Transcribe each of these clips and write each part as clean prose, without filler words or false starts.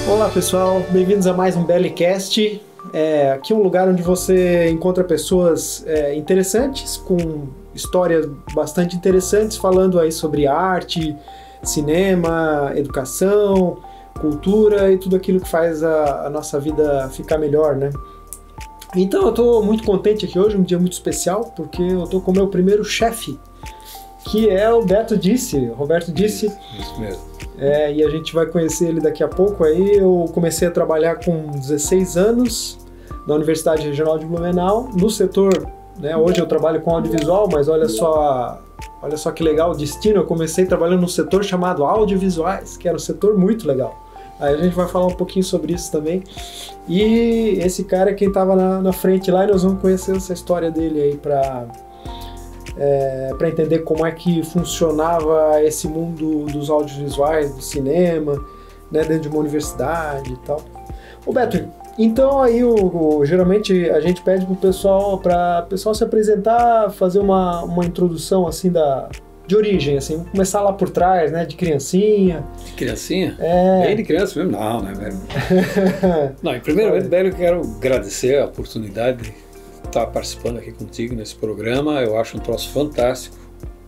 Olá pessoal, bem-vindos a mais um Bellicast. Aqui é um lugar onde você encontra pessoas interessantes, com histórias bastante interessantes, falando aí sobre arte, cinema, educação, cultura e tudo aquilo que faz a nossa vida ficar melhor, né? Então eu estou muito contente aqui hoje, um dia muito especial, porque eu estou com o meu primeiro chefe, que é o Roberto Disse. Isso mesmo. E a gente vai conhecer ele daqui a pouco. Aí eu comecei a trabalhar com 16 anos na Universidade Regional de Blumenau, no setor, né, hoje eu trabalho com audiovisual, mas olha só que legal o destino, eu comecei trabalhando num setor chamado audiovisuais, que era um setor muito legal. Aí a gente vai falar um pouquinho sobre isso também. E esse cara é quem estava na frente lá, e nós vamos conhecer essa história dele aí para entender como é que funcionava esse mundo dos audiovisuais, do cinema, né, dentro de uma universidade e tal. Beto, então aí geralmente a gente pede para o pessoal se apresentar, fazer uma introdução assim de origem, assim, vamos começar lá por trás, né, de criancinha. De criancinha? Bem de criança mesmo? Não, né, velho? Não, primeiramente, velho, eu quero agradecer a oportunidade de estar participando aqui contigo nesse programa. Eu acho um troço fantástico.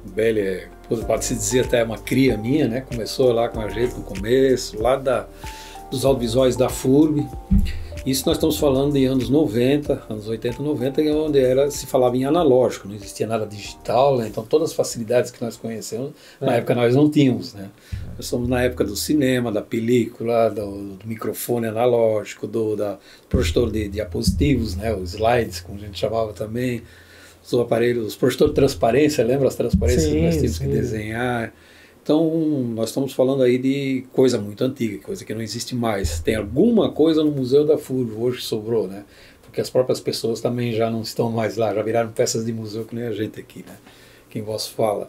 O Belli pode-se dizer até uma cria minha, né? Começou lá com a gente no começo, lá dos audiovisuais da FURB. Isso nós estamos falando de anos 90, anos 80, 90, onde se falava em analógico, não existia nada digital, né? Então todas as facilidades que nós conhecemos, na época nós não tínhamos, né? Nós somos na época do cinema, da película, do microfone analógico, do projetor de diapositivos, né? Os slides, como a gente chamava também, os aparelhos, os projetores de transparência, lembra as transparências que nós tínhamos que desenhar? Então, nós estamos falando aí de coisa muito antiga, coisa que não existe mais. Tem alguma coisa no Museu da FURB hoje que sobrou, né? Porque as próprias pessoas também já não estão mais lá, já viraram peças de museu que nem a gente aqui, né? Quem vos fala.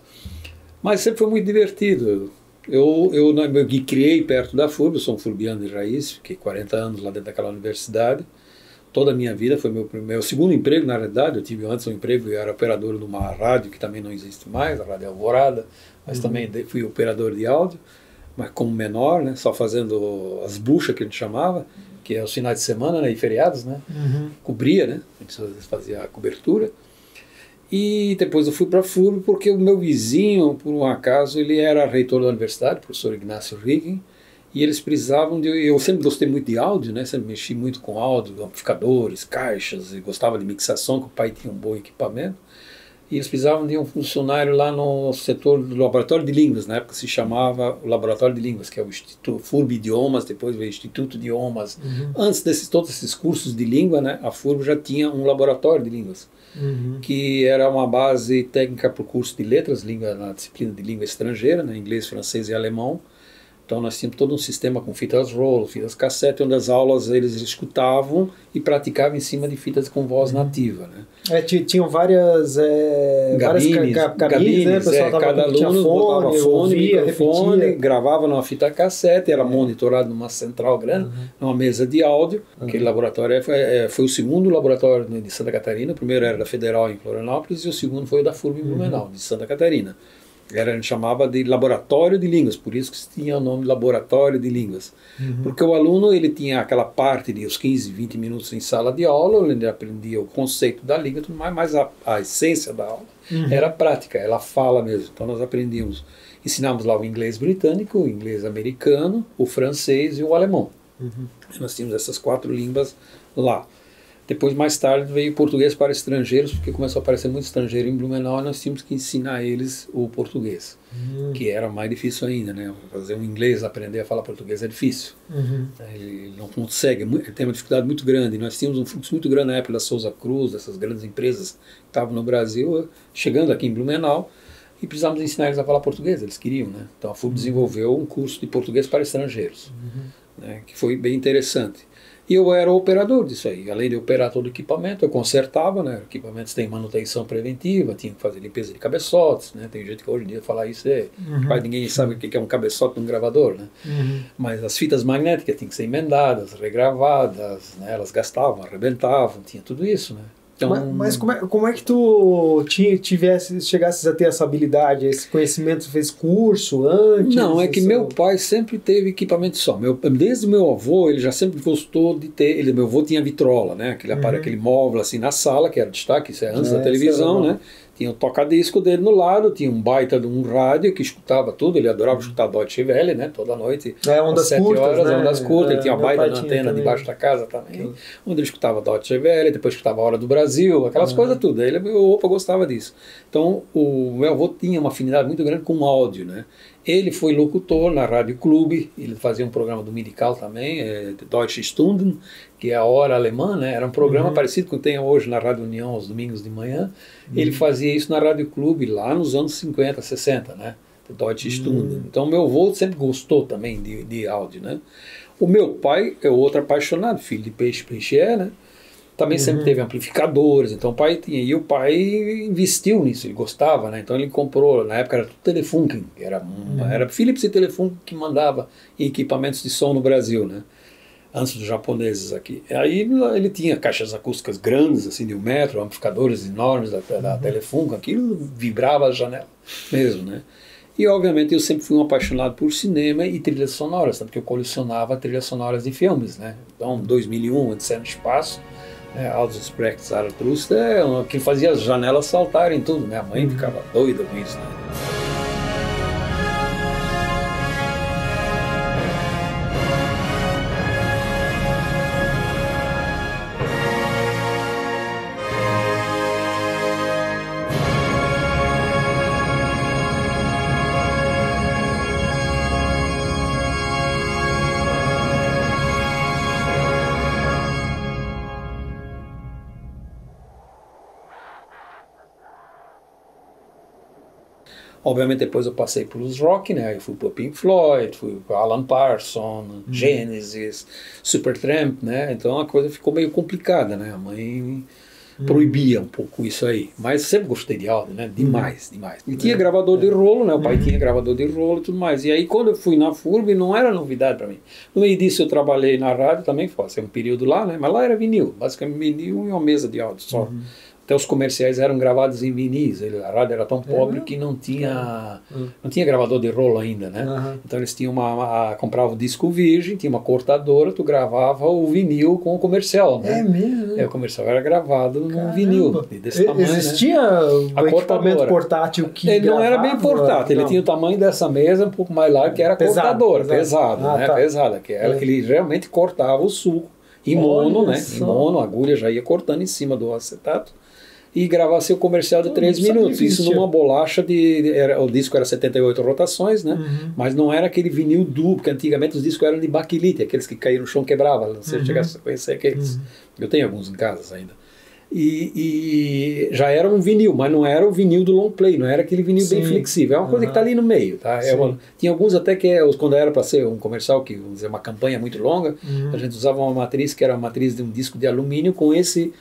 Mas sempre foi muito divertido. Eu me criei perto da FURB, eu sou um furbiano de raiz, fiquei 40 anos lá dentro daquela universidade. Toda a minha vida foi meu segundo emprego, na realidade. Eu tive antes um emprego, eu era operador de uma rádio que também não existe mais, a Rádio Alvorada, mas também fui operador de áudio, mas como menor, né, só fazendo as buchas que a gente chamava, que é os finais de semana, né, e feriados, né, cobria, né, a gente fazia a cobertura. E depois eu fui para a FURB porque o meu vizinho, por um acaso, ele era reitor da universidade, o professor Ignácio Riggin, e eles precisavam eu sempre gostei muito de áudio, né? Sempre mexi muito com áudio, amplificadores, caixas, e gostava de mixação, que o pai tinha um bom equipamento. E eles precisavam de um funcionário lá no setor do laboratório de línguas, na época se chamava o laboratório de línguas, que é o Instituto FURB Idiomas, depois veio o Instituto de Idiomas. Antes todos esses cursos de língua, né? A FURB já tinha um laboratório de línguas, que era uma base técnica para o curso de letras, na disciplina de língua estrangeira, né? Inglês, francês e alemão. Então nós tínhamos todo um sistema com fitas rolo, fitas cassete, onde as aulas eles escutavam e praticavam em cima de fitas com voz nativa, né? Tinham várias cabines, né? O pessoal cada aluno botava fone, microfone, gravava numa fita cassete, era monitorado numa central grande, numa mesa de áudio. Aquele laboratório foi o segundo laboratório de Santa Catarina. O primeiro era da Federal em Florianópolis e o segundo foi o da FURB em Blumenau, de Santa Catarina. A gente chamava de laboratório de línguas, por isso que tinha o nome de laboratório de línguas. Porque o aluno ele tinha aquela parte de os 15, 20 minutos em sala de aula, ele aprendia o conceito da língua e tudo mais, mas a essência da aula era prática, ela fala mesmo. Então nós ensinávamos lá o inglês britânico, o inglês americano, o francês e o alemão. Nós tínhamos essas 4 línguas lá. Depois, mais tarde, veio português para estrangeiros, porque começou a aparecer muito estrangeiro em Blumenau, e nós tínhamos que ensinar eles o português, que era mais difícil ainda, né? Fazer um inglês, aprender a falar português é difícil. Ele não consegue, ele tem uma dificuldade muito grande. Nós tínhamos um fluxo muito grande na época da Souza Cruz, dessas grandes empresas que estavam no Brasil, chegando aqui em Blumenau, e precisávamos ensinar eles a falar português, eles queriam, né? Então a FURB desenvolveu um curso de português para estrangeiros, né? Que foi bem interessante. E eu era o operador disso aí. Além de operar todo o equipamento, eu consertava, né? Equipamentos têm manutenção preventiva, tinha que fazer limpeza de cabeçotes, né? Tem gente que hoje em dia falar isso quase ninguém sabe o que é um cabeçote num gravador, né? Mas as fitas magnéticas tinham que ser emendadas, regravadas, né? Elas gastavam, arrebentavam, tinha tudo isso, né? Então, mas como é que tu chegasses a ter essa habilidade, esse conhecimento? Você fez curso antes? Não, é que meu pai sempre teve equipamento de som. Desde meu avô, ele já sempre gostou de ter. Meu avô tinha vitrola, né? Aquele aparelho, aquele móvel assim na sala, que era destaque, isso é antes da televisão, né? Tinha o toca-disco dele no lado, tinha um baita de um rádio que escutava tudo, ele adorava escutar Deutsche Welle, né? Toda noite, ondas 7 curtas, horas, né? ondas curtas, ele tinha a baita na antena também debaixo da casa também, onde ele escutava Deutsche Welle, depois escutava a Hora do Brasil, aquelas coisas tudo. Meu avô gostava disso. Então, o meu avô tinha uma afinidade muito grande com áudio, né? Ele foi locutor na Rádio Clube, ele fazia um programa dominical também, Deutsche Stunden, que é a hora alemã, né? Era um programa parecido com o que tem hoje na Rádio União aos domingos de manhã. Ele fazia isso na Rádio Clube lá nos anos 50, 60, né? Deutsche Stunden. Então meu avô sempre gostou também de áudio, né? O meu pai é outro apaixonado, filho de peixe né? Também sempre teve amplificadores, então o pai tinha, e o pai investiu nisso, ele gostava, né? Então ele comprou, na época era tudo Telefunken, era Philips e Telefunken que mandava equipamentos de som no Brasil, né? Antes dos japoneses aqui. Aí ele tinha caixas acústicas grandes, assim, de 1 metro, amplificadores enormes da Telefunken, aquilo vibrava a janela mesmo, né? E obviamente eu sempre fui um apaixonado por cinema e trilhas sonoras, tanto que eu colecionava trilhas sonoras de filmes, né? Então 2001, Odisseia no Espaço, Aldous Precht Zarathustra, que fazia as janelas saltarem tudo, né? A mãe ficava doida com isso, né? Obviamente depois eu passei pelos rock, né? Eu fui para Pink Floyd, fui para Alan Parsons, Genesis, Supertramp, né? Então a coisa ficou meio complicada, né? A mãe proibia um pouco isso aí, mas sempre gostei de áudio, né? Demais. E tinha gravador de rolo, né? O pai tinha gravador de rolo e tudo mais. E aí quando eu fui na FURB não era novidade para mim. No meio disso eu trabalhei na rádio também, passei um período lá, né? Mas lá era vinil, basicamente vinil e uma mesa de áudio só. Até os comerciais eram gravados em vinis. A rádio era tão pobre que não tinha gravador de rolo ainda, né? Então eles tinham compravam o disco virgem, tinha uma cortadora, tu gravava o vinil com o comercial, né? É mesmo? O comercial era gravado num vinil desse tamanho, existia né? o equipamento portátil que ele não era bem portátil, ele tinha o tamanho dessa mesa, um pouco mais largo, que era cortadora, pesado, né? Pesada, que era que ele realmente cortava o suco em mono, né? Em mono, a agulha já ia cortando em cima do acetato. E gravar seu comercial de 3 minutos. Isso numa bolacha o disco era 78 rotações, né? Mas não era aquele vinil duplo, porque antigamente os discos eram de baquelite, aqueles que caíram no chão quebravam. Não sei se chegasse a conhecer aqueles. Eu tenho alguns em casa ainda. E já era um vinil, mas não era o vinil do long play, não era aquele vinil bem flexível. É uma coisa que está ali no meio, tá? Tinha alguns até que, quando era para ser um comercial, que vamos dizer, uma campanha muito longa, a gente usava uma matriz que era a matriz de um disco de alumínio com esse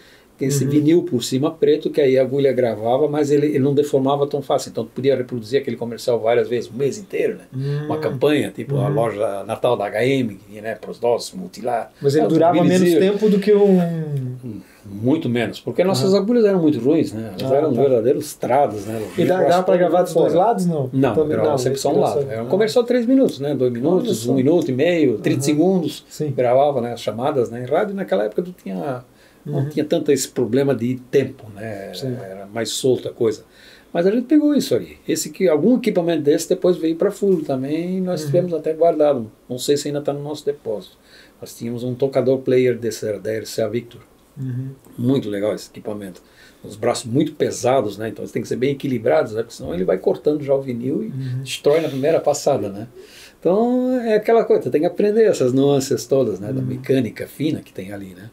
vinil por cima preto, que aí a agulha gravava, mas ele não deformava tão fácil, então tu podia reproduzir aquele comercial várias vezes, um mês inteiro, né? Uma campanha, tipo a loja Natal da HM, né? Para os nossos, Multilar. Mas ele durava menos tempo do que muito menos, porque nossas agulhas eram muito ruins, né? Elas eram verdadeiros trados, né? E dava para gravar dos dois lados, não? Não, gravava sempre só um lado. Era um comercial de 3 minutos, né? 2 minutos, 1 minuto e meio, 30 segundos. Gravava, né? As chamadas, né? Em rádio, naquela época não tinha tanto esse problema de tempo, né? Era mais solta a coisa. Mas a gente pegou isso ali. Algum equipamento desse depois veio para FURB também e nós tivemos até guardado. Não sei se ainda está no nosso depósito. Nós tínhamos um tocador player da RCA Victor. Muito legal esse equipamento. Os braços muito pesados, né? Então eles têm que ser bem equilibrados, né? Porque senão ele vai cortando já o vinil e destrói na primeira passada, né? Então é aquela coisa, tem que aprender essas nuances todas, né? Da mecânica fina que tem ali, né?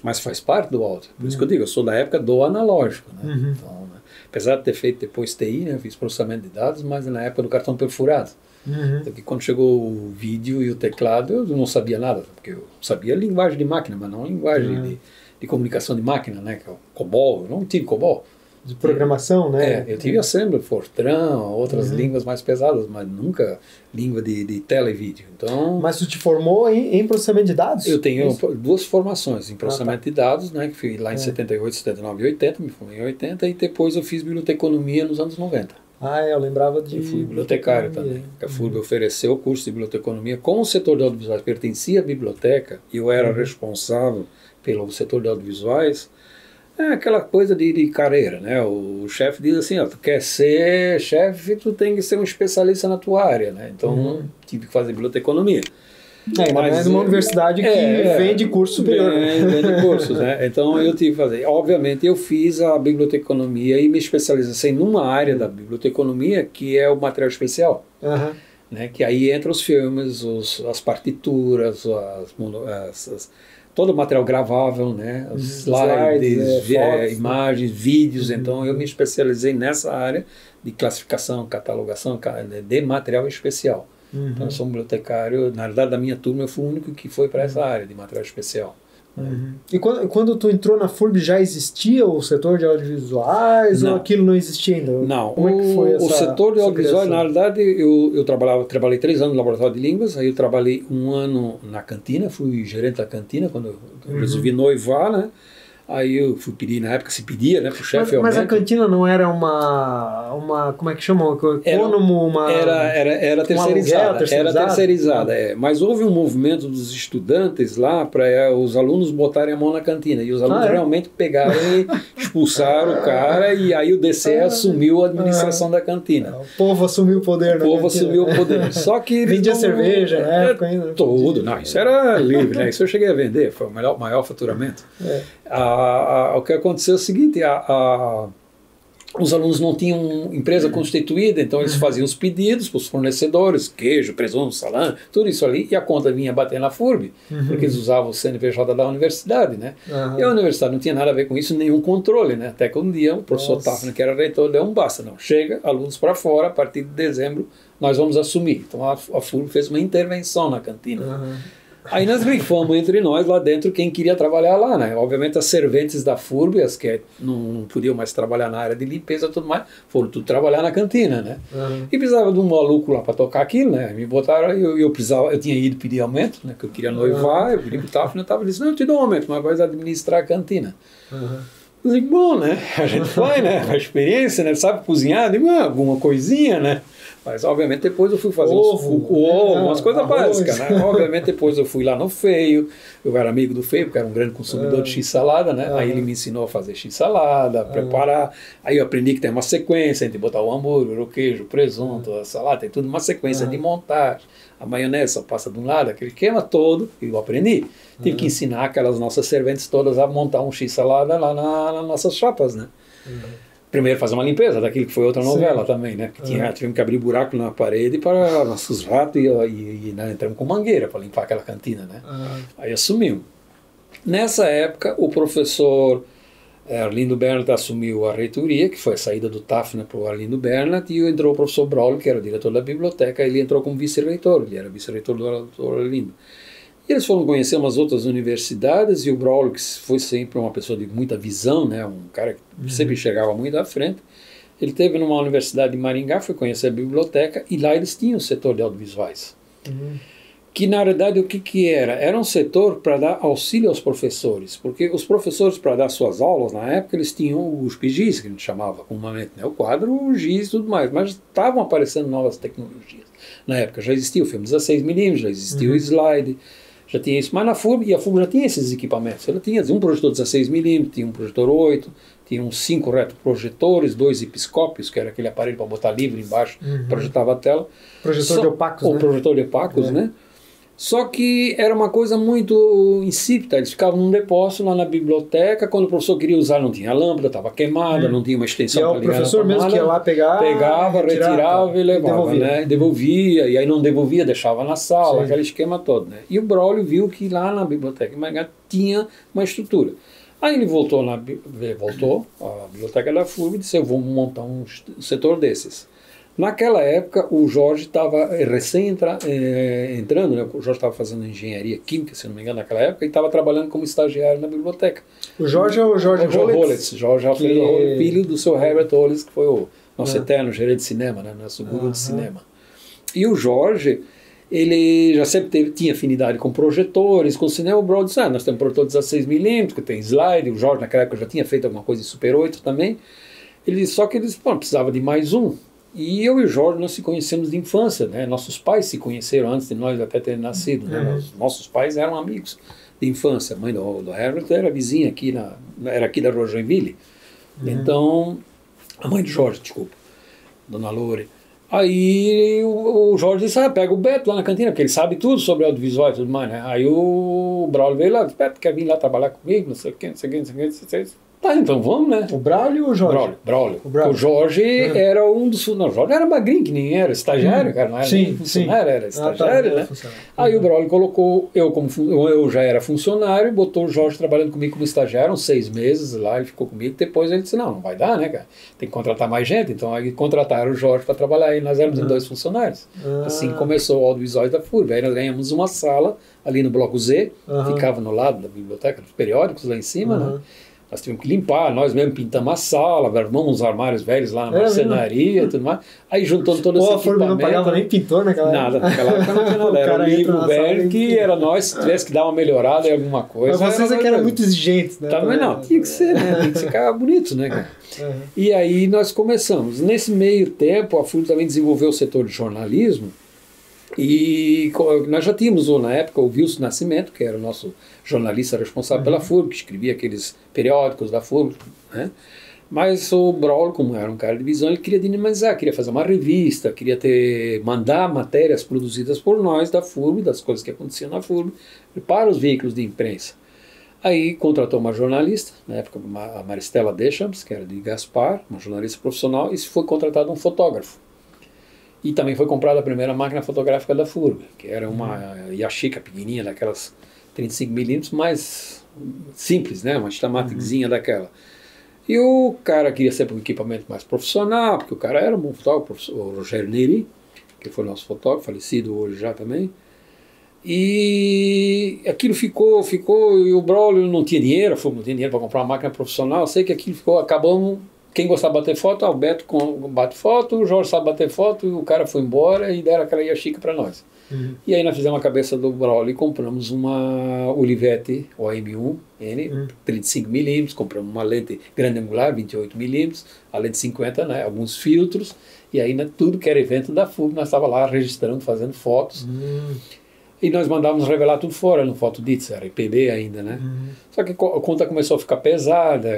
Mas faz parte do áudio. Por isso que eu digo, eu sou da época do analógico, né? Então, né? Apesar de ter feito depois TI, né? Fiz processamento de dados, mas na época do cartão perfurado. Então, que quando chegou o vídeo e o teclado, eu não sabia nada, porque eu sabia linguagem de máquina, mas não linguagem de comunicação de máquina, né? Que é o COBOL. Eu não tive COBOL. de programação, né? Eu tive Assembly, Fortran, outras línguas mais pesadas, mas nunca língua de tela e vídeo. Então, mas tu te formou em processamento de dados? Eu tenho duas formações em processamento de dados, né, que fui lá em 78, 79 e 80, me formei em 80, e depois eu fiz biblioteconomia nos anos 90. Eu lembrava de... Eu fui bibliotecário também. A FURB ofereceu o curso de biblioteconomia. Como o setor de audiovisuais pertencia à biblioteca, e eu era responsável pelo setor de audiovisuais, é aquela coisa de carreira, né? O chefe diz assim, tu quer ser chefe, tu tem que ser um especialista na tua área, né? Então, tive que fazer biblioteconomia. Mas numa universidade que vende curso superior. Vende cursos, né? Então, eu tive que fazer. Obviamente, eu fiz a biblioteconomia e me especializei numa área da biblioteconomia, que é o material especial. Né? Que aí entra os filmes, as partituras, todo o material gravável, né? Os slides, fotos, imagens, vídeos. Então, eu me especializei nessa área de classificação, catalogação de material especial. Então, eu sou um bibliotecário. Na verdade, da minha turma, eu fui o único que foi para essa área de material especial. E quando tu entrou na FURB, já existia o setor de audiovisuais ou aquilo não existia ainda? Não, como é que foi o setor de audiovisuais, na verdade, eu trabalhei 3 anos no laboratório de línguas, aí eu trabalhei 1 ano na cantina, fui gerente da cantina quando eu resolvi noivar, né? Aí eu fui pedir, na época se pedia, né, pro chefe. Mas a cantina não era uma como é que chama? Era terceirizada. Era terceirizada, Mas houve um movimento dos estudantes lá para os alunos botarem a mão na cantina. E os alunos realmente pegaram e expulsaram o cara, e aí o DCE assumiu a administração da cantina. O povo assumiu o poder, assumiu o poder. Só que vendia cerveja, né? Tudo. Não, isso era livre, né? Isso eu cheguei a vender, foi o maior faturamento. O que aconteceu é o seguinte, os alunos não tinham empresa constituída, então eles faziam os pedidos para os fornecedores, queijo, presunto, salame, tudo isso ali, e a conta vinha bater na FURB, porque eles usavam o CNPJ da universidade, né? E a universidade não tinha nada a ver com isso, nenhum controle, né? Até que um dia o professor Tafner, que era reitor, deu um basta, não, chega, alunos para fora, a partir de dezembro nós vamos assumir. Então a FURB fez uma intervenção na cantina. Aí nós grifamos entre nós lá dentro quem queria trabalhar lá, né? Obviamente as serventes da FURB, as que não podiam mais trabalhar na área de limpeza e tudo mais, foram tudo trabalhar na cantina, né? E precisava de um maluco lá para tocar aquilo, né? Me botaram, eu tinha ido pedir aumento, né? Que eu queria noivar, eu pedi pro Tafner, o Tafner disse, não, eu te dou um aumento, mas vai administrar a cantina. Eu digo, bom, né? A gente vai, né? A experiência, né? Sabe cozinhar? Digo, alguma coisinha, né? Mas, obviamente, depois eu fui fazer umas coisas básicas, né? Obviamente, depois eu fui lá no Feio, eu era amigo do Feio, porque era um grande consumidor de x-salada, né? Aí ele me ensinou a fazer x-salada, preparar. Aí eu aprendi que tem uma sequência, entre botar o hambúrguer, o queijo, o presunto, a salada, tem tudo uma sequência de montagem. A maionese só passa de um lado, aquele esquema todo, e eu aprendi. Tive que ensinar aquelas nossas serventes todas a montar um x-salada lá nas nossas chapas, né? Primeiro fazer uma limpeza daquilo que foi outra novela também, né? Que tivemos que abrir buraco na parede para nossos ratos e né, entramos com mangueira para limpar aquela cantina, né? Aí assumimos. Nessa época, o professor Arlindo Bernat assumiu a reitoria, que foi a saída do Tafner para o Arlindo Bernat, e entrou o professor Braulio, que era o diretor da biblioteca, ele entrou como vice-reitor, ele era vice-reitor do Arlindo. E eles foram conhecer umas outras universidades, e o Braulio, que foi sempre uma pessoa de muita visão, né, um cara que sempre chegava muito à frente, ele esteve numa universidade de Maringá, foi conhecer a biblioteca, e lá eles tinham o setor de audiovisuais. Que, na verdade, o que era? Era um setor para dar auxílio aos professores, porque os professores, para dar suas aulas, na época, eles tinham os PGIs, que a gente chamava comumente, né, o quadro, o giz e tudo mais, mas estavam aparecendo novas tecnologias. Na época já existia o filme 16mm, já existia o slide, já tinha isso, mas na FURB, e a FURB já tinha esses equipamentos, ela tinha um projetor 16mm, tinha um projetor 8, tinha uns 5 retroprojetores, 2 episcópios, que era aquele aparelho para botar livre embaixo, projetava a tela. Projetor de opacos, né? Projetor de opacos, né? Só que era uma coisa muito insípida, eles ficavam num depósito lá na biblioteca, quando o professor queria usar não tinha lâmpada, estava queimada, não tinha uma extensão para ligar. E o professor mesmo que ia lá pegava, retirava e levava, né? Devolvia, e aí não devolvia, deixava na sala, aquele esquema todo, né? E o Braulio viu que lá na biblioteca tinha uma estrutura. Aí ele voltou à biblioteca da FURB e disse, eu vou montar um setor desses. Naquela época, o Jorge estava entrando, né? O Jorge estava fazendo engenharia química, se não me engano, naquela época, e estava trabalhando como estagiário na biblioteca. O Jorge é o Jorge Holitz? Jorge Alfredo Holitz, filho do seu Herbert Holitz, que foi o nosso eterno gerente de cinema, né? Nosso guru de cinema. E o Jorge, ele já sempre tinha afinidade com projetores, com cinema. O Brown disse, nós temos projetor de 16mm, que tem slide. O Jorge naquela época já tinha feito alguma coisa em Super 8 também. Só que ele disse, precisava de mais um. E eu e o Jorge, nós se conhecemos de infância, né? Nossos pais se conheceram antes de nós até terem nascido, né? Nossos pais eram amigos de infância. A mãe do Herbert era vizinha aqui, era aqui da Rua Joinville. Então, a mãe do Jorge, desculpa, Dona Lore. Aí o Jorge disse, pega o Beto lá na cantina, porque ele sabe tudo sobre audiovisual e tudo mais, né? Aí o Braulio veio lá, disse, Beto, quer vir lá trabalhar comigo, não sei o que, não sei o que, não sei o que, não sei o que. Tá, então vamos, né? O Braulio ou o Jorge? Braulio. O Jorge era um dos... Não, o Jorge era magrinho, que nem era estagiário, cara, não era funcionário, era estagiário, né? Aí o Braulio colocou, eu já era funcionário, botou o Jorge trabalhando comigo como estagiário, uns 6 meses lá, ele ficou comigo, depois ele disse, não vai dar, né, cara? Tem que contratar mais gente, então aí contrataram o Jorge para trabalhar, e nós éramos em 2 funcionários. Assim começou o audiovisual da FURB, aí nós ganhamos uma sala ali no Bloco Z, ficava no lado da biblioteca, dos periódicos lá em cima, né? Nós tivemos que limpar, nós mesmo pintamos a sala, arrumamos uns armários velhos lá na marcenaria e tudo mais. Aí juntando todo esse equipamento. A FURB não pagava nem pintor naquela época. Nada, naquela época não tinha nada. Era um livro velho que era nós, se tivesse que dar uma melhorada em alguma coisa. Mas vocês é que eram muito exigentes, né? Também não, tinha que ser, né? Tinha que ficar bonito, né, cara? E aí nós começamos. Nesse meio tempo, a FURB também desenvolveu o setor de jornalismo. E nós já tínhamos, na época, o Wilson Nascimento, que era o nosso jornalista responsável pela FURB, que escrevia aqueles periódicos da FURB, né? Mas o Braulio, como era um cara de visão, ele queria dinamizar, queria fazer uma revista, queria mandar matérias produzidas por nós da FURB, das coisas que aconteciam na FURB, para os veículos de imprensa. Aí contratou uma jornalista, na época a Maristela Deschamps, que era de Gaspar, uma jornalista profissional, e foi contratado um fotógrafo. E também foi comprada a primeira máquina fotográfica da FURB, que era uma Yashica pequenininha, daquelas 35mm, mais simples, né? Uma Stamaticzinha daquela. E o cara queria sempre um equipamento mais profissional, porque o cara era um bom fotógrafo, o Rogério Neri, que foi nosso fotógrafo, falecido hoje já também. E aquilo ficou, e o Braulio não tinha dinheiro, a FURB não tinha dinheiro para comprar uma máquina profissional, eu sei que aquilo ficou, acabamos... Quem gostava de bater foto, o Beto bate foto, o Jorge sabe bater foto, e o cara foi embora e deram aquela Yashica para nós. E aí nós fizemos a cabeça do Braulio e compramos uma Olivetti OM1N, 35mm, compramos uma lente grande angular, 28mm, a lente 50, né, alguns filtros, e aí tudo que era evento da FURB, nós estávamos lá registrando, fazendo fotos. E nós mandávamos revelar tudo fora no Fotodits, era IPB ainda, né? Só que a conta começou a ficar pesada,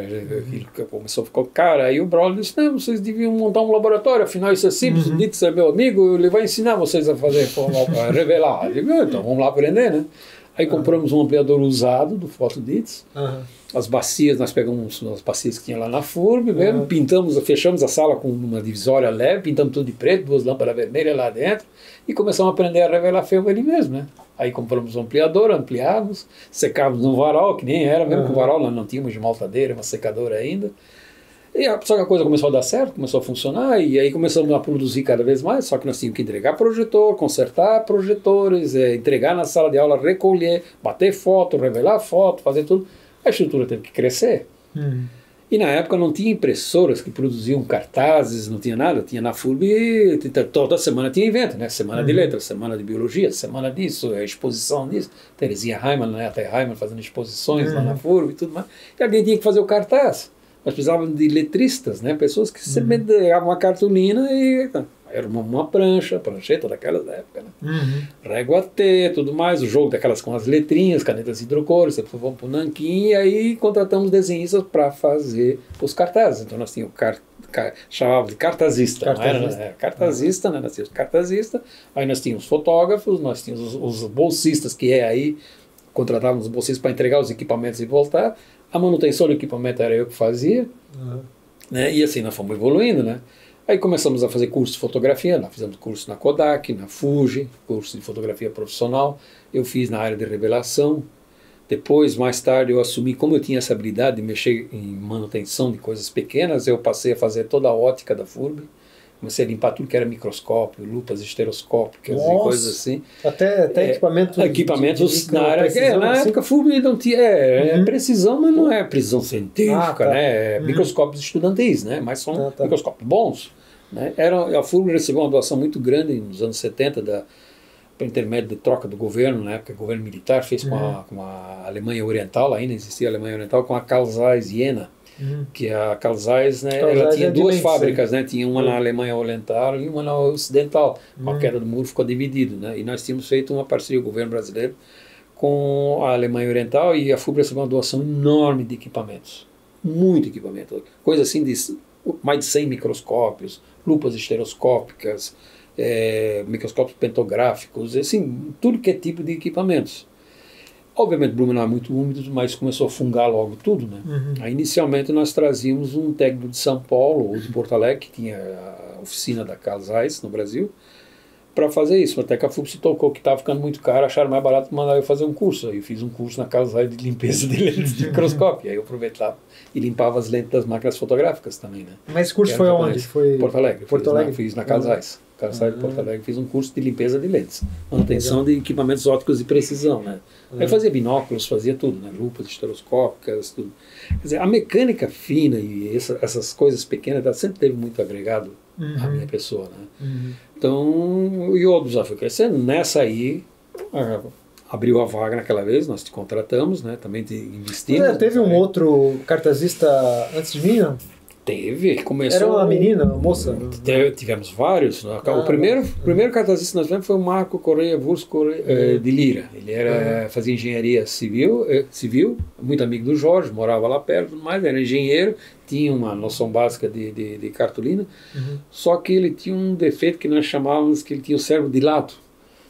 começou a ficar cara. Aí o Braulio disse, não, vocês deviam montar um laboratório, afinal isso é simples, o Dits é meu amigo, ele vai ensinar vocês a fazer, a revelar. Eu digo, então vamos lá aprender, né? Aí compramos um ampliador usado do Fotodits, as bacias, nós pegamos as bacias que tinha lá na FURB mesmo, pintamos, fechamos a sala com uma divisória leve, pintamos tudo de preto, 2 lâmpadas vermelhas lá dentro, e começamos a aprender a revelar filme ali mesmo, né? Aí compramos um ampliador, ampliávamos, secávamos no varal, que nem era mesmo com varal, nós não tínhamos de maltadeira, uma secadora ainda. E só que a coisa começou a dar certo, começou a funcionar, e aí começamos a produzir cada vez mais, só que nós tínhamos que entregar projetor, consertar projetores, entregar na sala de aula, recolher, bater foto, revelar foto, fazer tudo. A estrutura teve que crescer. E na época não tinha impressoras que produziam cartazes, não tinha nada, tinha na FURB, toda semana tinha evento, né? Semana de letras, semana de biologia, semana disso, exposição disso. Terezinha Reimann, né? Até Reimann fazendo exposições lá na FURB e tudo mais. E alguém tinha que fazer o cartaz. Nós precisávamos de letristas, né? Pessoas que sempre davam uma cartolina e... Era uma prancheta daquelas da época, né? Régua T, tudo mais, o jogo daquelas com as letrinhas, canetas hidrocores, depois vamos para o nanquim, e aí contratamos desenhistas para fazer os cartazes. Então nós tínhamos chamava de cartazista, não era, né? Cartazista, né? Nós tínhamos cartazista, aí nós tínhamos fotógrafos, nós tínhamos os bolsistas, que aí contratávamos os bolsistas para entregar os equipamentos e voltar. A manutenção do equipamento era eu que fazia, né? E assim nós fomos evoluindo, né? Aí começamos a fazer curso de fotografia, nós fizemos curso na Kodak, na Fuji, curso de fotografia profissional, eu fiz na área de revelação. Depois, mais tarde, eu assumi, como eu tinha essa habilidade de mexer em manutenção de coisas pequenas, eu passei a fazer toda a ótica da FURB. comecei a limpar tudo que era microscópio, lupas estereoscópicas e coisas assim. Até equipamentos na área. Na época a FURB não tinha precisão, mas não é precisão científica, né? Microscópios estudantis, né? Mas são microscópios bons. Né? A FURB recebeu uma doação muito grande nos anos 70 por intermédio de troca do governo, na época o governo militar fez com a Alemanha Oriental, ainda existia a Alemanha Oriental, com a Carl Zeiss Jena. Que a Carl Zeiss, né, ela tinha duas fábricas, né, tinha uma na Alemanha Oriental e uma na Ocidental. Com a queda do muro ficou dividido, né, e nós tínhamos feito uma parceria com o governo brasileiro com a Alemanha Oriental, e a FURB recebeu uma doação enorme de equipamentos, muito equipamento, coisa assim de mais de 100 microscópios, lupas estereoscópicas, microscópios pentográficos, assim, tudo que é tipo de equipamentos. Obviamente Blumenau é muito úmido, mas começou a fungar logo tudo, né? Aí, inicialmente nós trazíamos um técnico de São Paulo ou de Porto Alegre, que tinha a oficina da Carl Zeiss no Brasil, para fazer isso. Até que a FURB se tocou que estava ficando muito caro, acharam mais barato mandar eu fazer um curso. Aí eu fiz um curso na Carl Zeiss de limpeza de lentes de microscópio. Aí eu aproveitava e limpava as lentes das máquinas fotográficas também, né? Mas esse curso foi onde? Foi Porto Alegre. Porto Alegre? Fiz na Carl Zeiss. Carl Zeiss de Porto Alegre, fiz um curso de limpeza de lentes, manutenção de equipamentos ópticos de precisão, né? Aí fazia binóculos, fazia tudo, né? Lupas estereoscópicas, tudo. Quer dizer, a mecânica fina e essas coisas pequenas sempre teve muito agregado à minha pessoa, né? Então, e o desafio crescendo. Nessa aí, abriu a vaga naquela vez, nós te contratamos, né? Também te investimos. Teve um outro cartazista antes de mim, não? Teve, começou... Era uma menina, uma moça? Tivemos vários. O primeiro cartazista que nós tivemos foi o Marco Correia Vursco de Lira. Ele fazia engenharia civil, muito amigo do Jorge, morava lá perto, mas era engenheiro, tinha uma noção básica de cartolina, só que ele tinha um defeito que nós chamávamos que ele tinha o cérebro de lado.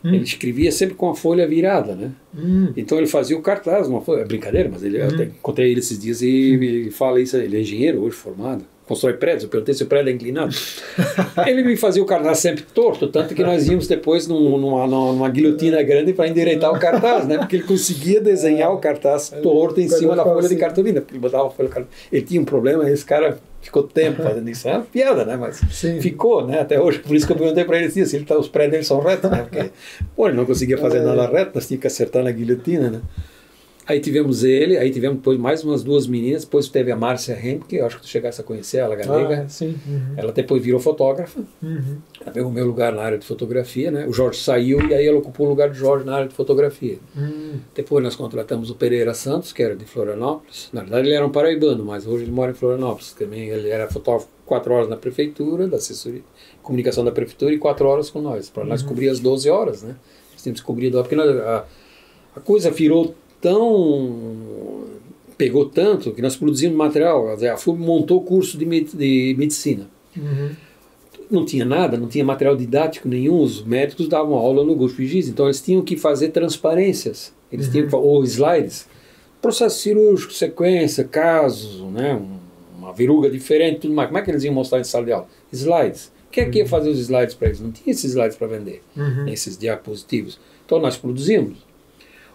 Ele escrevia sempre com a folha virada, né? Então ele fazia o cartaz, uma folha, é brincadeira, mas ele, eu até encontrei ele esses dias e ele fala isso, ele é engenheiro hoje, formado, constrói prédios, eu perguntei se o prédio é inclinado. Ele me fazia o cartaz sempre torto, tanto que nós íamos depois numa guilhotina grande para endireitar o cartaz, né? Porque ele conseguia desenhar o cartaz torto em cima da folha de cartolina, porque ele botava a folha de cartolina. Ele tinha um problema, esse cara ficou tempo fazendo isso. É uma piada, né? Mas ficou, né? Até hoje. Por isso que eu perguntei para ele assim, se os prédios dele são retos, né? Porque, ele não conseguia fazer nada reto, nós tínhamos que acertar na guilhotina, né? Aí tivemos ele, aí tivemos depois mais umas duas meninas, depois teve a Márcia Henke, que eu acho que tu chegasse a conhecer, ela galega. Ela depois virou fotógrafa, ela pegou o meu lugar na área de fotografia, né? O Jorge saiu e aí ela ocupou o lugar de Jorge na área de fotografia. Depois nós contratamos o Pereira Santos, que era de Florianópolis. Na verdade ele era um paraibano, mas hoje ele mora em Florianópolis. Também ele era fotógrafo 4 horas na prefeitura, da assessoria, comunicação da prefeitura, e 4 horas com nós. Para nós cobrir as 12 horas, né? Nós tínhamos que cobrir, porque a coisa virou pegou tanto que nós produzimos material. A FURB montou o curso de medicina. Não tinha nada, não tinha material didático nenhum, os médicos davam aula no Gulf Giz, então eles tinham que fazer transparências, eles tinham ou slides, processo cirúrgico, sequência, casos, né, uma verruga diferente, tudo mais. Como é que eles iam mostrar em sala de aula? Slides. Quem é que ia fazer os slides para eles? Não tinha esses slides para vender, esses diapositivos. Então nós produzimos.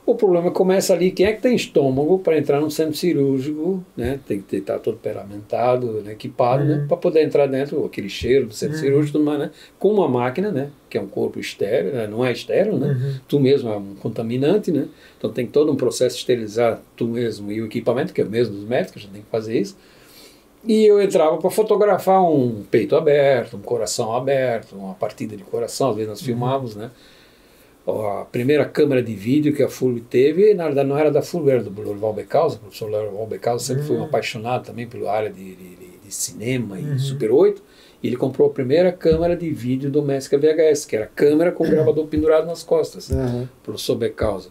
O problema começa ali, quem é que tem estômago para entrar num centro cirúrgico, né? Tem que estar todo peramentado, né? Equipado, né? Para poder entrar dentro, aquele cheiro do centro cirúrgico, tudo mais, né? Com uma máquina, né? Que é um corpo estéril, né? Não é estéril, né? Tu mesmo é um contaminante, né? Então tem todo um processo de esterilizar tu mesmo e o equipamento, que é o mesmo dos médicos, a gente tem que fazer isso. E eu entrava para fotografar um peito aberto, um coração aberto, uma partida de coração, às vezes nós filmávamos, né? A primeira câmera de vídeo que a FURB teve, na verdade não era da FURB, era do Lorival Becausa. O professor Lorival Becausa sempre foi um apaixonado também pela área de cinema e Super 8, e ele comprou a primeira câmera de vídeo doméstica VHS, que era câmera com gravador pendurado nas costas, professor Becausa.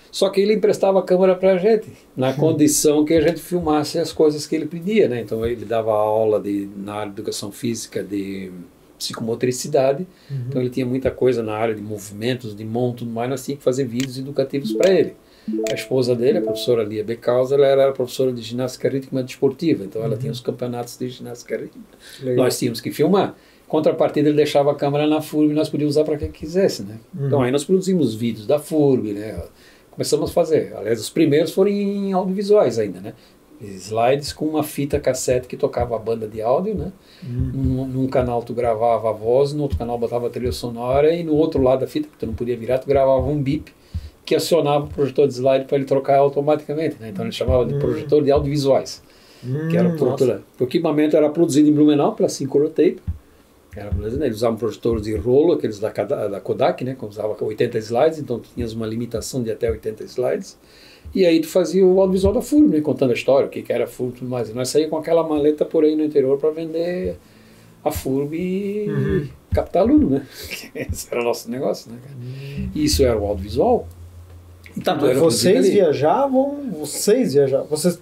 Só que ele emprestava a câmera para a gente, na condição que a gente filmasse as coisas que ele pedia, né? Então ele dava aula na área de educação física de psicomotricidade, então ele tinha muita coisa na área de movimentos, de mão, tudo mais, nós tínhamos que fazer vídeos educativos para ele. A esposa dele, a professora Lia Becausa, ela era professora de ginástica rítmica desportiva, então ela tinha os campeonatos de ginástica rítmica. Nós tínhamos que filmar. Contrapartida, ele deixava a câmera na FURB e nós podíamos usar para quem quisesse, né? Então aí nós produzimos vídeos da FURB, né? Começamos a fazer. Aliás, os primeiros foram em audiovisuais ainda, né? slides com uma fita cassete que tocava a banda de áudio, né? Num canal tu gravava a voz, no outro canal botava a trilha sonora e no outro lado da fita, que tu não podia virar, tu gravava um bip que acionava o projetor de slide para ele trocar automaticamente, né? Então ele chamava de projetor de audiovisuais, que era o equipamento era produzido em Blumenau pela Syncrotape. Eles usavam projetores de rolo, aqueles da Kodak, né, que usava 80 slides, então tu tinhas uma limitação de até 80 slides, e aí tu fazia o audiovisual da FURB, né, contando a história, o que era a FURB e tudo mais. E nós saíamos com aquela maleta por aí no interior para vender a FURB e captar aluno, né? Esse era o nosso negócio, né, cara? E isso era o audiovisual. Então, vocês viajavam, vocês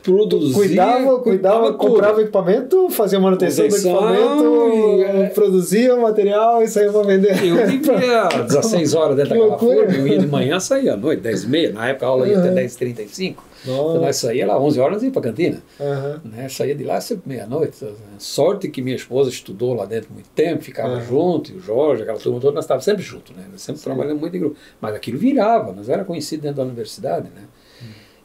cuidava, comprava equipamento, fazia manutenção do equipamento, produzia material e saía para vender. Eu vivia 16 horas dentro daquela forma, eu ia de manhã, saía à noite, 10h30, na época a aula ia até 10h35, então nós saía lá, 11 horas, ia para a cantina, né? Saía de lá sempre meia-noite. Sorte que minha esposa estudou lá dentro muito tempo, ficava junto, e o Jorge, aquela turma toda, nós estávamos sempre juntos, né? Nós sempre trabalhando muito em grupo, mas aquilo virava, nós era conhecidos dentro da universidade, né?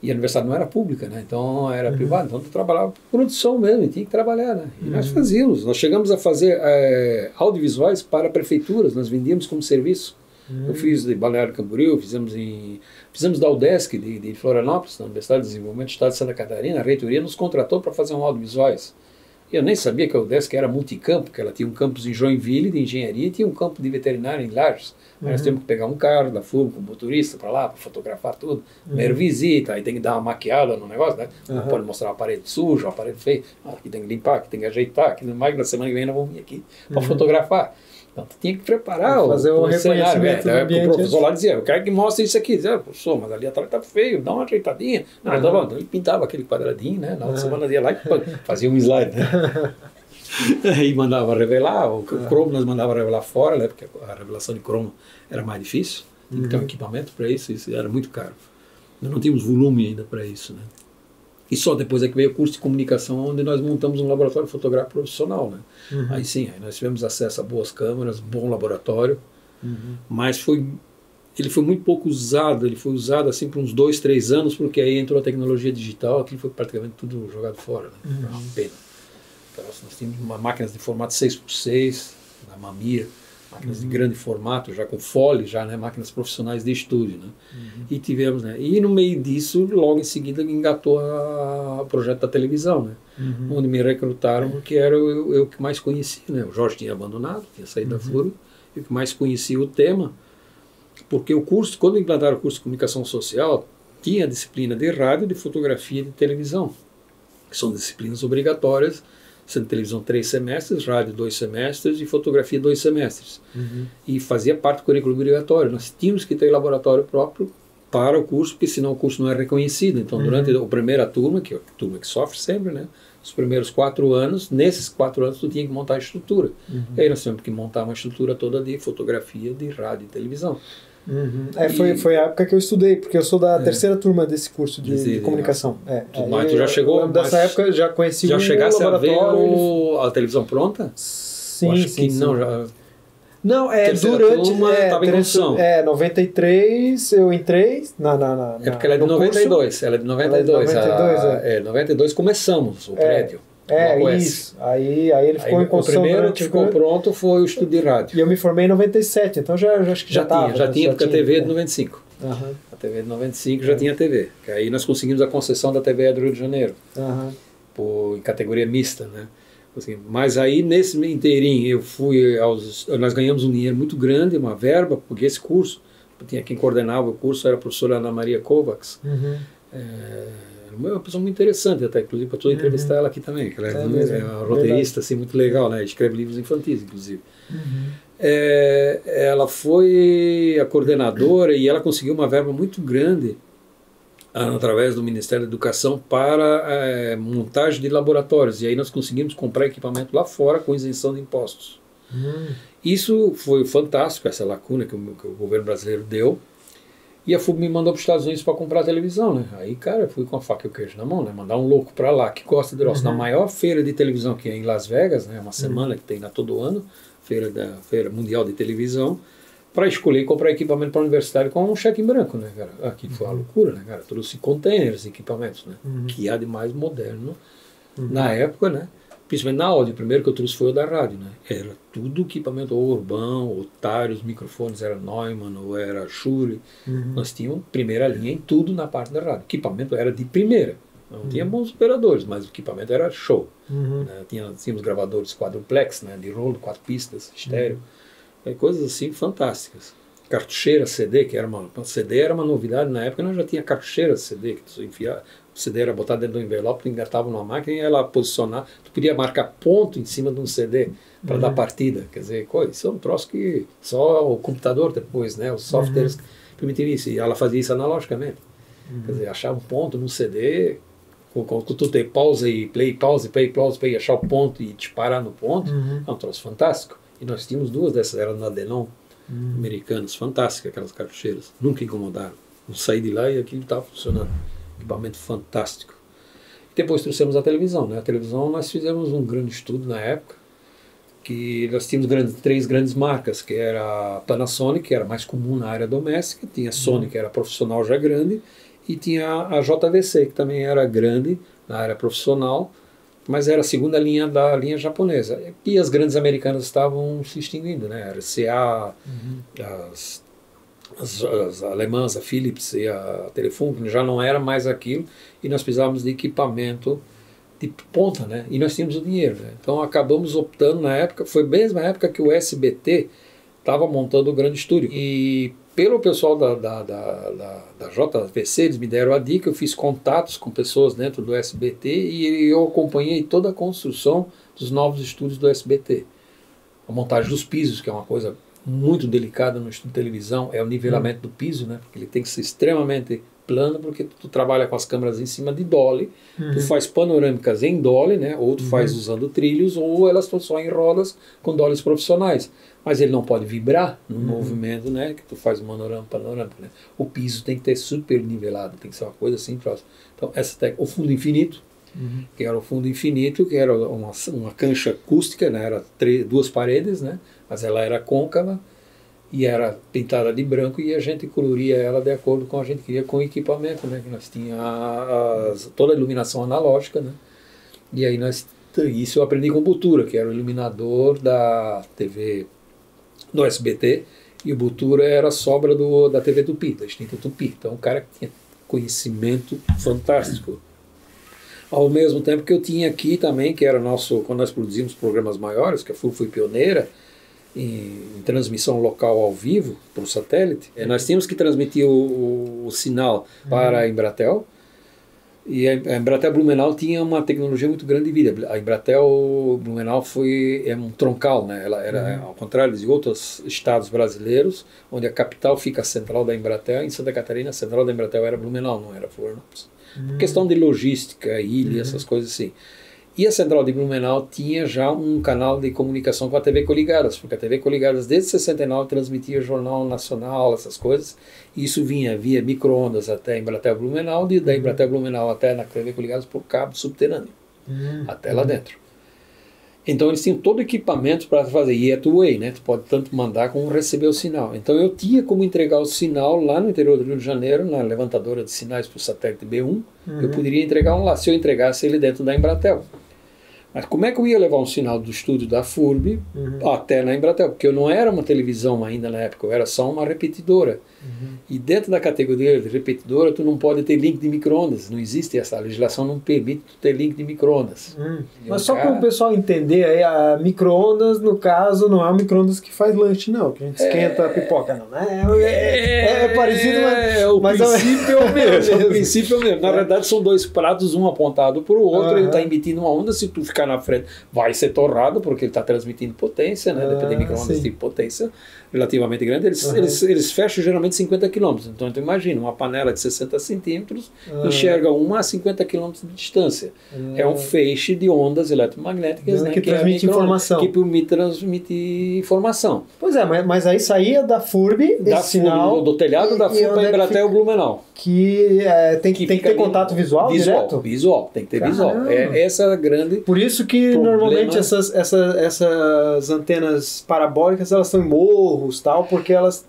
E a universidade não era pública, né? Então era privada, então tu trabalhava por produção mesmo, e tinha que trabalhar, né? E nós fazíamos, nós chegamos a fazer audiovisuais para prefeituras, nós vendíamos como serviço. Eu fiz de Balneário Camboriú, fizemos da UDESC de Florianópolis, da Universidade de Desenvolvimento do Estado de Santa Catarina, a reitoria nos contratou para fazer audiovisuais. Eu nem sabia que a UDESC era multicampo, porque ela tinha um campus em Joinville de engenharia e tinha um campo de veterinária em Lages. Nós temos que pegar um carro da FURB com o motorista para lá, para fotografar tudo. Primeiro visita, aí tem que dar uma maquiada no negócio, né? Não pode mostrar uma parede suja, uma parede feia. Aqui tem que limpar, aqui tem que ajeitar, aqui mais na semana que vem nós vamos vir aqui para fotografar. Então tu tinha que preparar fazer o reconhecimento do ambiente. O professor lá dizia, eu quero que mostre isso aqui. Dizia, professor, mas ali atrás tá feio, dá uma ajeitadinha. Não, então ele pintava aquele quadradinho, né? Na outra semana ia lá e fazia um slide, né? E mandava revelar, o cromo nós mandava revelar fora, né, porque a revelação de cromo era mais difícil, tinha que ter um equipamento para isso era muito caro. Nós não tínhamos volume ainda para isso, né. E só depois é que veio o curso de comunicação, onde nós montamos um laboratório fotográfico profissional, né. Aí sim, aí nós tivemos acesso a boas câmeras, bom laboratório, mas ele foi muito pouco usado, ele foi usado assim por uns 2, 3 anos, porque aí entrou a tecnologia digital, aquilo foi praticamente tudo jogado fora, né. Foi uma pena. Nós tínhamos máquinas de formato 6x6, da Mamiya, máquinas de grande formato, já com fole, já, né, máquinas profissionais de estúdio, né, e tivemos, né, e no meio disso, logo em seguida, engatou o projeto da televisão, né, onde me recrutaram, porque era eu que mais conhecia, né, o Jorge tinha abandonado, tinha saído da FURB, eu que mais conhecia o tema, porque o curso, quando implantaram o curso de comunicação social, tinha a disciplina de rádio, de fotografia e de televisão, que são disciplinas obrigatórias, sendo televisão 3 semestres, rádio 2 semestres e fotografia 2 semestres. E fazia parte do currículo obrigatório. Nós tínhamos que ter laboratório próprio para o curso, porque senão o curso não é reconhecido. Então, durante a primeira turma, que é a turma que sofre sempre, né? Os primeiros 4 anos, nesses 4 anos tu tinha que montar a estrutura. E aí nós tivemos que montar uma estrutura toda de fotografia, de rádio e televisão. Foi a época que eu estudei, porque eu sou da terceira turma desse curso de comunicação. Mas tu já chegou... Dessa época já conheci já o chegasse laboratório. A ver a televisão pronta? Sim, acho que sim. não, já... Não, durante... estava em construção. 93 eu entrei é porque ela é de 92. Ela é de 92. 92 começamos o prédio. Isso. Aí ele ficou em construção. O primeiro que ficou pronto foi o estudo de rádio. E eu me formei em 97, então acho que já estava. Já tinha, porque a TV é de 95. A TV de 95 já tinha TV. Que aí nós conseguimos a concessão da TV do Rio de Janeiro. Em categoria mista, né? Assim, mas aí nesse inteirinho nós ganhamos um dinheiro muito grande, uma verba, porque esse curso, quem coordenava o curso era a professora Ana Maria Kovacs. Uma pessoa muito interessante, até, inclusive, para tu entrevistar ela aqui também, que ela é uma roteirista assim, muito legal, né? Escreve livros infantis, inclusive. Ela foi a coordenadora e ela conseguiu uma verba muito grande através do Ministério da Educação para montagem de laboratórios, e aí nós conseguimos comprar equipamento lá fora com isenção de impostos. Isso foi fantástico, essa lacuna que o governo brasileiro deu. E a FURB me mandou para os Estados Unidos para comprar a televisão, né? Aí, cara, eu fui com a faca e o queijo na mão, né? Mandar um louco para lá, que gosta de negócio. Na maior feira de televisão que é em Las Vegas, né? Uma semana que tem lá todo ano, feira mundial de televisão, para escolher e comprar equipamento para a universidade com um cheque em branco, né, cara? Aqui foi uma loucura, né, cara? Trouxe containers de equipamentos, né? Que há de mais moderno na época, né? Principalmente na áudio. O primeiro que eu trouxe foi o da rádio, né? Era tudo equipamento, ou Urbão, ou Tários, microfones, era Neumann, ou era Shure. Nós tínhamos primeira linha em tudo na parte da rádio. O equipamento era de primeira. Não tinha bons operadores, mas o equipamento era show. Né? Tínhamos gravadores quadruplex, né? De rolo, 4 pistas, estéreo. Coisas assim fantásticas. Cartucheira CD, que era CD era uma novidade na época, nós já tinha cartucheira CD, que tu enfiava, o CD era botado dentro do envelope, tu engatava numa máquina e ela posicionar, tu podia marcar ponto em cima de um CD para dar partida, quer dizer, isso é um troço que só o computador depois, né, os softwares permitiam isso, e ela fazia isso analogicamente, quer dizer, achar um ponto num CD, com tu ter pausa e play, pausa e achar o ponto e disparar no ponto, é um troço fantástico. E nós tínhamos 2 dessas, eram na Denon, americanas, fantásticas aquelas cartucheiras, nunca incomodaram. Eu saí de lá e aquilo estava funcionando. Equipamento fantástico. Depois trouxemos a televisão, né? A televisão nós fizemos um grande estudo na época, que nós tínhamos 3 grandes marcas, que era a Panasonic, que era mais comum na área doméstica, tinha a Sony, que era profissional já grande, e tinha a JVC, que também era grande na área profissional, mas era a segunda linha da linha japonesa. E as grandes americanas estavam se extinguindo, né? A RCA, as alemãs, a Philips e a Telefunken, já não era mais aquilo, e nós precisávamos de equipamento de ponta, né? E nós tínhamos o dinheiro, né? Então acabamos optando na época, foi a mesma época que o SBT estava montando o grande estúdio. E pelo pessoal da JVC, eles me deram a dica, eu fiz contatos com pessoas dentro do SBT e eu acompanhei toda a construção dos novos estúdios do SBT. A montagem dos pisos, que é uma coisa muito delicada no estúdio de televisão, é o nivelamento do piso, né? Porque ele tem que ser extremamente plano, porque tu trabalha com as câmeras em cima de dolly, tu faz panorâmicas em dolly, né? Ou tu faz usando trilhos, ou elas estão só em rodas com dollies profissionais. Mas ele não pode vibrar no movimento, né? Que tu faz panorâmica, né? O piso tem que ter super nivelado, tem que ser uma coisa assim próxima. Então, essa técnica, o fundo infinito, que era o fundo infinito, que era uma cancha acústica, né? Era 2 paredes, né? Mas ela era côncava e era pintada de branco, e a gente coloria ela de acordo com a gente queria, com o equipamento, né? Que nós tínhamos toda a iluminação analógica, né? E aí isso eu aprendi com o Butura, que era o iluminador da TV do SBT, e o Butura era sobra da TV Tupi, da extinta Tupi. Então o cara tinha conhecimento fantástico. Ao mesmo tempo que eu tinha aqui também, que era quando nós produzimos programas maiores, que a FUR foi pioneira em transmissão local ao vivo para o satélite, nós tínhamos que transmitir o sinal para a Embratel, e a Embratel Blumenau tinha uma tecnologia muito grande de vida. A Embratel Blumenau é um troncal, né? Ela era, ao contrário de outros estados brasileiros, onde a capital fica a central da Embratel, em Santa Catarina a central da Embratel era Blumenau, não era Florianópolis. Por questão de logística, ilha, essas coisas assim. E a central de Blumenau tinha já um canal de comunicação com a TV Coligadas, porque a TV Coligadas desde 69 transmitia Jornal Nacional, essas coisas, e isso vinha via micro-ondas até a Embratel Blumenau, e da Embratel Blumenau até na TV Coligadas por cabo subterrâneo, até lá dentro. Então eles tinham todo o equipamento para fazer, e é two-way, né? Tu pode tanto mandar como receber o sinal. Então eu tinha como entregar o sinal lá no interior do Rio de Janeiro, na levantadora de sinais para o satélite B1, eu poderia entregar um lá, se eu entregasse ele dentro da Embratel. Mas como é que eu ia levar um sinal do estúdio da FURB até na Embratel? Porque eu não era uma televisão ainda na época, eu era só uma repetidora. E dentro da categoria de repetidora, tu não pode ter link de micro-ondas. Não existe essa, a legislação não permite tu ter link de micro-ondas. Mas só para o pessoal entender, aí, a micro-ondas, no caso, não é um micro-ondas que faz lanche, não, que a gente esquenta a pipoca, não. É parecido, mas o princípio é o mesmo. O princípio é o mesmo. Na verdade, são 2 pratos, um apontado para o outro, ele está emitindo uma onda, se tu ficar na frente, vai ser torrado, porque ele está transmitindo potência, né? Depende de micro-ondas de potência relativamente grande. Eles fecham geralmente 50 quilômetros. Então, tu imagina, uma panela de 60 centímetros enxerga 1 a 50 quilômetros de distância. É um feixe de ondas eletromagnéticas, né, que transmite informação. Que permite transmitir informação. Pois é, mas aí saía da FURB, sinal... Do telhado da FURB para Embratel Blumenau. Que tem que ter contato visual direto? Visual, tem que ter visual. Essa é a grande... Por isso que normalmente essas antenas parabólicas, elas estão em morros, tal, porque elas...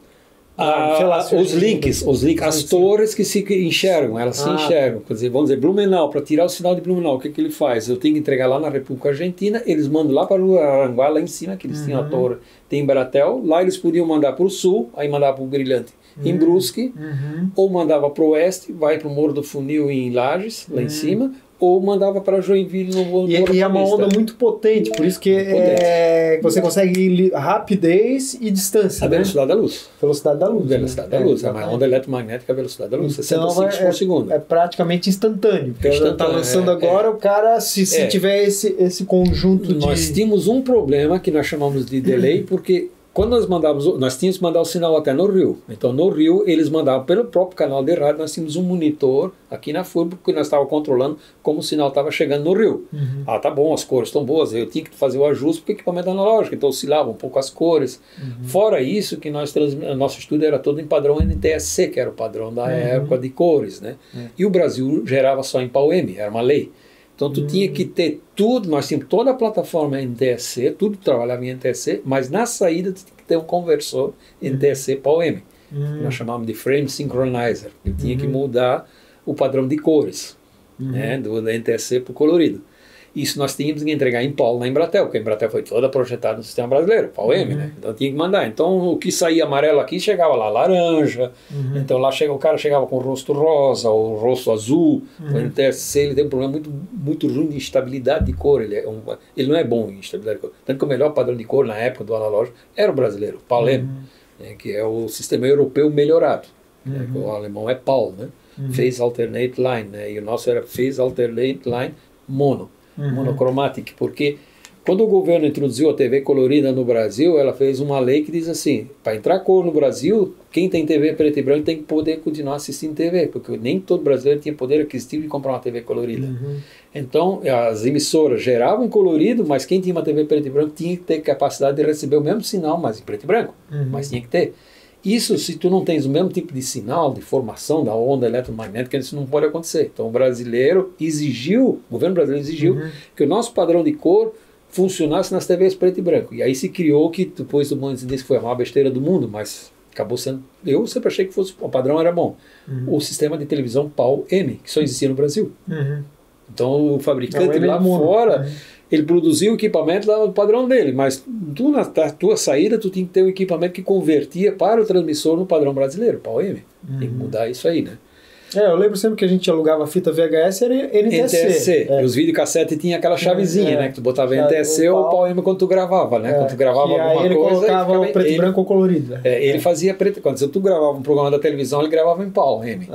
os links, as torres que se enxergam, elas se enxergam. Quer dizer, vamos dizer, Blumenau, para tirar o sinal de Blumenau, o que ele faz? Eu tenho que entregar lá na República Argentina, eles mandam lá para o Aranguá, lá em cima, que eles tinham a torre, tem Embratel, lá eles podiam mandar para o sul, aí mandava para o Brilhante em Brusque, ou mandava para o oeste, vai para o Morro do Funil em Lages, lá em cima, ou mandava para Joinville no Morro E é uma onda muito potente, por isso que você consegue ir rapidez e distância. A velocidade da luz. Velocidade da luz. Velocidade da luz. É uma onda eletromagnética, a velocidade da luz. 60 ciclos por segundo. É praticamente instantâneo. Porque está lançando agora, o cara, se tiver esse conjunto de... Nós tínhamos um problema que nós chamamos de delay, porque... Quando nós tínhamos que mandar o sinal até no Rio. Então, no Rio, eles mandavam pelo próprio canal de rádio. Nós tínhamos um monitor aqui na FURB, porque nós estávamos controlando como o sinal estava chegando no Rio. Tá bom, as cores estão boas. Eu tinha que fazer o ajuste porque o equipamento analógico, então oscilava um pouco as cores. Fora isso, que nosso estudo era todo em padrão NTSC, que era o padrão da época de cores, né? E o Brasil gerava só em PAU-M, era uma lei. Então, tu tinha que ter tudo, nós tínhamos toda a plataforma NTSC, tudo trabalhava em NTSC, mas na saída tu tinha que ter um conversor NTSC PAU-M. Nós chamávamos de Frame Synchronizer. Ele tinha que mudar o padrão de cores, né, do NTSC para o colorido. Isso nós tínhamos que entregar em PAU na Embratel, porque a Embratel foi toda projetada no sistema brasileiro, PAU-M, né? Então tinha que mandar. Então o que saía amarelo aqui chegava lá laranja, então lá o cara chegava com o rosto rosa, ou o rosto azul. O NTSC ele tem um problema muito ruim de instabilidade de cor, ele não é bom em instabilidade de cor. Tanto que o melhor padrão de cor na época do analógico era o brasileiro, PAU-M, né, que é o sistema europeu melhorado. Né, o alemão é PAU, né? Phase Alternate Line, né, e o nosso era Phase Alternate Line Mono. Monochromatic, porque quando o governo introduziu a TV colorida no Brasil, ela fez uma lei que diz assim, para entrar cor no Brasil, quem tem TV preto e branco tem que poder continuar assistindo TV, porque nem todo brasileiro tinha poder aquisitivo de comprar uma TV colorida. Então, as emissoras geravam colorido, mas quem tinha uma TV preto e branco tinha que ter capacidade de receber o mesmo sinal, mas em preto e branco, mas tinha que ter. Isso, se tu não tens o mesmo tipo de sinal, de formação da onda eletromagnética, isso não pode acontecer. Então o brasileiro exigiu, o governo brasileiro exigiu que o nosso padrão de cor funcionasse nas TVs preto e branco. E aí se criou que, depois do mundo disse que foi a maior besteira do mundo, mas acabou sendo... Eu sempre achei que o padrão era bom. O sistema de televisão PAU-M, que só existia no Brasil. Então o fabricante lá fora... Ele produziu o equipamento lá no padrão dele, mas tu, na tua saída, tu tinha que ter um equipamento que convertia para o transmissor no padrão brasileiro, PAU-M. Tem que mudar isso aí, né? Eu lembro sempre que a gente alugava fita VHS, era NTSC. E os videocassetes tinham aquela chavezinha, né? Que tu botava NTSC ou PAU-M quando tu gravava, né? Quando tu gravava alguma coisa... ele colocava o preto e branco ou colorido. Ele fazia preto... Quando tu gravava um programa da televisão, ele gravava em PAU-M.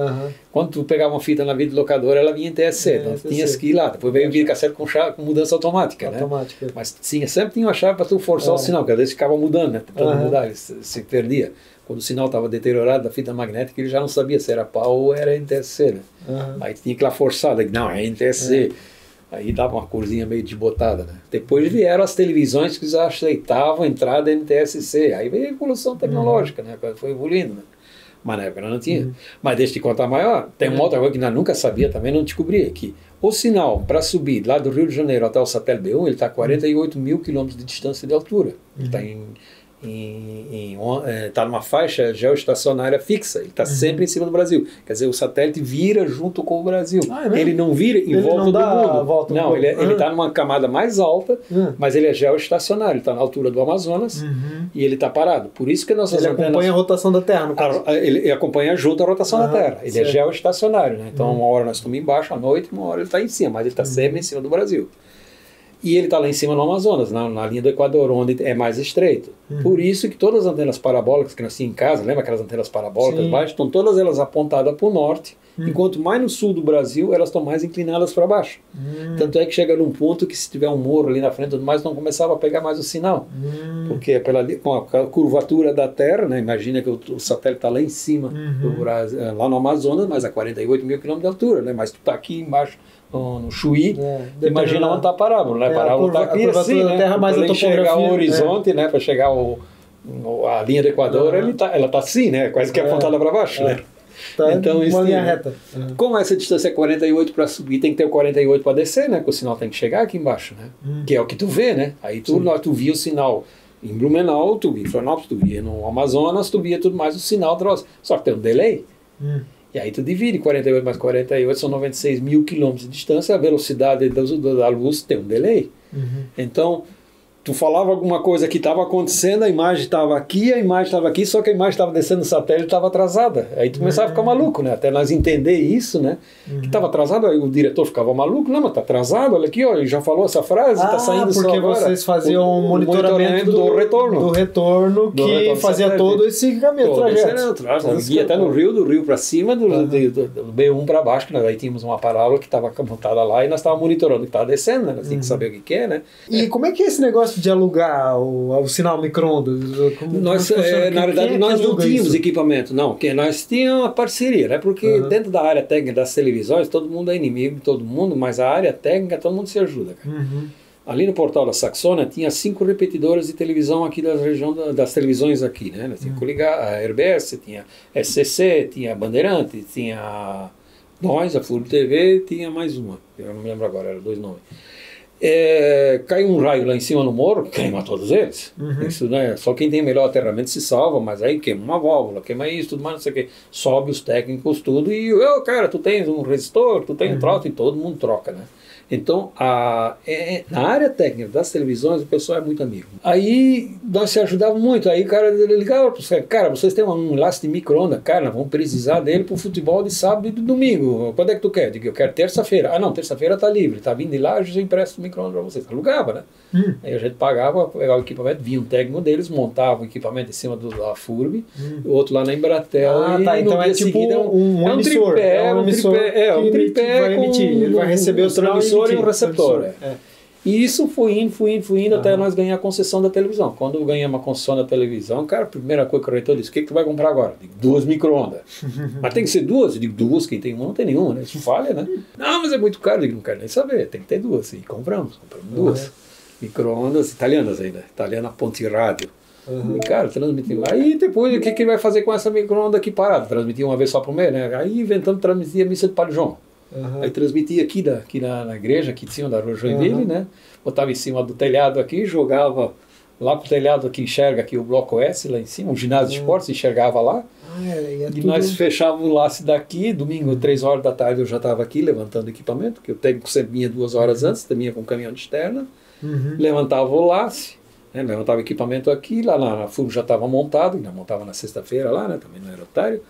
Quando tu pegava uma fita na videolocadora, ela vinha em NTSC. Então tu tinhas que ir lá. Depois veio o videocassete com mudança automática, né? Mas sempre tinha uma chave para tu forçar o sinal, que às vezes ficava mudando, né? Tentando mudar, ele se perdia. Quando o sinal estava deteriorado da fita magnética, ele já não sabia se era PAU ou era NTSC, né? Aí tinha que ir lá forçar, não, é NTSC. Aí dava uma corzinha meio desbotada, né? Depois vieram as televisões que já aceitavam a entrada NTSC. Aí veio a evolução tecnológica, né? Foi evoluindo, né? Mas na época não tinha. Mas deixa eu te contar maior, tem uma outra coisa que nós nunca sabia também, não descobri aqui. O sinal para subir lá do Rio de Janeiro até o satélite B1, ele está a 48 mil quilômetros de distância de altura. Ele está tá numa faixa geoestacionária fixa, ele está sempre em cima do Brasil. Quer dizer, o satélite vira junto com o Brasil. Ele não vira em volta do mundo. Não, ele está numa camada mais alta, mas ele é geoestacionário, ele está na altura do Amazonas e ele está parado. Por isso que nossas antenas... Ele acompanha a rotação da Terra, no caso. Ele acompanha junto a rotação da Terra. Ele é geoestacionário, né? Então uma hora nós estamos embaixo à noite, uma hora ele está em cima, mas ele está sempre em cima do Brasil. E ele está lá em cima no Amazonas, na linha do Equador, onde é mais estreito. Por isso que todas as antenas parabólicas que nós tínhamos em casa, lembra aquelas antenas parabólicas baixas? Estão todas elas apontadas para o norte, e quanto mais no sul do Brasil, elas estão mais inclinadas para baixo. Tanto é que chega num ponto que se tiver um morro ali na frente e tudo mais, não começava a pegar mais o sinal. Porque com a curvatura da Terra, né, imagina que o satélite está lá em cima, do Brasil, lá no Amazonas, mas a 48 mil quilômetros de altura, né, mas tu está aqui embaixo, no Chuí, imagina onde está a parábola, né? A parábola está aqui assim, né? Para chegar ao horizonte, né? Para chegar a linha do Equador, ela está assim, né? Quase que apontada para baixo, né? Tá, então, uma linha reta. Como essa distância é 48 para subir, tem que ter o 48 para descer, né? Porque o sinal tem que chegar aqui embaixo, né? Que é o que tu vê, né? Aí tu via o sinal em Blumenau, tu via em Florianópolis, tu via no Amazonas, tu via tudo mais o sinal, só que tem um delay. E aí tu divide 48 mais 48, são 96 mil quilômetros de distância, a velocidade da luz tem um delay. Então, tu falava alguma coisa que estava acontecendo, a imagem estava aqui, só que a imagem estava descendo no satélite e estava atrasada. Aí tu começava a ficar maluco, né? Até nós entender isso, né? Que estava atrasado, aí o diretor ficava maluco, não, mas tá atrasado, olha aqui, ó, ele já falou essa frase, tá saindo só agora. Porque vocês faziam um monitoramento do retorno. Do retorno que fazia todo esse caminho, trajeto. Ia até do Rio para cima, do B1 para baixo, que nós aí tínhamos uma parábola que estava montada lá e nós estávamos monitorando o que estava descendo, né? Nós tínhamos que saber o que é, né? E como é que é esse negócio de alugar o sinal micro-ondas? Na verdade, nós não tínhamos equipamento, não. Nós tínhamos uma parceria, né? Porque dentro da área técnica das televisões, todo mundo é inimigo de todo mundo, mas a área técnica, todo mundo se ajuda, cara. Ali no portal da Saxônia tinha 5 repetidores de televisão aqui da região das televisões aqui, né? Nós tínhamos que ligar a RBS, tinha SCC, tinha Bandeirante, tinha nós, a FURB TV, tinha mais uma, eu não me lembro agora, eram 2 nomes. Cai um raio lá em cima no morro, queima todos eles. Isso, né? Só quem tem melhor aterramento se salva, mas aí queima uma válvula, queima isso, tudo mais, não sei o que. Sobe os técnicos, tudo, e cara, tu tens um resistor, tu tens um troço, e todo mundo troca, né? Então, na área técnica das televisões, o pessoal é muito amigo. Aí, nós se ajudávamos muito. Aí o cara ligava para os caras, cara, vocês têm um laço de micro-ondas? Cara, nós vamos precisar dele para o futebol de sábado e de domingo. Quando é que tu quer? Eu digo, eu quero terça-feira. Ah, não, terça-feira tá livre. Tá vindo de lá, eu já empresto o micro-ondas para vocês. Alugava, né? Aí a gente pagava, pegava o equipamento, vinha um técnico deles, montava o equipamento em cima da FURB, o outro lá na Embratel. Então é tipo um emissor. Um tripé vai emitir. Ele vai receber o transmissor e um receptor. E isso foi indo até nós ganhar a concessão da televisão. Quando eu ganhei uma concessão da televisão, cara, a primeira coisa que o reitor disse, o que tu vai comprar agora? Eu digo, 2 micro-ondas. Mas tem que ser 2? Eu digo, 2, quem tem uma não tem nenhuma, né? Isso falha, né? Não, mas é muito caro. Eu digo, não quero nem saber, tem que ter 2. E compramos 2. Micro-ondas italianas ainda, italiana Ponte Rádio. E, cara, transmitiu. Aí depois, o que ele vai fazer com essa micro-onda aqui parada? Transmitir uma vez só por mês, né? Aí inventamos transmitir a missa de Padre João. Aí transmitia aqui na igreja, aqui de cima da rua Joinville, né? Botava em cima do telhado aqui, jogava lá pro telhado que enxerga aqui o bloco S lá em cima, o ginásio de esportes, enxergava lá. E nós fechávamos o laço daqui, domingo, 3 horas da tarde eu já estava aqui levantando equipamento, que o técnico sempre vinha 2 horas antes, também com um caminhão de externa, levantava o laço, né? Levantava o equipamento aqui, lá na FURB já estava montado, ainda montava na sexta-feira lá, né? Também no aerotário.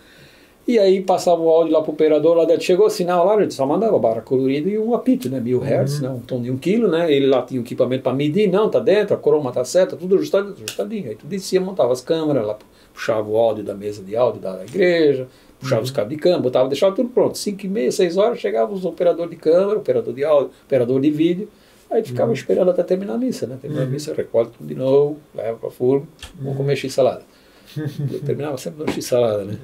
E aí passava o áudio lá pro operador, lá dentro, chegou o sinal lá, a gente só mandava barra colorida e um apito, né, 1000 Hz, né, um tom de 1 kg, né, ele lá tinha o equipamento para medir, não, tá dentro, a croma tá certa, tudo ajustadinho, aí tu descia, montava as câmeras, lá puxava o áudio da mesa de áudio da igreja, puxava os cabos de câmera, botava, deixava tudo pronto, 5h30, 6 horas, chegava os operadores de câmera, operador de áudio, operador de vídeo, aí ficava esperando até terminar a missa, né, terminar a missa, recolhe tudo de novo, leva pra FURB, vamos comer x-salada. Terminava sempre no x-salada, né.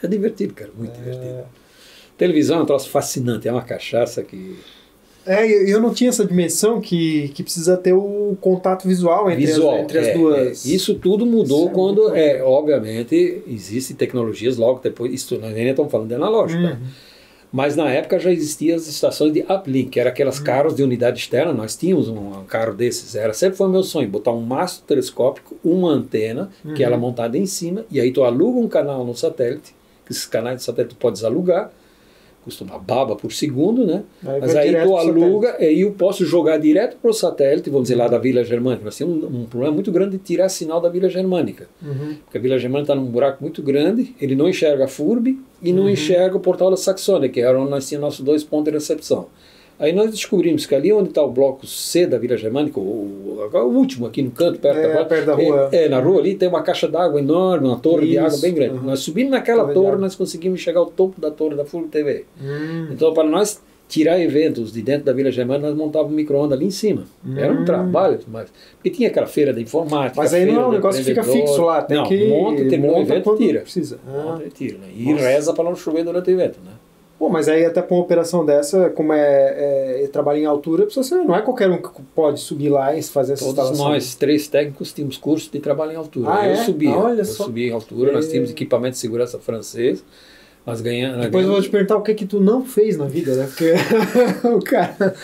É divertido, cara, muito divertido. Televisão é um troço fascinante, é uma cachaça que... eu não tinha essa dimensão que precisa ter o contato visual entre as duas... Isso tudo mudou quando, obviamente, existem tecnologias logo depois, isso nós ainda estamos falando de analógico, tá? Mas na época já existiam as estações de uplink, que eram aquelas carros de unidade externa, nós tínhamos um carro desses, sempre foi o meu sonho, botar um mastro telescópico, uma antena, que era montada em cima, e aí tu aluga um canal no satélite, que esses canais de satélite tu podes alugar, custa uma baba por segundo, né? Mas aí tu aluga e eu posso jogar direto para o satélite, vamos dizer lá da Vila Germânica. Nós temos um problema muito grande de tirar sinal da Vila Germânica. Porque a Vila Germânica está num buraco muito grande, ele não enxerga a FURB e não enxerga o portal da Saxônia, que era onde nós tínhamos nossos 2 pontos de recepção. Aí nós descobrimos que ali onde está o bloco C da Vila Germânica, o último aqui no canto, perto da rua. Na rua ali tem uma caixa d'água enorme, uma torre de água bem grande. Nós subimos naquela torre, nós conseguimos chegar ao topo da torre da Full TV. Então, para nós tirar eventos de dentro da Vila Germânica, nós montávamos um micro-ondas ali em cima. Era um trabalho, porque tinha aquela feira da informática. Mas aí não, o negócio fica fixo lá. Tem que terminou o evento, tira. Precisa. Monta e tira, né? E reza para não chover durante o evento, né? Pô, mas aí até para uma operação dessa, como trabalho em altura, não é qualquer um que pode subir lá e fazer essa instalação. Todos nós, 3 técnicos, tínhamos curso de trabalho em altura. Eu subia em altura, nós tínhamos equipamento de segurança francês. Depois eu vou te perguntar o que tu não fez na vida, né? Porque o cara...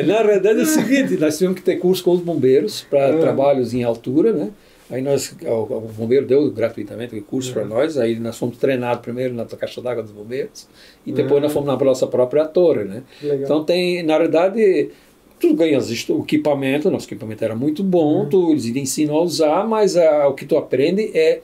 na realidade é o seguinte, nós tivemos que ter curso com os bombeiros para trabalhos em altura, né? Aí o bombeiro deu gratuitamente o curso para nós, aí nós fomos treinados primeiro na caixa d'água dos bombeiros, e depois nós fomos na nossa própria torre, né? Legal. Então na realidade, tu ganhas o equipamento, nosso equipamento era muito bom, eles ensinam a usar, mas o que tu aprende é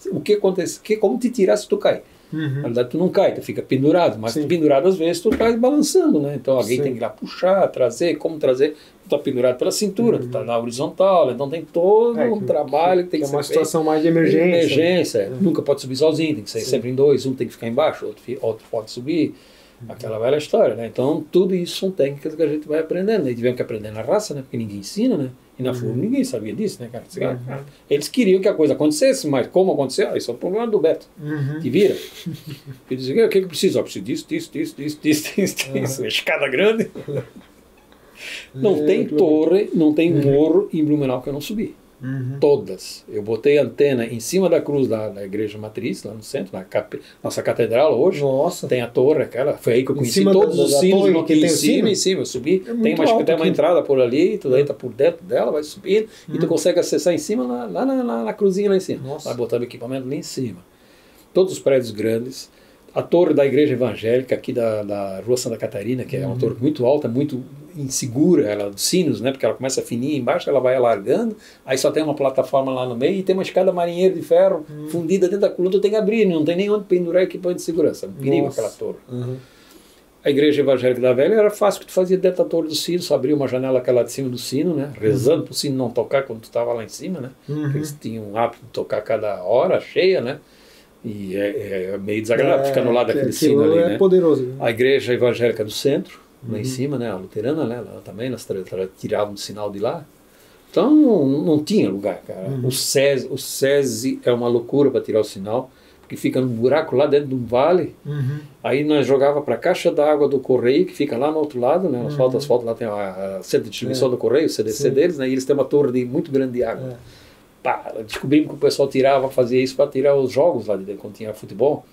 o que acontece, como te tirar se tu cai. Na verdade tu não cai, tu fica pendurado, mas pendurado às vezes tu cai balançando, né? Então alguém tem que ir lá puxar, trazer, como trazer, tu tá pendurado pela cintura, tu tá na horizontal, então tem todo um trabalho que tem que ser uma situação mais de emergência. Nunca pode subir sozinho, tem que sair sempre em 2, um tem que ficar embaixo, outro pode subir, aquela velha história, né? Então tudo isso são técnicas que a gente vai aprendendo, e tivemos que aprender na raça, né? Porque ninguém ensina, né? E na FURB ninguém sabia disso, né, cara? Eles queriam que a coisa acontecesse, mas como aconteceu? Isso é o problema do Beto. Te vira. Ele dizia, o que precisa? Preciso disso. Escada grande. Não tem torre, não tem morro em Blumenau que eu não subi. Todas. Eu botei antena em cima da cruz da igreja matriz, lá no centro, nossa catedral hoje. Nossa. Tem a torre, aquela. Foi aí que eu conheci todos os sinos. Em cima, eu subi. Tem uma entrada por ali, tu entra por dentro dela, vai subindo, e tu consegue acessar em cima, lá na cruzinha lá em cima. Nossa. Vai botar o equipamento lá em cima. Todos os prédios grandes. A torre da igreja evangélica aqui da Rua Santa Catarina, que é uma torre muito alta, muito insegura, ela dos sinos, né? Porque ela começa fininha embaixo, ela vai alargando, aí só tem uma plataforma lá no meio e tem uma escada marinheira de ferro fundida dentro da coluna, tu tem que abrir, não tem nem onde pendurar equipamento de segurança, um perigo aquela torre. A igreja evangélica da Velha era fácil, que tu fazia dentro da torre do sino, só abria uma janela aquela de cima do sino, né? Rezando para o sino não tocar quando tu estava lá em cima, né? Porque eles tinham o hábito de tocar cada hora cheia, né? E é meio desagradável ficar no lado daquele sino ali, né? Poderoso, né? A igreja evangélica do centro, lá em cima, né? A luterana, né? Ela também, nós tirávamos o sinal de lá. Então não tinha lugar, cara. O SESI é uma loucura para tirar o sinal, porque fica num buraco lá dentro de um vale. Aí nós jogava para a caixa d'água do Correio, que fica lá no outro lado, né? Asfalto, lá tem a centro de distribuição do Correio, o CDC deles, né? E eles têm uma torre muito grande de água. Descobrimos que o pessoal fazia isso para tirar os jogos lá de dentro, quando tinha futebol.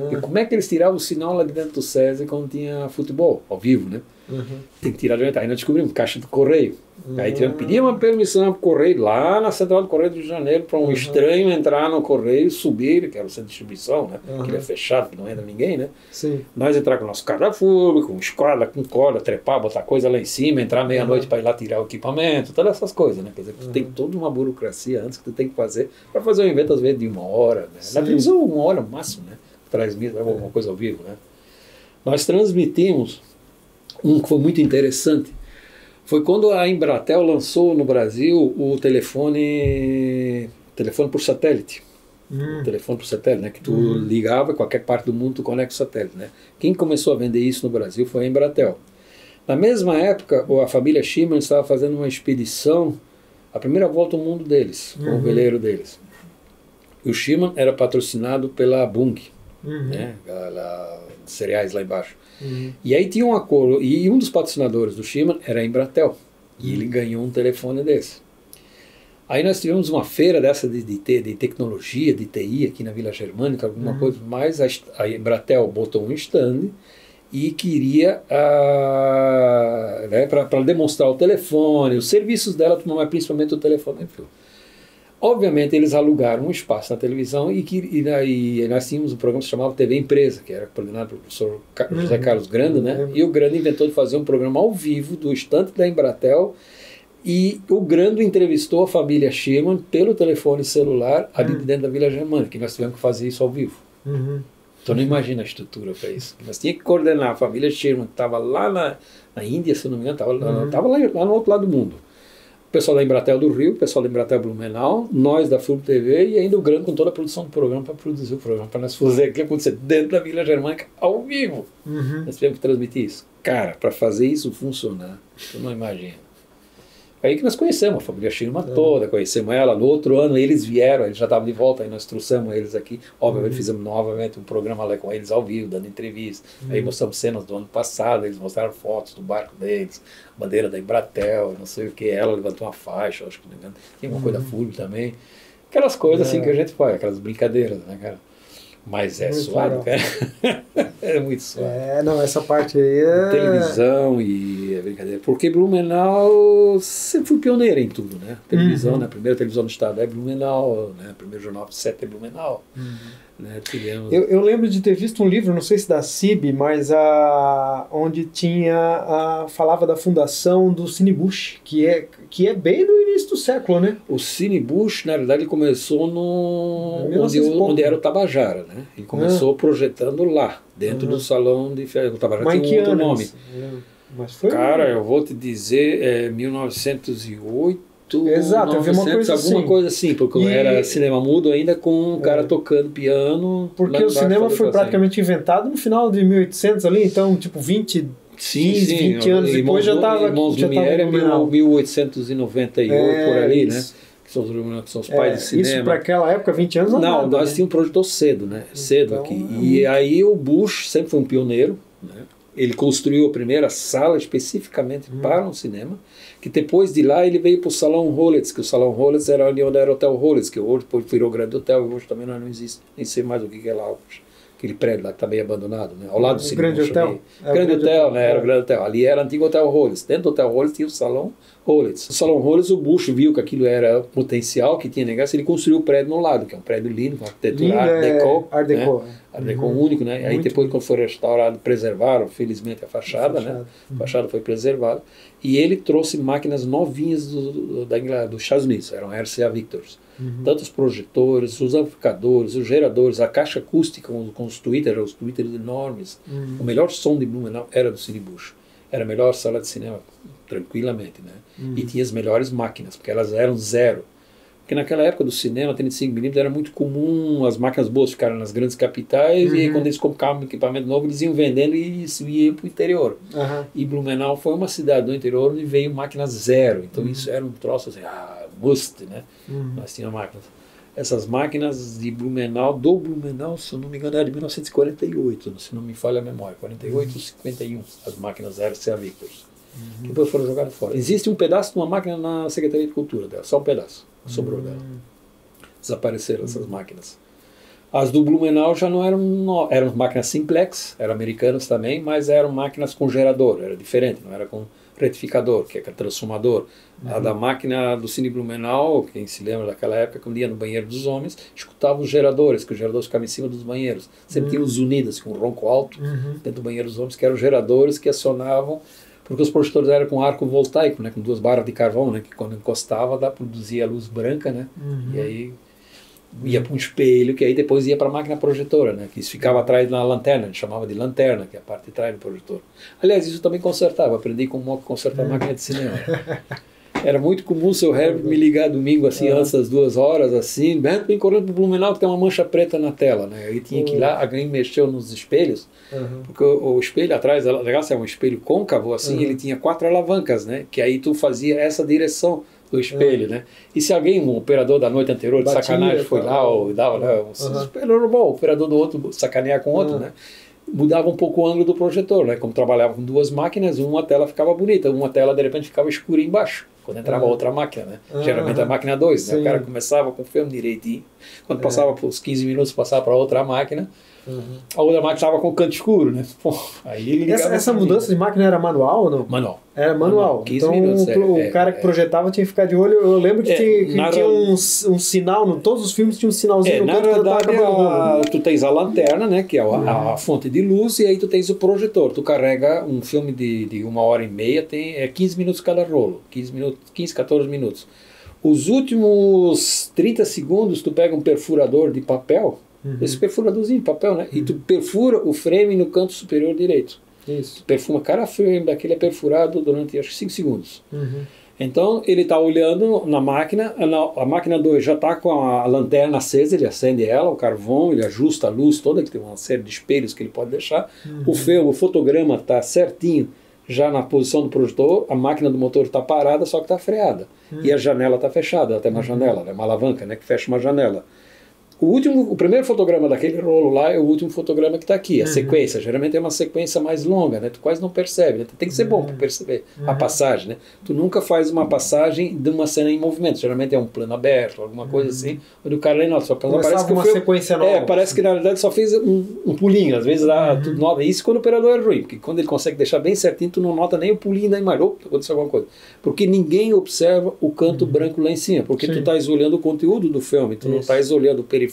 E como é que eles tiravam o sinal lá de dentro do SESI quando tinha futebol, ao vivo, né? Tem que tirar de dentro. Aí nós descobrimos caixa do Correio. Aí tivemos que pedir uma permissão para o Correio, lá na central do Correio do Rio de Janeiro, para um estranho entrar no Correio, subir, que era o centro de distribuição, né? Que ele é fechado, que não entra ninguém, né? Sim. Nós entrar com o nosso carro da FURB, com escola, com corda, trepar, botar coisa lá em cima, entrar meia-noite para ir lá tirar o equipamento, todas essas coisas, né? Quer dizer, tu tem toda uma burocracia antes que tu tem que fazer, para fazer um evento às vezes de 1 hora, né? Na televisão 1 hora máximo, né? Transmite alguma coisa ao vivo, né? Nós transmitimos um que foi muito interessante, foi quando a Embratel lançou no Brasil o telefone por satélite. O telefone por satélite, né? Que tu ligava, qualquer parte do mundo tu conecta o satélite, né? Quem começou a vender isso no Brasil foi a Embratel. Na mesma época, a família Schimann estava fazendo uma expedição, a primeira volta ao mundo deles, com o veleiro deles. E o Schimann era patrocinado pela Bung, né? Cereais lá embaixo. E aí tinha um acordo, e um dos patrocinadores do Schimann era a Embratel, e ele ganhou um telefone desse. Aí nós tivemos uma feira dessa de tecnologia, de TI aqui na Vila Germânica, alguma coisa mais, a Embratel botou um stand e queria, né, para demonstrar o telefone, os serviços dela, mas principalmente o telefone em fio. Obviamente eles alugaram um espaço na televisão e nós tínhamos um programa que se chamava TV Empresa, que era coordenado pelo professor José Carlos Granda, né? E o Granda inventou de fazer um programa ao vivo do estande da Embratel, e o Granda entrevistou a família Schimann pelo telefone celular ali dentro da Vila Germânica, que nós tivemos que fazer isso ao vivo. Tu não imagina a estrutura para isso. Mas tinha que coordenar a família Sherman, que estava lá na Índia, se não me engano, estava lá no outro lado do mundo. O pessoal da Embratel do Rio, o pessoal da Embratel Blumenau, nós da FURB TV e ainda o Gran com toda a produção do programa para produzir o programa, para nós fazer o que acontecer dentro da Vila Germânica ao vivo. Nós tivemos que transmitir isso. Cara, para fazer isso funcionar, tu não imagina. Aí que nós conhecemos a família Sherman toda, conhecemos ela. No outro ano eles vieram, eles já estavam de volta, aí nós trouxemos eles aqui. Obviamente fizemos novamente um programa lá com eles ao vivo, dando entrevista. Aí mostramos cenas do ano passado, eles mostraram fotos do barco deles, bandeira da Embratel, não sei o que. Ela levantou uma faixa, acho que não me engano. Tem uma coisa da FURB também. Aquelas coisas assim que a gente faz, aquelas brincadeiras, né, cara? Mas é suado, cara. É muito suado. Não, essa parte aí é... Televisão e é brincadeira. Porque Blumenau sempre foi pioneira em tudo, né? Televisão, né? A primeira televisão do estado é Blumenau, né? O primeiro jornal 7 é Blumenau. Né? Eu lembro de ter visto um livro, não sei se da CIB, mas onde falava da fundação do Cinebush, que é bem do início do século, né? O Cinebush, na verdade, ele começou onde era o Tabajara, né? Ele começou projetando lá, dentro do salão de festa. O Tabajara mas tinha um outro nome. Mas foi... Cara, eu vou te dizer, 1908. Exato, eu vi uma coisa alguma assim. coisa assim, porque era cinema mudo ainda com um cara tocando piano. Porque o cinema foi praticamente inventado no final de 1800 ali, então tipo 20 anos depois já estava. Irmãos Lumière é 1898 por ali, né? Que são os pais do cinema. Isso para aquela época, 20 anos não, nós tínhamos um projetor cedo, né? Cedo então, aqui. E aí o Bush sempre foi um pioneiro, né? Ele construiu a primeira sala especificamente para um cinema, que depois de lá ele veio para o Salão Rollets, que o Salão Rollets era ali onde era o Hotel Rollets, que hoje depois virou Grande Hotel, e hoje também não existe, nem sei mais o que é lá, aquele prédio lá que está bem abandonado, né? Ao lado do cinema. Grande Hotel? Grande Hotel, né? Era o Grande Hotel. Ali era o antigo Hotel Rollets. Dentro do Hotel Rollets tinha o Salão Rollets. O Salão Rollets, o Bush viu que aquilo era potencial, que tinha negócio, ele construiu o prédio no lado, que é um prédio lindo, com arquitetura Art Deco. Art Deco. Né? Art Deco único, né? Aí depois, quando foi restaurado, preservaram, felizmente, a fachada, né? A fachada foi preservada. E ele trouxe máquinas novinhas dos Estados Unidos, eram RCA Victors. Tanto os projetores, os amplificadores, os geradores, a caixa acústica com os tweeters enormes. O melhor som de Blumenau era do Cinebush. Era a melhor sala de cinema, tranquilamente, né? E tinha as melhores máquinas, porque elas eram zero. Porque naquela época do cinema, 35mm, era muito comum as máquinas boas ficarem nas grandes capitais, e aí, quando eles compravam um equipamento novo, eles iam vendendo e isso ia para o interior. E Blumenau foi uma cidade do interior onde veio máquinas zero. Então isso era um troço assim, must, né? Nós tínhamos máquinas. Essas máquinas de Blumenau, se eu não me engano, era de 1948, se não me falha a memória, 48 ou 51, as máquinas RCA Victors. Que depois foram jogadas fora. Existe um pedaço de uma máquina na Secretaria de Cultura dela, só um pedaço sobrou dela. Desapareceram essas máquinas. As do Blumenau já não eram máquinas simplex, eram americanas também, mas eram máquinas com gerador, era diferente, não era com retificador, que é transformador. A da máquina do Cine Blumenau, quem se lembra daquela época, quando ia no banheiro dos homens, escutava os geradores, que os geradores ficavam em cima dos banheiros. Sempre tinha os unidos, com um ronco alto, dentro do banheiro dos homens, que eram os geradores que acionavam, porque os projetores eram com arco voltaico, né, com 2 barras de carvão, né, que quando encostava, produzia luz branca, né, e aí ia para um espelho, que aí depois ia para a máquina projetora, né, que isso ficava atrás da lanterna, a gente chamava de lanterna, que é a parte de trás do projetor. Aliás, isso eu também consertava, aprendi como consertar a máquina de cinema. Era muito comum o seu Herbert me ligar domingo, assim, antes das 2 horas, assim, vem correndo pro Blumenau que tem uma mancha preta na tela, né? Aí tinha que ir lá, alguém mexeu nos espelhos, porque o espelho atrás, legal, é um espelho côncavo, assim, ele tinha 4 alavancas, né? Que aí tu fazia essa direção do espelho, né? E se alguém, um operador da noite anterior de sacanagem, foi lá ou dava, né, espelho normal, o operador do outro sacanear com o outro, né? Mudava um pouco o ângulo do projetor, né? Como trabalhava com 2 máquinas, uma tela ficava bonita, uma tela de repente ficava escura embaixo, quando entrava outra máquina, né? Geralmente a máquina 2, né? O cara começava com o filme direitinho, quando passava por uns 15 minutos, passava para outra máquina, a outra máquina estava com o canto escuro, né? Pô, aí ele essa mudança de máquina era manual ou não? Manual. Era manual. 15 então minutos, o cara que projetava tinha que ficar de olho. Eu lembro que tinha um sinal, todos os filmes tinha um sinalzinho no canto. Na verdade, tu tens a lanterna, né, que é a fonte de luz, e aí tu tens o projetor. Tu carrega um filme de 1h30, tem 15 minutos cada rolo, 15, 14 minutos. Os últimos 30 segundos tu pega um perfurador de papel, esse perfuradorzinho de papel, né? E tu perfura o frame no canto superior direito. Isso. Tu perfuma cada frame daquele é perfurado durante acho que 5 segundos. Então ele está olhando na máquina, a máquina 2 já está com a lanterna acesa, ele acende ela, o carvão, ele ajusta a luz toda, que tem uma série de espelhos que ele pode deixar. O fotograma está certinho já na posição do projetor, a máquina do motor está parada, só que está freada. E a janela está fechada, ela tem uma janela, é uma alavanca, né, que fecha uma janela. O primeiro fotograma daquele rolo lá é o último fotograma que está aqui, a sequência. Geralmente é uma sequência mais longa, né? Tu quase não percebe, né? Tem que ser bom para perceber a passagem, né? Tu nunca faz uma passagem de uma cena em movimento. Geralmente é um plano aberto, alguma coisa assim, onde o cara nem nota. Só parece que uma sequência nova. Parece que na verdade só fez um pulinho. Às vezes tu nota. Isso quando o operador é ruim, porque quando ele consegue deixar bem certinho, tu não nota nem o pulinho da imagem. Aconteceu alguma coisa. Porque ninguém observa o canto branco lá em cima, porque tu estás olhando o conteúdo do filme, tu não estás olhando o periférico.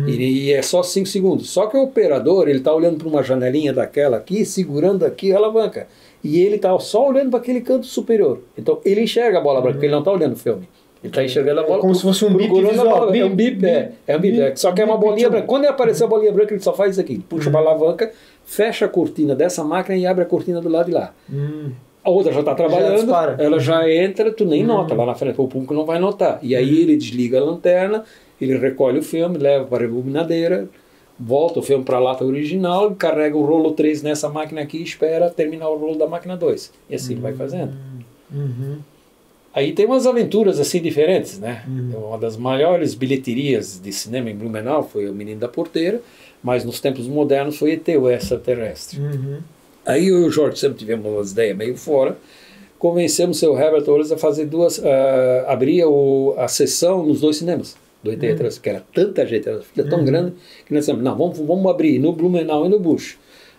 E é só 5 segundos. Só que o operador, ele está olhando para uma janelinha daquela aqui, segurando aqui a alavanca. E ele está só olhando para aquele canto superior. Então ele enxerga a bola branca, porque ele não está olhando o filme. Ele está enxergando a bola. Como se fosse um bip visual. É um bip, é um bip. Só que é uma bolinha branca. Quando aparecer a bolinha branca, ele só faz isso aqui. Puxa para a alavanca, fecha a cortina dessa máquina e abre a cortina do lado de lá. A outra já está trabalhando, ela já entra, tu nem nota lá na frente, o público não vai notar. E aí ele desliga a lanterna, ele recolhe o filme, leva para a rebobinadeira, volta o filme para a lata original, carrega o rolo 3 nessa máquina aqui e espera terminar o rolo da máquina 2. E assim ele vai fazendo. Aí tem umas aventuras assim diferentes, né? Uma das maiores bilheterias de cinema em Blumenau foi O Menino da Porteira, mas nos tempos modernos foi ET, o Extraterrestre. Aí eu e o Jorge sempre tivemos umas ideias meio fora, convencemos o seu Herbert Olles a fazer abrir a sessão nos 2 cinemas do ET, que era tanta gente, era tão grande, que nós dissemos, não, vamos abrir no Blumenau e no Busch.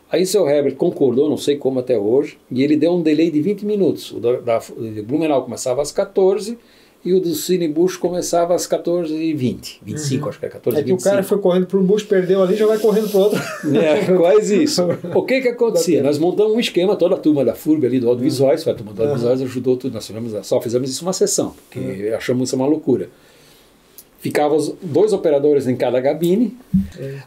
Aí o seu Herbert concordou, não sei como até hoje, e ele deu um delay de 20 minutos. O da Blumenau começava às 14 e o do Cine Busch começava às 14h20, 25, acho que era 14h25. É que o cara foi correndo para o Busch, perdeu ali, já vai correndo para o outro. Quase isso. O que acontecia? Nós montamos um esquema, toda a turma da FURB ali do audiovisuais, a turma do audiovisuais ajudou tudo, nós só fizemos isso uma sessão, porque achamos isso uma loucura. Ficavam 2 operadores em cada gabine.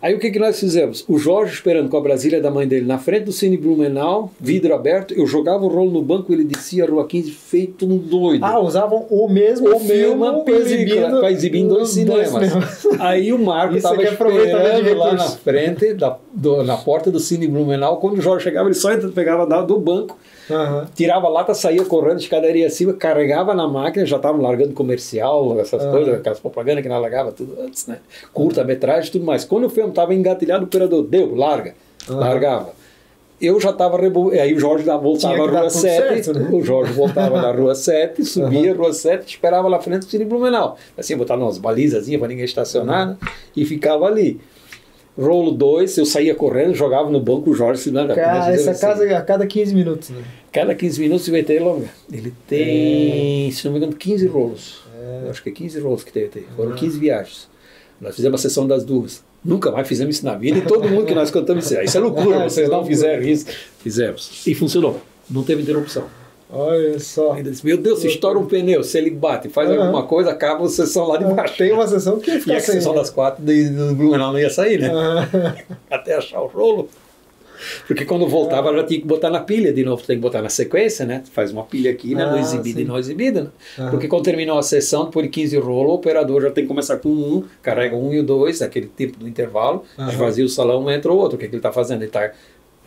Aí o que nós fizemos? O Jorge esperando com a Brasília da mãe dele na frente do Cine Blumenau, vidro aberto, eu jogava o rolo no banco, ele descia a Rua 15 feito um doido. Usavam o mesmo filme para exibir em 2 cinemas. Aí o Marco estava esperando lá na frente, na porta do Cine Blumenau, quando o Jorge chegava, ele só pegava do banco, tirava a lata, saía correndo, escadaria acima, carregava na máquina, já estavam largando comercial, essas coisas, aquelas propagandas que nós largava tudo antes, né? Curta-metragem e tudo mais. Quando o filme estava engatilhado, o operador largava. Eu já estava aí o Jorge voltava à Rua 7, certo, né? O Jorge voltava na Rua 7, subia a Rua 7, esperava lá frente do Cine Blumenau. Assim, botava umas balizazinhas para ninguém estacionar, né? E ficava ali. Rolo 2, eu saía correndo, jogava no banco, o Jorge se lembra. Essa casa é a cada 15 minutos, né? Cada 15 minutos o ET é longa. Ele tem, se não me engano, 15 rolos. Eu acho que é 15 rolos que tem ET. Foram 15 viagens. Nós fizemos a sessão das 2. Nunca mais fizemos isso na vida e todo mundo que nós cantamos disse, isso é loucura, vocês não fizeram isso. Fizemos. E funcionou. Não teve interrupção. Olha só. Ainda disse, meu Deus, se estoura um pneu, se ele bate, faz alguma coisa, acaba a sessão lá de baixo. Tem uma sessão que fica e a sessão das 4 do Blumenau não ia sair, né? Até achar o rolo. Porque quando voltava, ela tinha que botar na pilha de novo, tem que botar na sequência, né? Faz uma pilha aqui, né? Não exibida e não exibida, né? Porque quando terminou a sessão, depois de 15 rolos, o operador já tem que começar com 1, carrega 1 e o 2, aquele tempo do intervalo, esvazia o salão, entra o outro. O que ele está fazendo? Ele está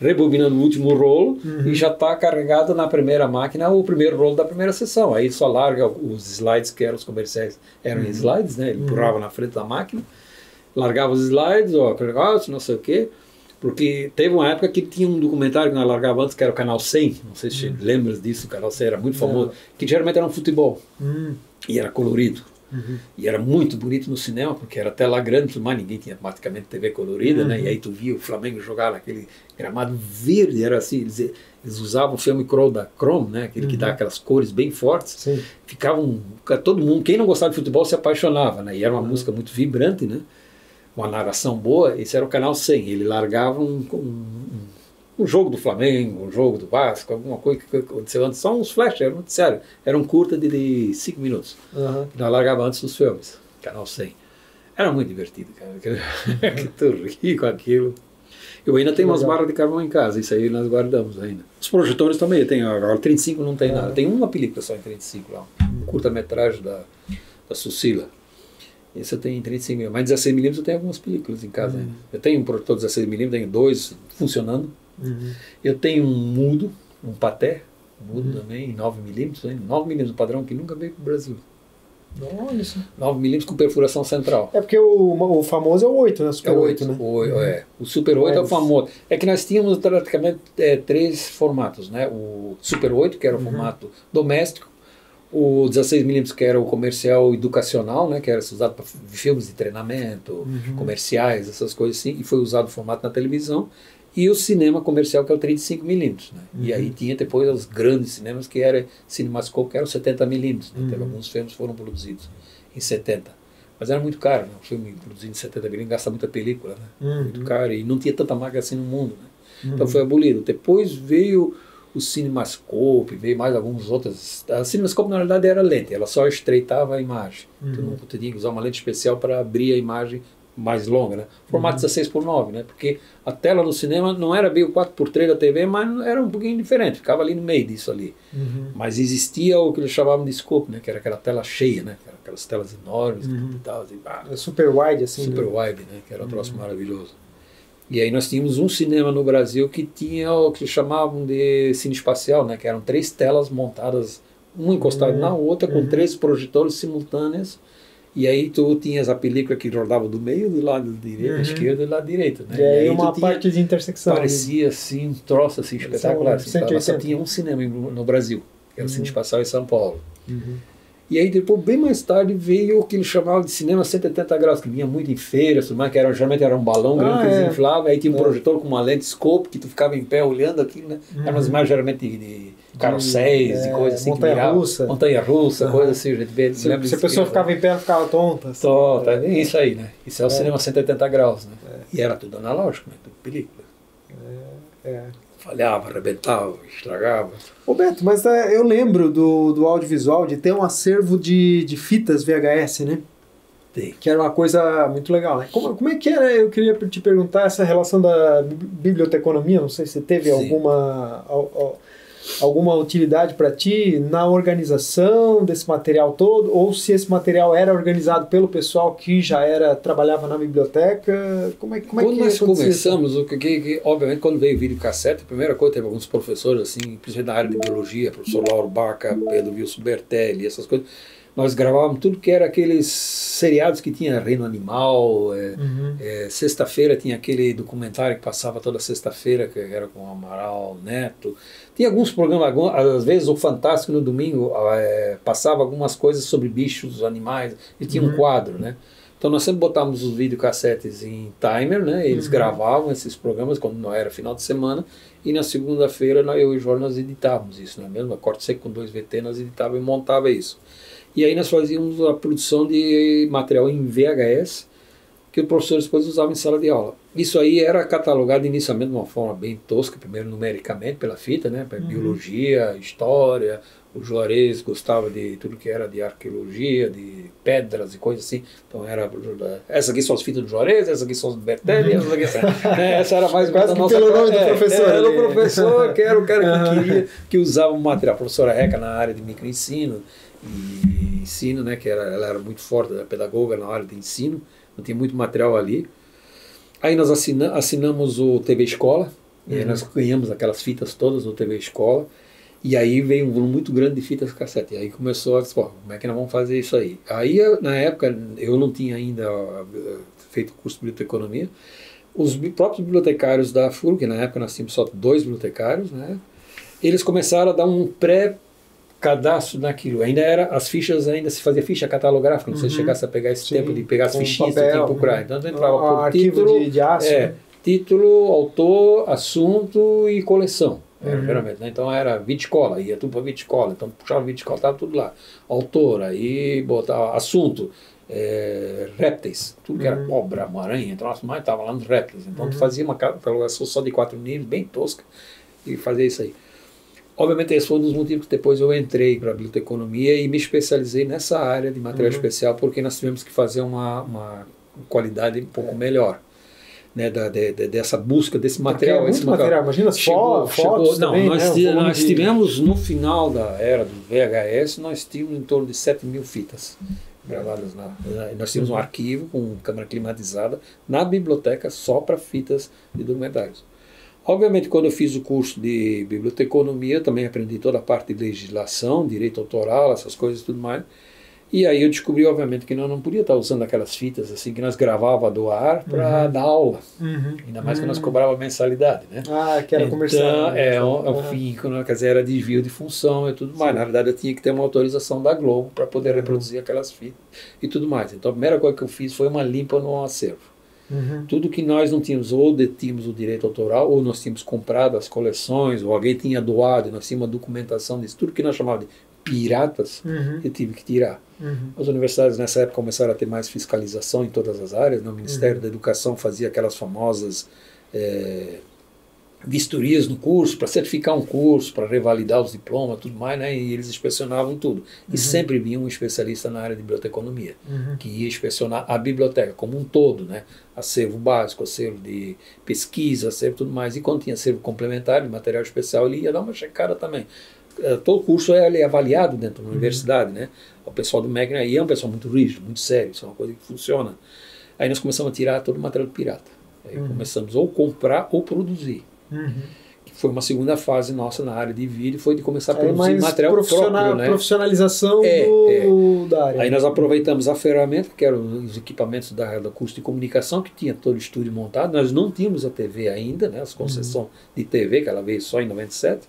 rebobinando o último rolo e já está carregado na primeira máquina o primeiro rolo da primeira sessão. Aí só larga os slides, que eram os comerciais, eram slides, né? Ele empurrava na frente da máquina, largava os slides, não sei o quê. Porque teve uma época que tinha um documentário que nós largava antes, que era o Canal 100, não sei se lembras disso, o Canal 100 era muito famoso, que geralmente era um futebol, e era colorido, e era muito bonito no cinema, porque era tela grande, mas ninguém tinha praticamente TV colorida, né? E aí tu via o Flamengo jogar naquele gramado verde, era assim, eles usavam o filme Chrome, né? Aquele que dá aquelas cores bem fortes, ficavam, todo mundo, quem não gostava de futebol se apaixonava, né? E era uma música muito vibrante, né? Uma narração boa. Esse era o Canal 100, ele largava um jogo do Flamengo, um jogo do Vasco, alguma coisa que aconteceu antes, só uns flash, era um noticiário, era um curta de 5 minutos, nós largava antes dos filmes, Canal 100. Era muito divertido, cara. Que tu ri com aquilo. Eu ainda tenho umas barras de carvão em casa, isso aí nós guardamos ainda. Os projetores também, tem, agora 35 não tem nada. Tem uma película só em 35 lá, um curta-metragem da Susila. Esse eu tenho em 35mm, mas 16mm eu tenho algumas películas em casa ainda. Eu tenho um projetor 16mm, tenho 2 funcionando. Eu tenho um mudo, um paté, mudo também, em 9mm, 9mm padrão que nunca veio para o Brasil. Olha isso. 9mm com perfuração central. É porque o famoso é o 8, né? Super 8, né? O Super 8 é o famoso. É que nós tínhamos praticamente 3 formatos, né? O Super 8, que era o formato doméstico, o 16mm, que era o comercial educacional, né? Que era usado para filmes de treinamento, comerciais, essas coisas assim, e foi usado o formato na televisão, e o cinema comercial, que é o 35mm, né? E aí tinha depois os grandes cinemas, que era Cinemascope, que era o 70mm, né? Teve alguns filmes que foram produzidos em 70. Mas era muito caro, né? Um filme produzido em 70mm gasta muita película, né? Muito caro, e não tinha tanta máquina assim no mundo, né? Então foi abolido. Depois veio o Cinemascope, veio mais alguns outros. A Cinemascope, na realidade, era lente, ela só estreitava a imagem. Tu não tinha que usar uma lente especial para abrir a imagem mais longa, né? Formato 16:9, né? Porque a tela do cinema não era bem o 4:3 da TV, mas era um pouquinho diferente, ficava ali no meio disso ali. Mas existia o que eles chamavam de scope, né? Que era aquela tela cheia, né? Aquelas telas enormes, super wide, assim. Super wide, né? Que era um troço maravilhoso. E aí nós tínhamos um cinema no Brasil que tinha o que eles chamavam de cine espacial, né? Que eram 3 telas montadas, uma encostada na outra, com 3 projetores simultâneos. E aí tu tinhas a película que rodava do meio, do lado direito, esquerdo e do lado direito, né? E aí uma parte de intersecção. Parecia assim, um troço assim, espetacular. Assim, só tinha um cinema no Brasil, que era o Cine Espacial em São Paulo. E aí depois, bem mais tarde, veio o que eles chamavam de cinema 180 graus, que vinha muito em feiras, mas que geralmente era um balão grande que eles inflavam, aí tinha um projetor com uma lente scope, que tu ficava em pé olhando aquilo, né? Eram umas imagens geralmente de carrosséis, de coisas assim, montanha-russa. Montanha-russa, coisa assim, a gente vê. Se a pessoa ficava em pé, ela ficava tonta. Assim. Tonta, é isso aí, né? Isso é o cinema 180 graus, né? E era tudo analógico, né? Tudo película. Falhava, arrebentava, estragava. Ô Beto, mas eu lembro do audiovisual de ter um acervo de fitas VHS, né? Tem. Que era uma coisa muito legal, né? Como é que era? Eu queria te perguntar essa relação da biblioteconomia, não sei se teve alguma utilidade para ti na organização desse material todo, ou se esse material era organizado pelo pessoal que já trabalhava na biblioteca. Quando nós começamos, obviamente quando veio o videocassete, a primeira coisa, teve alguns professores, assim, principalmente na área de biologia, professor Lauro Baca, Pedro Wilson Bertelli, essas coisas. Nós gravávamos tudo que era aqueles seriados que tinha Reino Animal, sexta-feira tinha aquele documentário que passava toda sexta-feira, que era com o Amaral Neto. Tinha alguns programas, às vezes o Fantástico no domingo passava algumas coisas sobre bichos, animais, e tinha um quadro, né? Então nós sempre botávamos os videocassetes em timer, né? Eles gravavam esses programas quando não era final de semana, e na segunda-feira eu e o Jorge nós editávamos isso, né? Mesmo a corte seco com 2 VT nós editávamos e montava isso. E aí nós fazíamos a produção de material em VHS, que o professor depois usava em sala de aula. Isso aí era catalogado inicialmente de uma forma bem tosca, primeiro numericamente pela fita, né? Biologia, história. O Juarez gostava de tudo que era de arqueologia, de pedras e coisas assim. Então era, essa aqui são as fitas do Juarez, essa aqui são as do Bertelli, essa era mais quase que pelo nome do professor. Era o professor que era o cara que queria, que usava o material. A professora Reca na área de microensino e ensino, né? Que ela era muito forte, a pedagoga na área de ensino, não tinha muito material ali. Aí nós assinamos o TV Escola, e aí nós ganhamos aquelas fitas todas do TV Escola. E aí veio um volume muito grande de fitas cassete. E aí começou a dizer, como é que nós vamos fazer isso aí? Aí, na época, eu não tinha ainda feito curso de biblioteconomia. Os próprios bibliotecários da FURG, que na época nós tínhamos só 2 bibliotecários, né? Eles começaram a dar um pré-cadastro naquilo. Ainda era, as fichas, ainda se fazia ficha catalográfica, não sei se chegasse a pegar esse tempo de pegar as fichinhas que tinha que procurar. Então entrava por título, de aço, título, autor, assunto e coleção. Geralmente, né? Então era Viticola, ia tudo para Viticola, então puxava Viticola, estava tudo lá. Autor, aí botava assunto, répteis, tudo que era cobra, uma aranha, então mas estava lá nos répteis. Então tu fazia uma catalogação só de 4 níveis, bem tosca, e fazia isso aí. Obviamente esse foi um dos motivos que depois eu entrei para a biblioteconomia e me especializei nessa área de material especial, porque nós tivemos que fazer uma qualidade um pouco melhor. Né, dessa busca desse material. Muito material, imagina as fotos não, também, nós tivemos no final da era do VHS, nós tínhamos em torno de 7.000 fitas gravadas nós tínhamos um arquivo com câmera climatizada na biblioteca só para fitas de documentários. Obviamente, quando eu fiz o curso de biblioteconomia, eu também aprendi toda a parte de legislação, direito autoral, essas coisas e tudo mais. E aí eu descobri, obviamente, que nós não podíamos estar usando aquelas fitas assim que nós gravava do ar para dar aula. Ainda mais que nós cobrava mensalidade, né? Que era comercial. Então, quer dizer, era desvio de função e tudo mais. Na verdade, eu tinha que ter uma autorização da Globo para poder reproduzir aquelas fitas e tudo mais. Então, a primeira coisa que eu fiz foi uma limpa no acervo. Tudo que nós não tínhamos, ou detínhamos o direito autoral, ou nós tínhamos comprado as coleções, ou alguém tinha doado, e nós tínhamos uma documentação disso, tudo que nós chamávamos de piratas, eu tive que tirar. As universidades nessa época começaram a ter mais fiscalização em todas as áreas, né? O Ministério da Educação fazia aquelas famosas vistorias no curso, para certificar um curso, para revalidar os diplomas, tudo mais, né? E eles inspecionavam tudo. E sempre vinha um especialista na área de biblioteconomia, que ia inspecionar a biblioteca como um todo, né? Acervo básico, acervo de pesquisa, acervo tudo mais. E quando tinha acervo complementar, de material especial, ele ia dar uma checada também. Todo curso é avaliado dentro da universidade, né? O pessoal do MEC aí é um pessoal muito rígido, muito sério, isso é uma coisa que funciona. Aí nós começamos a tirar todo o material pirata. Aí começamos ou comprar ou produzir. Que foi uma segunda fase nossa na área de vídeo, foi de começar a produzir material próprio, né? Profissionalização da área. Aí nós aproveitamos a ferramenta, que eram os equipamentos do curso de comunicação, que tinha todo o estúdio montado. Nós não tínhamos a TV ainda, né? As concessões de TV, que ela veio só em 97.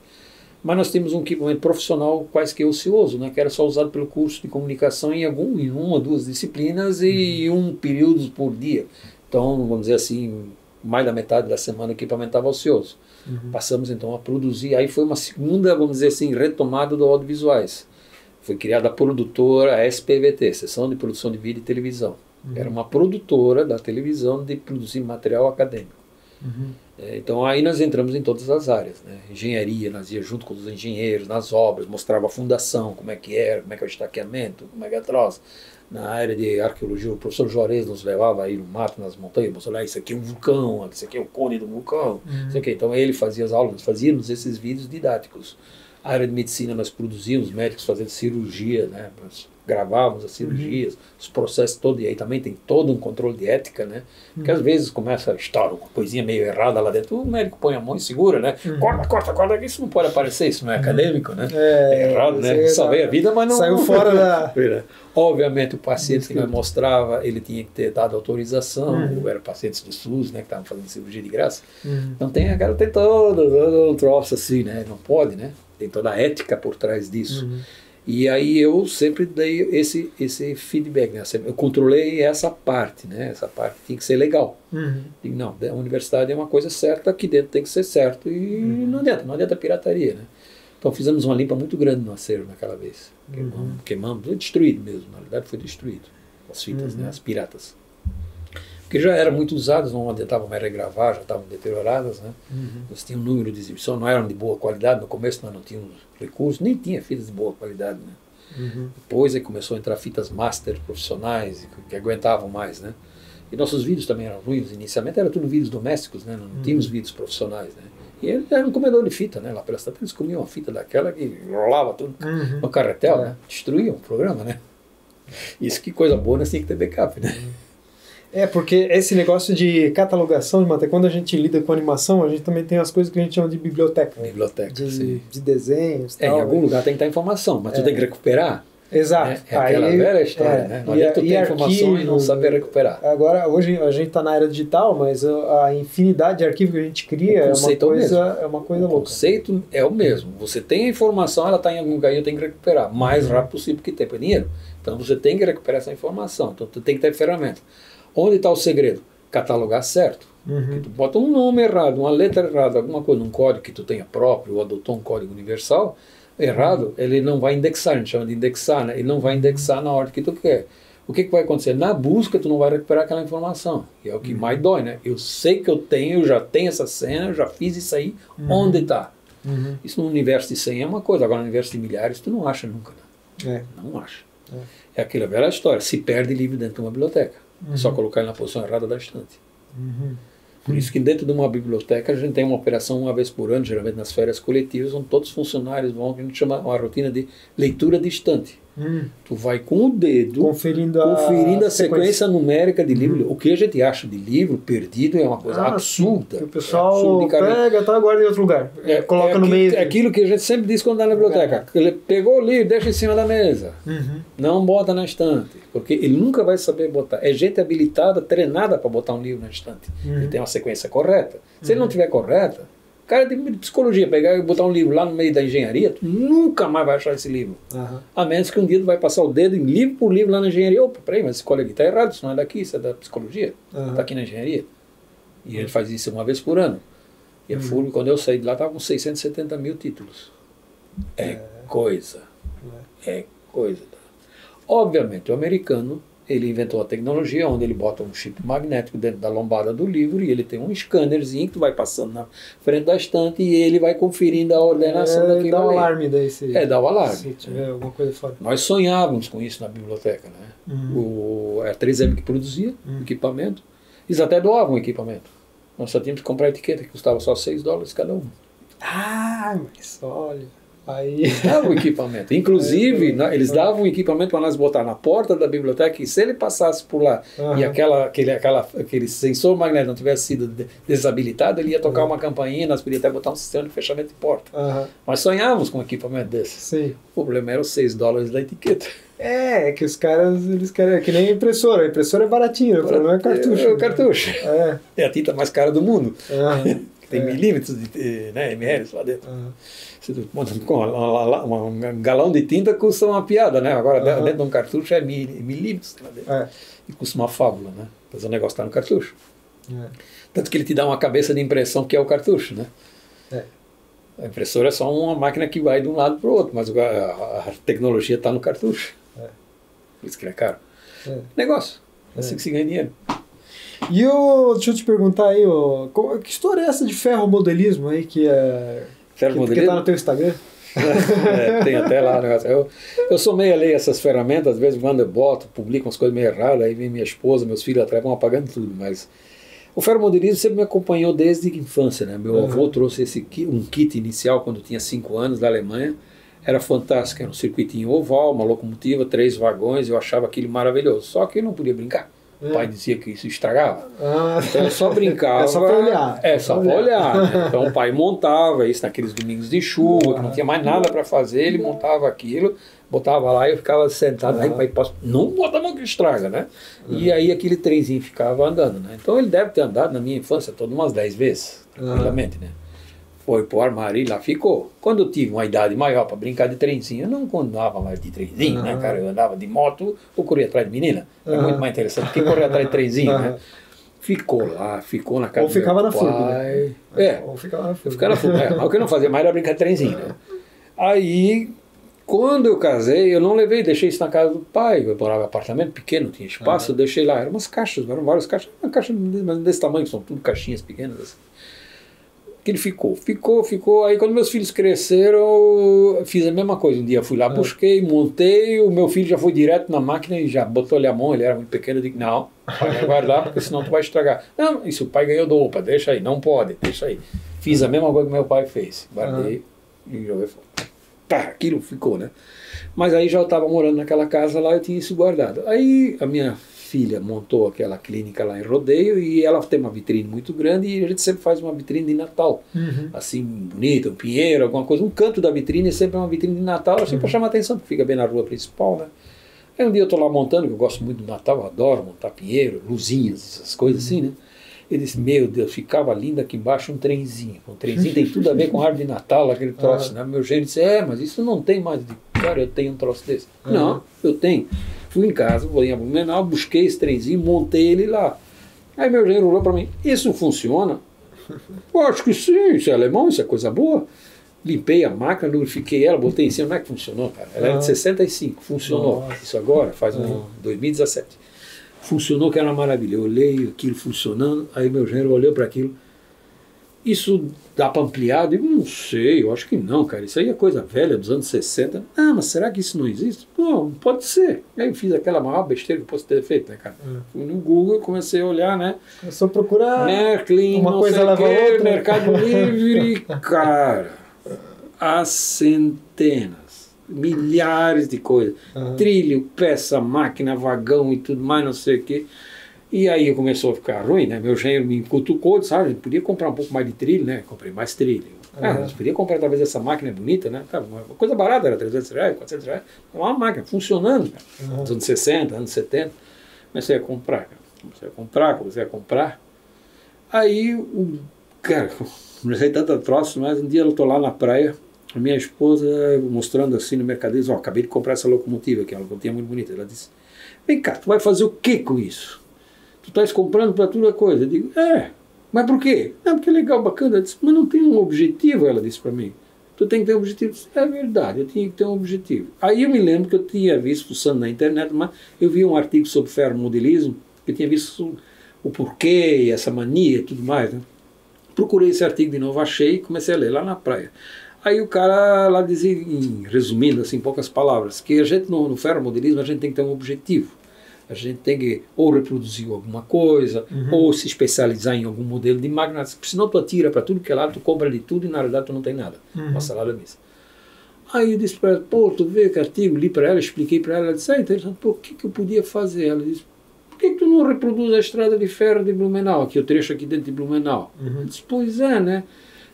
Mas nós tínhamos um equipamento profissional quase que ocioso, né, que era só usado pelo curso de comunicação em uma ou duas disciplinas e um período por dia. Então, vamos dizer assim, mais da metade da semana o equipamento estava ocioso. Passamos então a produzir, aí foi uma segunda, vamos dizer assim, retomada do audiovisuais. Foi criada a produtora, a SPVT, Seção de Produção de Vídeo e Televisão. Era uma produtora da televisão de produzir material acadêmico. Então aí nós entramos em todas as áreas, né? Engenharia, nós ia junto com os engenheiros nas obras, mostrava a fundação, como é que era, como é que é o estaqueamento, como é que é a troça. Na área de arqueologia, o professor Juarez nos levava aí no mato, nas montanhas, mostrava, isso aqui é um vulcão, isso aqui é o cone do vulcão, isso aqui. Então ele fazia as aulas, nós fazíamos esses vídeos didáticos. A área de medicina nós produzíamos, médicos fazendo cirurgia, né? Nós gravávamos as cirurgias, os processos todos, e aí também tem todo um controle de ética, né? Porque às vezes começa a estar uma coisinha meio errada lá dentro, o médico põe a mão e segura, né? Corta, isso não pode aparecer, isso não é acadêmico, né? É errado, né? Salvei a vida, mas não... Saiu fora da... Obviamente o paciente que nós mostrava, ele tinha que ter dado autorização, eram pacientes do SUS, né? Que estavam fazendo cirurgia de graça. Então tem todo um troço assim, né? Não pode, né? Tem toda a ética por trás disso. E aí eu sempre dei esse feedback, né? Eu controlei essa parte, né? Essa parte tinha que ser legal. Digo, não, a universidade é uma coisa certa, aqui dentro tem que ser certo e não adianta pirataria, né? Então fizemos uma limpa muito grande no acervo naquela vez. Queimamos, foi destruído mesmo, na verdade foi destruído. As fitas, né? As piratas. Porque já eram muito usadas, não adiantava mais regravar, já estavam deterioradas, né? Nós tínhamos um número de exibição, não eram de boa qualidade, no começo nós não tínhamos recursos, nem tinha fitas de boa qualidade, né? Depois aí começou a entrar fitas master profissionais, que aguentavam mais, né? E nossos vídeos também eram ruins, inicialmente era tudo vídeos domésticos, né? Não tínhamos vídeos profissionais, né? E ele era um comedor de fita, né? Lá pelas tantas eles comiam uma fita daquela que rolava tudo no carretel, né? Destruíam o programa, né? Isso, que coisa boa, nós tínhamos que ter backup, né? Porque esse negócio de catalogação de material, quando a gente lida com animação, a gente também tem as coisas que a gente chama de biblioteca. Biblioteca, sim. De desenhos. Em algum lugar tem que estar informação, mas tu tem que recuperar. Exato. É aquela velha história, né? Não adianta tu ter informação e não saber recuperar. Agora, hoje a gente está na era digital, mas a infinidade de arquivos que a gente cria é uma coisa louca. O conceito é o mesmo. Você tem a informação, ela está em algum lugar e eu tenho que recuperar. O mais rápido possível, porque tempo é dinheiro. Então você tem que recuperar essa informação. Então tu tem que ter ferramenta. Onde está o segredo? Catalogar certo. Tu bota um nome errado, uma letra errada, alguma coisa, um código que tu tenha próprio, ou adotou um código universal errado, ele não vai indexar, a gente chama de indexar, né? Ele não vai indexar na ordem que tu quer. O que vai acontecer? Na busca tu não vai recuperar aquela informação, que é o que mais dói, né? Eu sei que eu já tenho essa cena, eu já fiz isso aí, onde está? Isso no universo de 100 é uma coisa, agora no universo de milhares tu não acha nunca, né? Não acha. É aquela velha história, se perde livro dentro de uma biblioteca. Só colocar ele na posição errada da estante. Por isso que dentro de uma biblioteca a gente tem uma operação uma vez por ano, geralmente nas férias coletivas, onde todos os funcionários vão, que a gente chama uma rotina de leitura de estante. Tu vai com o dedo conferindo a sequência numérica de livro. O que a gente acha de livro perdido é uma coisa absurda. Que o pessoal pega, tá agora em outro lugar. Coloca no meio. É aquilo que a gente sempre diz quando está na biblioteca. Ele pegou o livro, deixa em cima da mesa. Não bota na estante. Porque ele nunca vai saber botar. É gente habilitada, treinada para botar um livro na estante. Ele tem uma sequência correta. Se ele não tiver correta, o cara tem de psicologia, pegar e botar um livro lá no meio da engenharia, tu nunca mais vai achar esse livro. A menos que um dia tu vai passar o dedo em livro por livro lá na engenharia. Opa, peraí, mas esse colega aqui está errado, isso não é daqui, isso é da psicologia. Está aqui na engenharia. E ele faz isso uma vez por ano. E a FURB, quando eu saí de lá, estava com 670 mil títulos. É coisa. É coisa. Obviamente, o americano, ele inventou a tecnologia onde ele bota um chip magnético dentro da lombada do livro e ele tem um scannerzinho que tu vai passando na frente da estante e ele vai conferindo a ordenação daquilo. Dá o alarme daí. Dá o alarme. Se tiver alguma coisa fora. Nós sonhávamos com isso na biblioteca, né? A 3M que produzia equipamento, eles até doavam equipamento. Nós só tínhamos que comprar a etiqueta, que custava só $6 cada um. Mas olha... Aí... Eles davam o equipamento. Inclusive, eles davam o equipamento para nós botar na porta da biblioteca e se ele passasse por lá e aquele sensor magnético não tivesse sido desabilitado, ele ia tocar uma campainha, nós podíamos até botar um sistema de fechamento de porta. Nós sonhávamos com um equipamento desse. Sim. O problema era os $6 da etiqueta. É que os caras, eles querem, que nem a impressora. A impressora é baratinha, não é cartucho. É o cartucho. É a tinta mais cara do mundo. Tem milímetros de ml lá dentro. Um galão de tinta custa uma piada, né? Agora dentro de um cartucho é milímetros lá dentro. E custa uma fábula, né? Mas o negócio está no cartucho. Tanto que ele te dá uma cabeça de impressão que é o cartucho, né? A impressora é só uma máquina que vai de um lado para o outro, mas a tecnologia está no cartucho. Por isso que ele é caro. Negócio. Assim que se ganha dinheiro. E deixa eu te perguntar aí, que história é essa de ferromodelismo aí que tá no teu Instagram? Tem até lá o negócio. Eu sou meio alheio a essas ferramentas, às vezes quando eu publico umas coisas meio erradas, aí vem minha esposa, meus filhos atrás vão apagando tudo, mas o ferromodelismo sempre me acompanhou desde a infância, né? Meu avô trouxe um kit inicial quando eu tinha 5 anos da Alemanha, era fantástico, era um circuitinho oval, uma locomotiva, 3 vagões, eu achava aquilo maravilhoso, só que eu não podia brincar. O pai dizia que isso estragava. Então eu só brincava. É só para olhar. Só para olhar. Né? Então o pai montava isso naqueles domingos de chuva, que não tinha mais nada para fazer, ele montava aquilo, botava lá e eu ficava sentado. Aí o pai não bota a mão que estraga, né? E aí aquele trenzinho ficava andando, né? Então ele deve ter andado na minha infância todas umas 10 vezes, tranquilamente, né? Foi pro armário e lá ficou. Quando eu tive uma idade maior para brincar de trenzinho, eu não andava mais de trenzinho, né, cara? Eu andava de moto ou corria atrás de menina. É muito mais interessante que correr atrás de trenzinho, né? Ficou lá, ficou na casa do meu pai. Ou ficava na fuga, né? Ou ficava na fuga. Eu ficava na fuga. Mas o que eu não fazia mais era brincar de trenzinho, né? Aí, quando eu casei, eu não levei, deixei isso na casa do pai. Eu morava em apartamento pequeno, tinha espaço, eu deixei lá. Eram umas caixas, eram várias caixas. Uma caixa desse tamanho, são tudo caixinhas pequenas assim. Que ele ficou. Aí quando meus filhos cresceram, eu fiz a mesma coisa. Um dia fui lá, busquei, montei, o meu filho já foi direto na máquina e já botou ali a mão, ele era muito pequeno, eu digo, não, o pai vai guardar porque senão tu vai estragar. Não, isso o pai ganhou do opa, deixa aí, não pode, deixa aí. Fiz a mesma coisa que meu pai fez, guardei e joguei fora. Tá, aquilo ficou, né? Mas aí já eu estava morando naquela casa lá, eu tinha isso guardado. Aí a minha filha montou aquela clínica lá em Rodeio e ela tem uma vitrine muito grande e a gente sempre faz uma vitrine de Natal, assim, bonita, um pinheiro, alguma coisa, um canto da vitrine sempre é uma vitrine de Natal, assim, para chamar atenção, porque fica bem na rua principal, né? Aí um dia eu tô lá montando, que eu gosto muito do Natal, eu adoro montar pinheiro, luzinhas, essas coisas assim, né? Ele disse, meu Deus, ficava lindo aqui embaixo um trenzinho tem tudo a ver com a árvore de Natal, aquele troço, né? Meu genro disse, mas isso não tem mais, cara, eu tenho um troço desse. Não, eu tenho. Fui em casa, vou em Blumenau, busquei esse trenzinho, montei ele lá. Aí meu genro olhou para mim, isso funciona? Eu acho que sim, isso é alemão, isso é coisa boa. Limpei a máquina, lubrifiquei ela, botei em cima, não é que funcionou, cara. Ela era de 65, funcionou. Isso agora, faz 2017. Funcionou, que era uma maravilha. Eu olhei aquilo funcionando, aí meu genro olhou para aquilo. isso dá para ampliar? Eu digo, não sei, eu acho que não, cara. Isso aí é coisa velha dos anos 60. Ah, mas será que isso não existe? Não, pode ser. Aí eu fiz aquela maior besteira que eu posso ter feito, né, cara? Fui no Google e comecei a olhar, né? Começou a procurar Märklin, uma não coisa sei o leva a quê, outra. Mercado Livre, cara, há centenas, milhares de coisas. Trilho, peça, máquina, vagão e tudo mais, não sei o quê. E aí começou a ficar ruim, né? Meu genro me cutucou, sabe? Podia comprar um pouco mais de trilho, né? Comprei mais trilho. Mas podia comprar talvez essa máquina bonita, né? Tá, uma coisa barata, era R$300, R$400. Uma máquina funcionando, cara. Nos anos 60, anos 70. Comecei a comprar, cara. Comecei a comprar. Aí, cara, comecei tanto troço, mas um dia eu tô lá na praia, a minha esposa mostrando assim no mercadinho, acabei de comprar essa locomotiva aqui, uma locomotiva muito bonita. Ela disse, vem cá, tu vai fazer o que com isso? Tu estás comprando para toda coisa. Eu digo, mas por quê? Não, porque é legal, bacana. Ela disse, mas não tem um objetivo, ela disse para mim. Tu tem que ter um objetivo. Eu disse, é verdade, eu tinha que ter um objetivo. Aí eu me lembro que eu tinha visto, fuçando na internet, mas eu vi um artigo sobre ferromodelismo, eu tinha visto o porquê, essa mania e tudo mais, né? Procurei esse artigo de novo, achei e comecei a ler lá na praia. Aí o cara lá dizia, resumindo assim, em poucas palavras, que a gente no ferromodelismo a gente tem que ter um objetivo. A gente tem que ou reproduzir alguma coisa, ou se especializar em algum modelo de máquina, senão tu atira para tudo que é lado, tu compra de tudo e na realidade tu não tem nada. Uma salada mista. Aí eu disse para ela, pô, tu vê que artigo, li para ela, expliquei para ela, ela disse, interessante, pô, o que eu podia fazer? Ela disse, por que tu não reproduz a estrada de ferro de Blumenau, que é o trecho aqui dentro de Blumenau? Eu disse, pois é, né?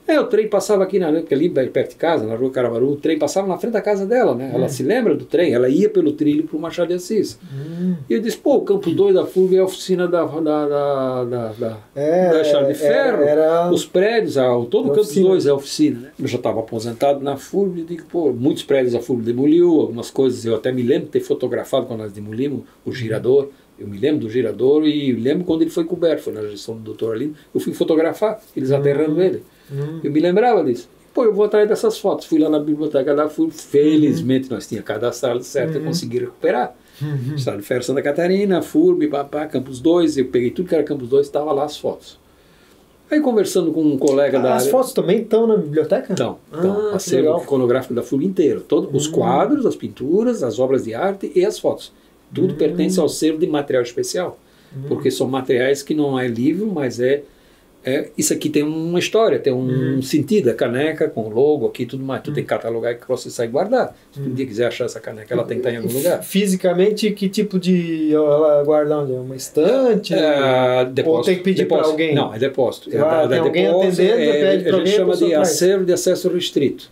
O trem passava aqui ali perto de casa, na rua Caravaru, o trem passava na frente da casa dela, né? Ela se lembra do trem, ela ia pelo trilho para o Machado de Assis. E eu disse, pô, o Campo 2 da FURB é a oficina da Estrada de Ferro, os prédios, todo o Campo 2 é a oficina, né? Eu já estava aposentado na FURB e digo, pô, muitos prédios a FURB demoliu, algumas coisas, eu até me lembro de ter fotografado quando nós demolimos o girador. Eu me lembro do girador e lembro quando ele foi coberto, foi na gestão do Dr. Alino, eu fui fotografar, eles aterrando ele. Eu me lembrava disso. Pô, eu vou atrás dessas fotos. Fui lá na biblioteca da FURB, felizmente nós tínhamos cadastrado certo, eu consegui recuperar. Estado de Ferro Santa Catarina, FURB, Campus 2, eu peguei tudo que era Campus 2, estava lá as fotos. Aí conversando com um colega da área... As fotos também estão na biblioteca? Estão. Acervo iconográfico da FURB inteiro. Os quadros, as pinturas, as obras de arte e as fotos. Tudo pertence ao acervo de material especial. Porque são materiais que não é livro, mas isso aqui tem uma história, tem um sentido, a caneca com o logo aqui e tudo mais. Tu tem que catalogar e processar e guardar. Se um dia quiser achar essa caneca, ela tem que estar em algum lugar. Fisicamente, que tipo de... ela guarda onde? Uma estante? Depósito. Ou tem que pedir para alguém? Não, é depósito. Tem alguém atendendo, pede para alguém. A gente chama de acervo de acesso restrito.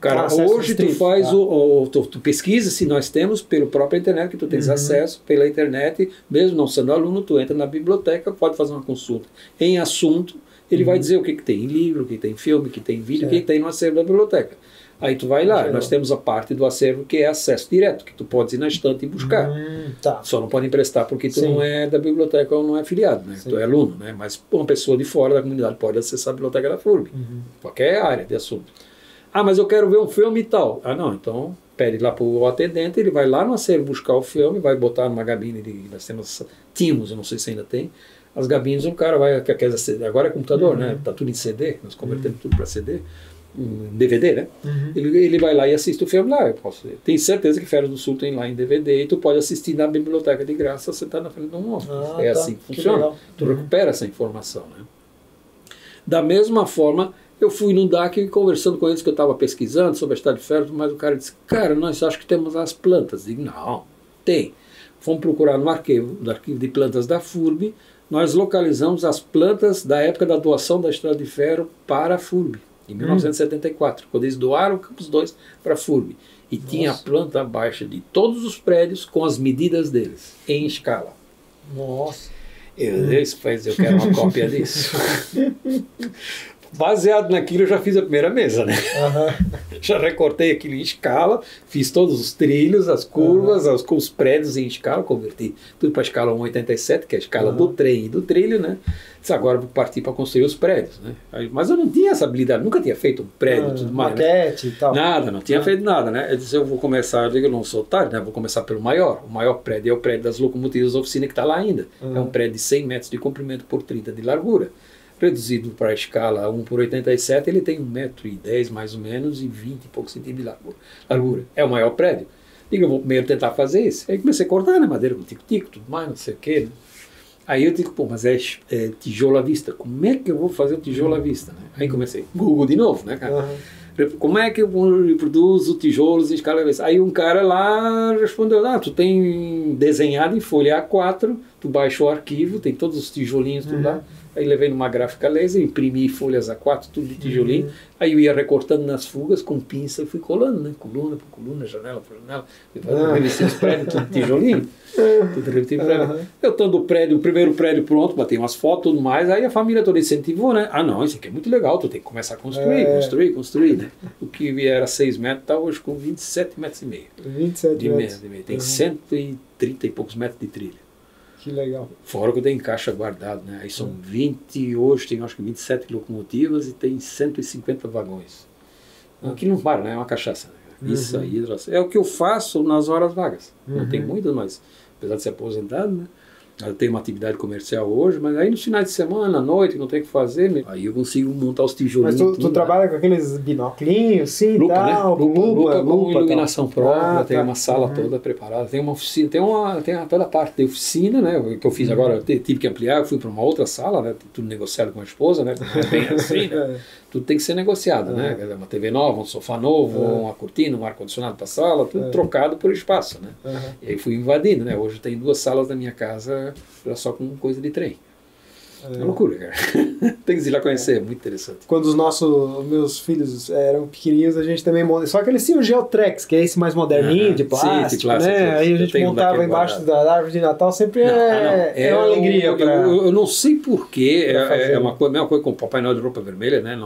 Cara, hoje tu faz tu pesquisa se nós temos pela própria internet, que tu tens acesso pela internet, mesmo não sendo aluno, tu entra na biblioteca, pode fazer uma consulta. Em assunto, ele vai dizer o que tem em livro, o que tem em filme, o que tem em vídeo, o que tem no acervo da biblioteca. Aí tu vai lá, nós temos a parte do acervo que é acesso direto, que tu podes ir na estante e buscar. Só não pode emprestar porque tu não é da biblioteca ou não é afiliado, né? Tu é aluno, né? Mas uma pessoa de fora da comunidade pode acessar a biblioteca da FURB, qualquer área de assunto. Mas eu quero ver um filme e tal. Não, então pede lá para o atendente, ele vai lá no acervo buscar o filme, vai botar numa gabine, tínhamos, eu não sei se ainda tem, as gabines, o cara vai, agora é computador, né? Tá tudo em CD, nós convertemos tudo para CD, DVD, né? Ele vai lá e assiste o filme lá, tenho certeza que Férias do Sul tem lá em DVD e tu pode assistir na biblioteca de graça, você tá na frente de um monstro. Assim que funciona. Tu recupera essa informação, né? Da mesma forma, eu fui no DAC conversando com eles que eu estava pesquisando sobre a Estrada de Ferro, mas o cara disse, cara, nós acho que temos as plantas. Eu digo, não, tem. Fomos procurar no arquivo de plantas da FURB, nós localizamos as plantas da época da doação da Estrada de Ferro para a FURB, em 1974, quando eles doaram o Campus 2 para a FURB. E tinha a planta baixa de todos os prédios com as medidas deles, em escala. Nossa! Eu quero uma cópia disso. Baseado naquilo, eu já fiz a primeira mesa, né? Já recortei aquilo em escala, fiz todos os trilhos, as curvas, os prédios em escala, converti tudo para a escala 1,87, que é a escala do trem e do trilho, né? Disse, agora vou partir para construir os prédios, né? Mas eu não tinha essa habilidade, nunca tinha feito um prédio e tudo mais. Maquete, né? E tal. Nada, não tinha feito nada, né? Eu disse, eu vou começar, eu não sou otário, né? Vou começar pelo maior. O maior prédio é o prédio das locomotivas da oficina que está lá ainda. É um prédio de 100 metros de comprimento por 30 de largura. reduzido para a escala 1/87, ele tem 1,10 m mais ou menos e 20 e poucos centímetros de largura. É o maior prédio. Digo, eu vou primeiro tentar fazer isso. Aí comecei a cortar, né, madeira com tico-tico, tudo mais, não sei o quê. Né? Aí eu digo, pô, mas é tijolo à vista. Como é que eu vou fazer o tijolo à vista? Né? Aí comecei, Google de novo, né, cara? Como é que eu reproduzo tijolos em escala à vista? Aí um cara lá respondeu, tu tem desenhado em folha A4, tu baixa o arquivo, tem todos os tijolinhos, tudo lá. Aí levei numa gráfica laser, imprimi folhas A4, tudo de tijolinho. Aí eu ia recortando nas fugas com pinça e fui colando, né? Coluna por coluna, janela por janela. Revesti os prédios, tudo de tijolinho. Tudo revesti prédio. Eu estando o primeiro prédio pronto, botei umas fotos e tudo mais. Aí a família toda incentivou, né? Não, isso aqui é muito legal, tu tem que começar a construir, né? O que era 6 metros, está hoje com 27,5 metros. 27 metros. Tem 130 e poucos metros de trilha. Que legal. Fora que eu tenho em caixa guardado, né? Aí são 20, hoje tem acho que 27 locomotivas e tem 150 vagões. Aqui não para, né? É uma cachaça. Né? Isso aí é o que eu faço nas horas vagas. Não tem muitas, mas apesar de ser aposentado, né? Eu tenho uma atividade comercial hoje, mas aí nos finais de semana, à noite, não tem o que fazer, aí eu consigo montar os tijolinhos. Mas tu trabalha com aqueles binoclinhos, sim, lupa, tal, né? Lupa com iluminação própria, tem tá. uma sala toda preparada, tem uma oficina, tem toda a parte de oficina, né? Que eu fiz agora, eu tive que ampliar, eu fui para uma outra sala, né? Tudo negociado com a esposa, né? Não é bem assim, né? Tudo tem que ser negociado, né? Uma TV nova, um sofá novo, uma cortina, um ar-condicionado para a sala, tudo trocado por espaço, né? E aí fui invadindo, né? Hoje tem 2 salas da minha casa já só com coisa de trem. É uma loucura, cara. Tem que ir lá conhecer, é muito interessante. Quando meus filhos eram pequenininhos, a gente também montava. Só que eles tinham o Geotrex, que é esse mais moderninho, de plástico, né? Aí a gente montava embaixo da árvore de Natal, sempre é uma alegria. Eu não sei porquê, é uma coisa, mesma coisa com o Papai Noel de roupa vermelha, né?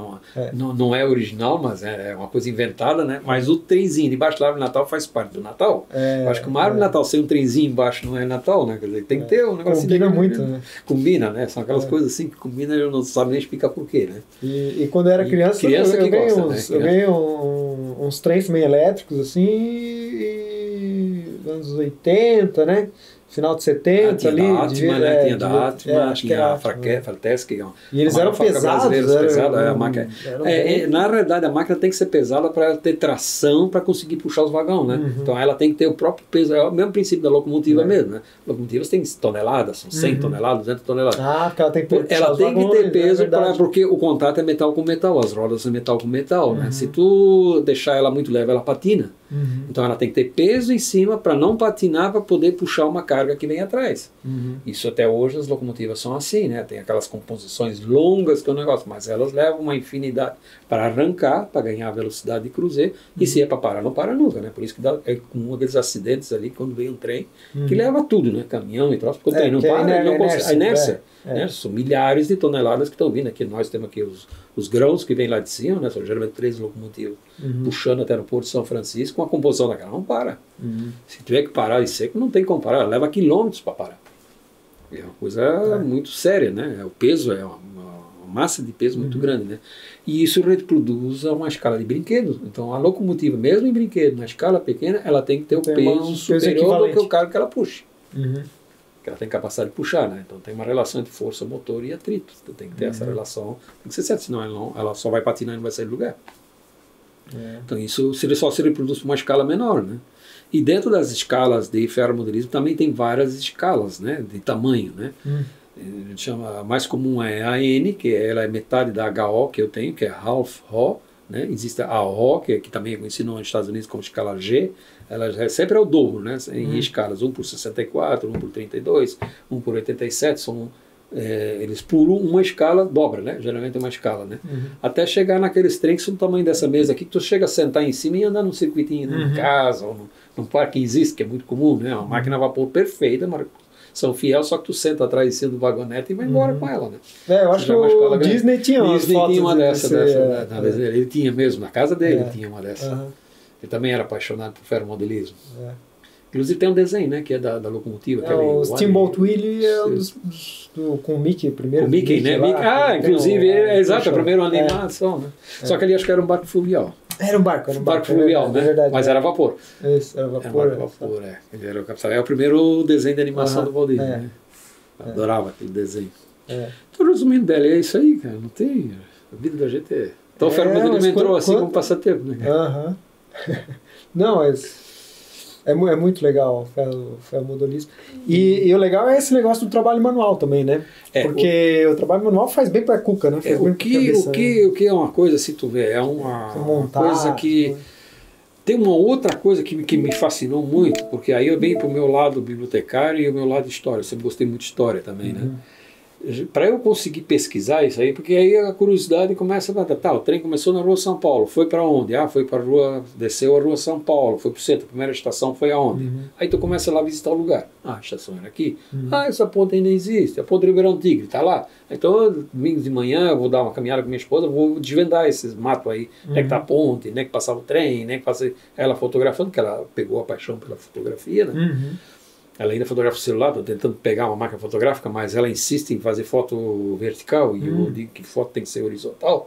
Não é original, mas é uma coisa inventada, né? Mas o trenzinho debaixo da árvore de Natal faz parte do Natal. Eu acho que uma árvore de Natal sem um trenzinho embaixo não é Natal, né? Quer dizer, tem que ter um negócio. Combina muito, né? Combina, né? São aquelas coisas assim que combinam, eu não sabe nem explicar porquê, né? E quando eu era criança eu ganhei uns trens meio elétricos assim, anos 80, né? Final de 70 ali. Tinha da Atma, tinha a Fratesc. E eles eram pesados. Na realidade, a máquina tem que ser pesada para ter tração, para conseguir puxar os vagões, né? Então ela tem que ter o próprio peso. É o mesmo princípio da locomotiva mesmo, né? Locomotivas têm toneladas, são 100 toneladas, 200 toneladas. Porque ela tem que ter peso, porque o contato é metal com metal, as rodas são metal com metal, né? Se tu deixar ela muito leve, ela patina. Então ela tem que ter peso em cima para não patinar, para poder puxar uma carga que vem atrás. Isso até hoje as locomotivas são assim, né? Tem aquelas composições longas que é um negócio, mas elas levam uma infinidade para arrancar, para ganhar velocidade de cruzeiro, e se é para parar, não para nunca, né? Por isso que dá com aqueles acidentes ali, quando vem um trem, que leva tudo, né? Caminhão e troço, porque o trem não para, ele não consegue. A inércia. Né? São milhares de toneladas que estão vindo aqui. Nós temos aqui os grãos que vêm lá de cima, né? São geralmente 3 locomotivas puxando até no Porto de São Francisco, com a composição daquela não para. Se tiver que parar de seco, não tem como parar, ela leva quilômetros para parar. É uma coisa muito séria, né? O peso é uma massa de peso muito grande, né? E isso reproduz a uma escala de brinquedo. Então a locomotiva, mesmo em brinquedo, na escala pequena, ela tem que ter o peso superior do que o carro que ela puxa. Ela tem capacidade de puxar, né? Então tem uma relação entre força, motor e atrito. Então tem que ter essa relação, tem que ser certo, senão ela só vai patinar e não vai sair do lugar. Então isso só se reproduz por uma escala menor, né? E dentro das escalas de ferromodelismo também tem várias escalas, né? De tamanho, né? A gente chama, a mais comum é a N, que ela é metade da HO que eu tenho, que é half Ho, né? Existe a O, que também é conhecida nos Estados Unidos como escala G. Ela sempre é o dobro, né? Em escalas, 1 por 64, 1 por 32, 1 por 87, eles pulam uma escala, dobra, né? Geralmente é uma escala, né? Até chegar naqueles trens que são do tamanho dessa mesa aqui, que tu chega a sentar em cima e andar num circuitinho, em casa, ou num parque que existe, que é muito comum, né? Uma máquina a vapor perfeita, são fiel, só que tu senta atrás em cima do vagonete e vai embora com ela, né? Eu acho que o Disney tinha uma dessa, ele tinha mesmo, na casa dele tinha uma dessa. Ele também era apaixonado por ferromodelismo. Inclusive tem um desenho, né, que é da locomotiva. O Steamboat Willie é com o Mickey, primeiro. O Mickey, né? Inclusive, exato, a primeira animação, né? Só que ali acho que era um barco fluvial. Era um barco fluvial, né? Verdade, mas era vapor. Isso, era vapor. Era vapor, é. Ele era o primeiro desenho de animação do Walt Disney, né? Adorava aquele desenho. Então, resumindo, Belly, é isso aí, cara. Não tem... A vida da gente é... Então o ferromodelismo entrou assim como passatempo, né? Não, é muito legal o ferromodelismo. E o legal é esse negócio do trabalho manual também, né? Porque o trabalho manual faz bem pra cuca, né? O que é uma coisa, se tu vê, é uma coisa que... Tem uma outra coisa que me fascinou muito, porque aí eu venho pro meu lado bibliotecário e o meu lado de história. Eu sempre gostei muito de história também, né? Para eu conseguir pesquisar isso aí, porque aí a curiosidade começa a tá, o trem começou na Rua São Paulo, foi para onde? Foi para a Rua, desceu a Rua São Paulo, foi para o centro, a primeira estação foi aonde? Aí tu começa lá a visitar o lugar. A estação era aqui. Essa ponte ainda existe, a ponte Ribeirão Tigre, está lá. Então, domingo de manhã, eu vou dar uma caminhada com minha esposa, vou desvendar esses matos aí, onde é que tá a ponte, onde é que passava o trem, onde é que passava ela fotografando, porque ela pegou a paixão pela fotografia, né? Ela ainda fotografa o celular, estou tentando pegar uma máquina fotográfica, mas ela insiste em fazer foto vertical, e eu digo que foto tem que ser horizontal.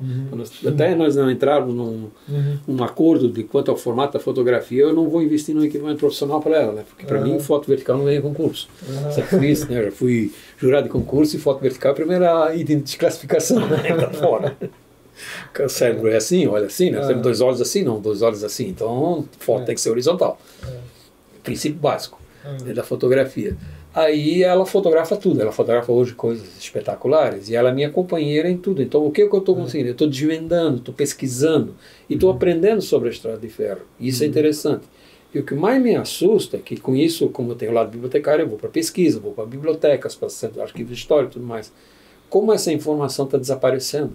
Até nós não entrarmos num acordo de quanto ao formato da fotografia, eu não vou investir num equipamento profissional para ela, né? Porque para mim foto vertical não ganha concurso. Sempre isso, né? Eu já fui jurado de concurso e foto vertical é a primeira item de classificação, né? Tá fora. O cérebro é assim, olha assim, né? Temos 2 olhos assim, não, 2 olhos assim. Então, foto tem que ser horizontal. Princípio básico. Da fotografia. Aí ela fotografa tudo, ela fotografa hoje coisas espetaculares e ela é minha companheira em tudo. Então o que eu estou conseguindo? Eu estou desvendando, estou pesquisando e estou aprendendo sobre a Estrada de Ferro. Isso é interessante. E o que mais me assusta é que com isso, como eu tenho o lado bibliotecário, eu vou para pesquisa, vou para bibliotecas, para arquivos históricos e tudo mais. Como essa informação está desaparecendo?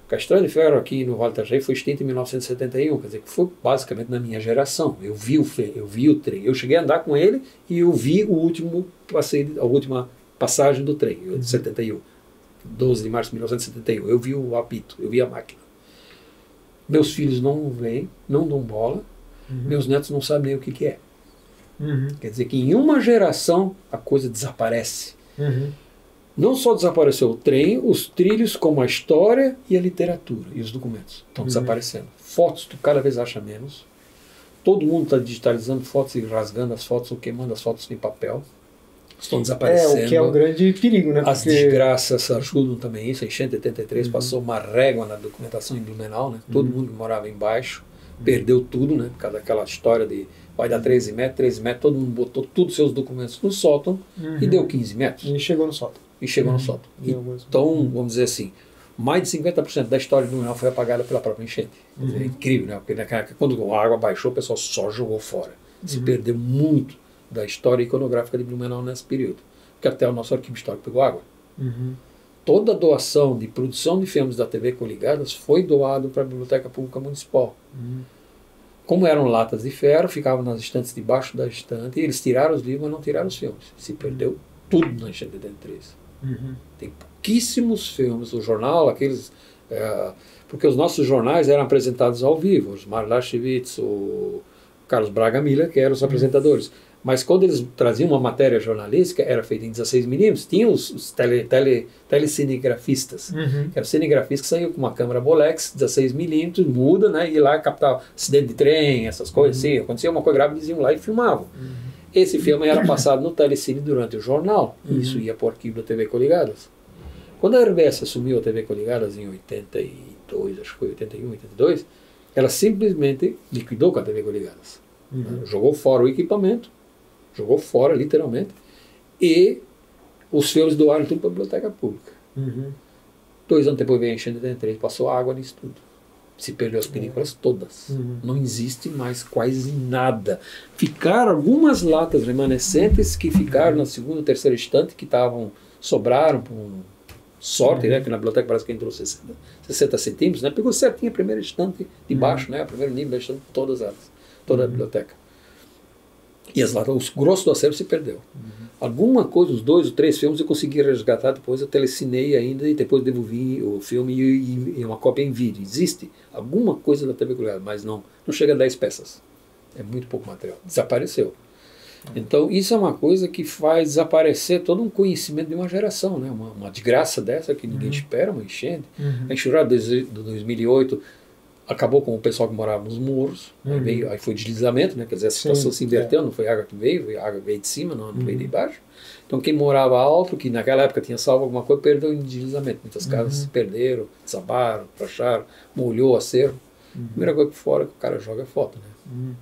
Porque a Estrada de Ferro aqui no Vale do Itajaí foi extinta em 1971, quer dizer, que foi basicamente na minha geração. Eu vi o trem, eu cheguei a andar com ele e eu vi a última passagem do trem, de 71, 12 de março de 1971. Eu vi o apito, eu vi a máquina. Meus filhos não veem, não dão bola, meus netos não sabem nem o que é. Quer dizer que em uma geração a coisa desaparece. Não só desapareceu o trem, os trilhos, como a história e a literatura e os documentos estão desaparecendo. Fotos tu cada vez acha menos. Todo mundo está digitalizando fotos e rasgando as fotos ou queimando as fotos em papel. Estão desaparecendo. O que é um grande perigo, né? As desgraças ajudam também isso. A enchente de 83 passou uma régua na documentação em Blumenau, né? Todo mundo que morava embaixo perdeu tudo, né? Por causa daquela história de vai dar 13 metros, todo mundo botou todos os seus documentos no sótão e deu 15 metros. E chegou no sótão. No sótão. Então, vamos dizer assim, mais de 50% da história de Blumenau foi apagada pela própria enchente. É incrível, né? Porque quando a água baixou, o pessoal só jogou fora. Se perdeu muito da história iconográfica de Blumenau nesse período. Porque até o nosso arquivo histórico pegou água. Toda a doação de produção de filmes da TV Coligadas foi doado para a Biblioteca Pública Municipal. Como eram latas de ferro, ficavam nas estantes debaixo da estante, e eles tiraram os livros, mas não tiraram os filmes. Se perdeu tudo na enchente de 83. Tem pouquíssimos filmes, o jornal, aqueles... porque os nossos jornais eram apresentados ao vivo, os Mar Lashevitz, o Carlos Braga Miller, que eram os apresentadores. Mas quando eles traziam uma matéria jornalística, era feita em 16mm, tinha os telecinegrafistas, que eram cinegrafistas que saíam com uma câmera Bolex, 16mm, muda, né, e lá captava acidente de trem, essas coisas assim, acontecia uma coisa grave, eles iam lá e filmavam. Esse filme era passado no telecine durante o jornal, e isso ia para o arquivo da TV Coligadas. Quando a RBS assumiu a TV Coligadas em 82, acho que foi 81, 82, ela simplesmente liquidou com a TV Coligadas. Jogou fora o equipamento, jogou fora, literalmente, e os filmes doaram tudo para a Biblioteca Pública. 2 anos depois veio a enchente de 83, passou água nisso tudo. Se perdeu as películas todas. Não existe mais quase nada. Ficaram algumas latas remanescentes que ficaram na segunda, terceira estante, que sobraram por sorte, né? Que na biblioteca parece que entrou 60 centímetros, né? Pegou certinho a primeira estante de baixo, né? O primeiro nível da estante, toda a biblioteca. E as latas, o grosso do acervo se perdeu. Alguma coisa, os 2 ou 3 filmes eu consegui resgatar, depois eu telecinei ainda e depois devolvi o filme e uma cópia em vídeo. Existe alguma coisa da TV Coligadas, mas não chega a 10 peças. É muito pouco material. Desapareceu. Então isso é uma coisa que faz desaparecer todo um conhecimento de uma geração, né? Uma desgraça dessa que ninguém espera, uma enchente. A enxurrada de 2008 acabou com o pessoal que morava nos morros, aí foi deslizamento, né? Quer dizer, a situação se inverteu, não foi a água que veio, a água veio de cima, não veio de baixo. Então quem morava alto, que naquela época tinha salvo alguma coisa, perdeu em deslizamento. Muitas casas se perderam, desabaram, racharam, molhou a cerro. A primeira coisa que fora que o cara joga é foto, né?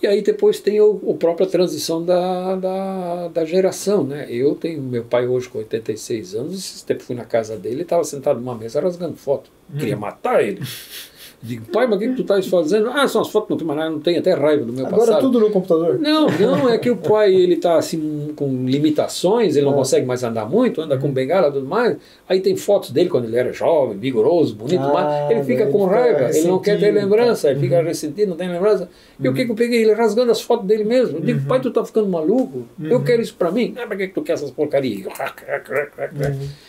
E aí depois tem a própria transição da geração, né? Eu tenho meu pai hoje com 86 anos, esse tempo fui na casa dele, ele estava sentado numa mesa rasgando foto. Queria matar ele. Digo, pai, mas o que tu estás fazendo? Ah, são as fotos, não tem até raiva do meu passado. Agora tudo no computador? Não, é que o pai, ele está assim, com limitações, ele não consegue mais andar muito, anda com bengala e tudo mais. Aí tem fotos dele quando ele era jovem, vigoroso, bonito, mas ele fica com raiva, ele não quer ter lembrança, ele fica ressentido, não tem lembrança. E o que eu peguei? Ele rasgando as fotos dele mesmo. Eu digo, pai, tu tá ficando maluco? Eu quero isso para mim. Ah, para que tu quer essas porcarias?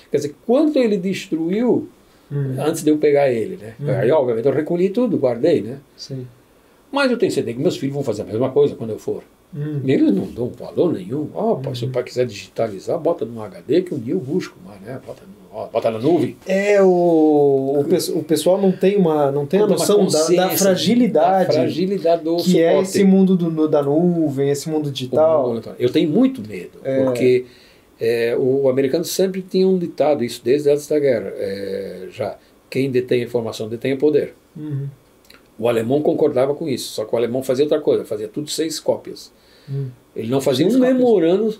Quer dizer, quanto ele destruiu antes de eu pegar ele, né? Aí, obviamente, eu recolhi tudo, guardei, né? Sim. Mas eu tenho certeza que meus filhos vão fazer a mesma coisa quando eu for. Eles não dão valor nenhum. Se o pai quiser digitalizar, bota no HD que um dia eu busco, mas, né? Bota na nuvem. O pessoal não tem a noção da fragilidade, do que suporte. É esse mundo da nuvem, esse mundo digital. Eu tenho muito medo, porque o americano sempre tinha um ditado, isso desde antes da guerra, já, quem detém a informação detém o poder. O alemão concordava com isso, só que o alemão fazia outra coisa, fazia tudo 6 cópias. Ele não fazia um memorando,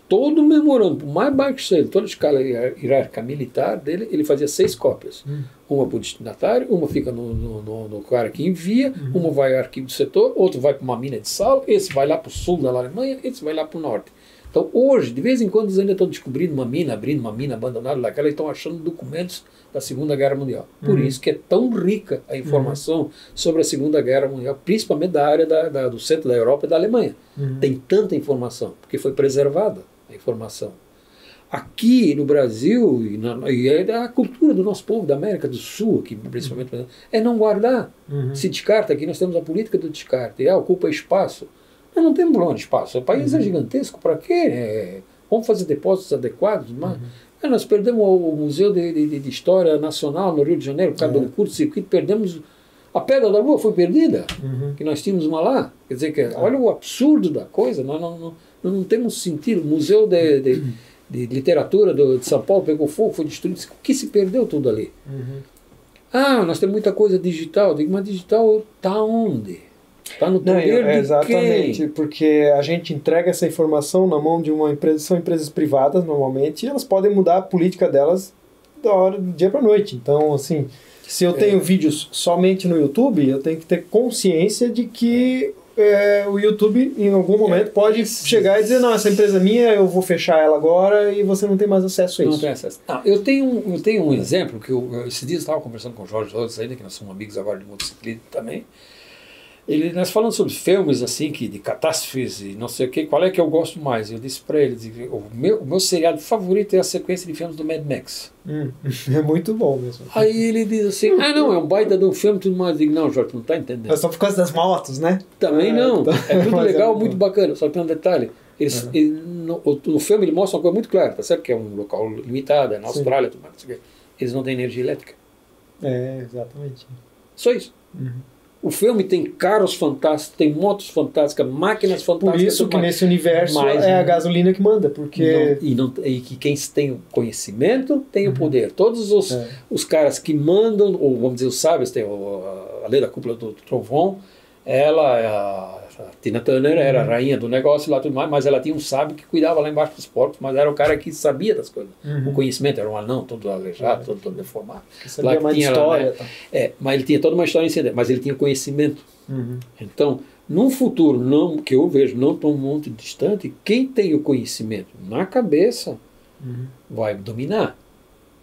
todo memorando, por mais baixo que seja, toda a escala hierárquica militar dele, ele fazia 6 cópias. Uma para o destinatário, uma fica no cara que envia, uma vai ao arquivo do setor, outro vai para uma mina de sal, esse vai lá para o sul da Alemanha, esse vai lá para o norte. Então hoje, de vez em quando, eles ainda estão descobrindo uma mina, abrindo uma mina abandonada daquela, e estão achando documentos da Segunda Guerra Mundial. Por isso que é tão rica a informação sobre a Segunda Guerra Mundial, principalmente da área do centro da Europa e da Alemanha. Tem tanta informação, porque foi preservada a informação. Aqui no Brasil, e é a cultura do nosso povo, da América do Sul, aqui, principalmente, é não guardar. Se descarta, aqui nós temos a política do descarte, ocupa espaço. Nós não temos problema de espaço, o país é gigantesco, para quê? Vamos fazer depósitos adequados, mas nós perdemos o Museu de História Nacional no Rio de Janeiro, por causa do curto-circuito, perdemos a Pedra da Lua, foi perdida, que nós tínhamos uma lá. Quer dizer, olha o absurdo da coisa, nós não temos sentido. O Museu de Literatura de São Paulo pegou fogo, foi destruído, o que se perdeu tudo ali? Nós temos muita coisa digital, digo, mas digital está onde? Está no poder de exatamente, quem? Porque a gente entrega essa informação na mão de uma empresa, são empresas privadas normalmente, e elas podem mudar a política delas do dia para a noite. Então, assim, se eu tenho vídeos somente no YouTube, eu tenho que ter consciência de que o YouTube, em algum momento, pode chegar e dizer, não, essa empresa é minha, eu vou fechar ela agora e você não tem mais acesso a isso. Não tem acesso. Eu tenho um exemplo, que esses dias eu estava conversando com o Jorge Rhodes ainda, que nós somos amigos agora de motociclismo também. Nós falando sobre filmes assim, de catástrofes e não sei o que, qual é que eu gosto mais? Eu disse para ele, o meu seriado favorito é a sequência de filmes do Mad Max. É muito bom mesmo. Aí ele diz assim, não, é um baita de um filme, tudo mais. Eu digo, não, Jorge, tu não está entendendo. É só por causa das motos, né? Também não, é tudo legal, muito bacana, só que tem um detalhe. No filme ele mostra uma coisa muito clara, tá certo? Que é um local limitado, é na Austrália, tudo mais, eles não têm energia elétrica. Exatamente. Só isso. O filme tem carros fantásticos, tem motos fantásticas, máquinas fantásticas. Por isso que nesse universo é a gasolina que manda, porque... E que quem tem o conhecimento tem o poder. Todos os caras que mandam, ou vamos dizer os sábios, tem a lei da cúpula do trovão, a Tina Turner era a rainha do negócio lá, tudo mais, mas ela tinha um sábio que cuidava lá embaixo dos porcos, mas era o cara que sabia das coisas. O conhecimento era um anão, todo aleijado, todo deformado. Que sabia mais história. Mas ele tinha toda uma história em si, mas ele tinha conhecimento. Então, num futuro que eu vejo não tão muito distante, quem tem o conhecimento na cabeça vai dominar.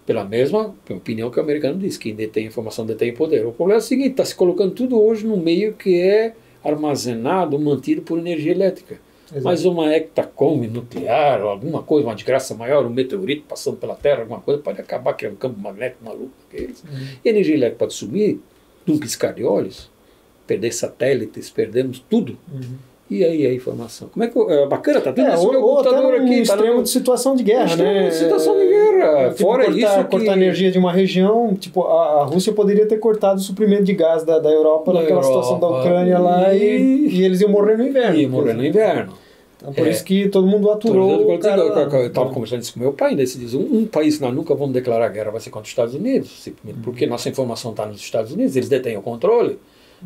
Pela mesma opinião que o americano diz, quem detém informação detém poder. O problema é o seguinte, está se colocando tudo hoje no meio que é armazenado, mantido por energia elétrica. Exato. Mas uma hectacombe nuclear, ou alguma coisa, uma desgraça maior, um meteorito passando pela Terra, alguma coisa, pode acabar criando um campo magnético maluco daqueles. E a energia elétrica pode sumir num piscar de olhos, perder satélites, perdemos tudo. E aí a informação. Como é que bacana, tá tudo nesse meu computador aqui. Extremo de situação de guerra, né? Situação de guerra. fora isso cortar energia de uma região, tipo, a Rússia poderia ter cortado o suprimento de gás da Europa naquela situação da Ucrânia lá e eles iam morrer no inverno. Iam morrer no inverno. Então, por isso que todo mundo aturou. Eu estava conversando isso com meu pai, daí se diz, um país que nós nunca vamos declarar guerra vai ser contra os Estados Unidos, simplesmente porque nossa informação está nos Estados Unidos, eles detêm o controle.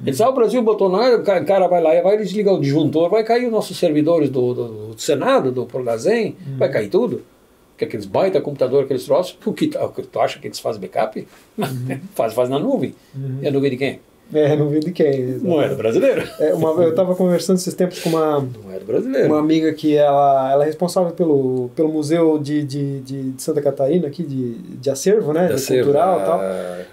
Eles o Brasil botou lá, o cara vai lá e vai desligar o disjuntor, vai cair os nossos servidores do Senado, do Prolazem, vai cair tudo. Que aqueles baita computador que eles trouxeram, tu acha que eles fazem backup? Faz na nuvem. E a nuvem de quem? Não vi de quem. Exatamente. Não é do brasileiro. Eu estava conversando esses tempos com não é do brasileiro. Uma amiga que ela é responsável pelo Museu de Santa Catarina, aqui de acervo, né? Cultural e tal.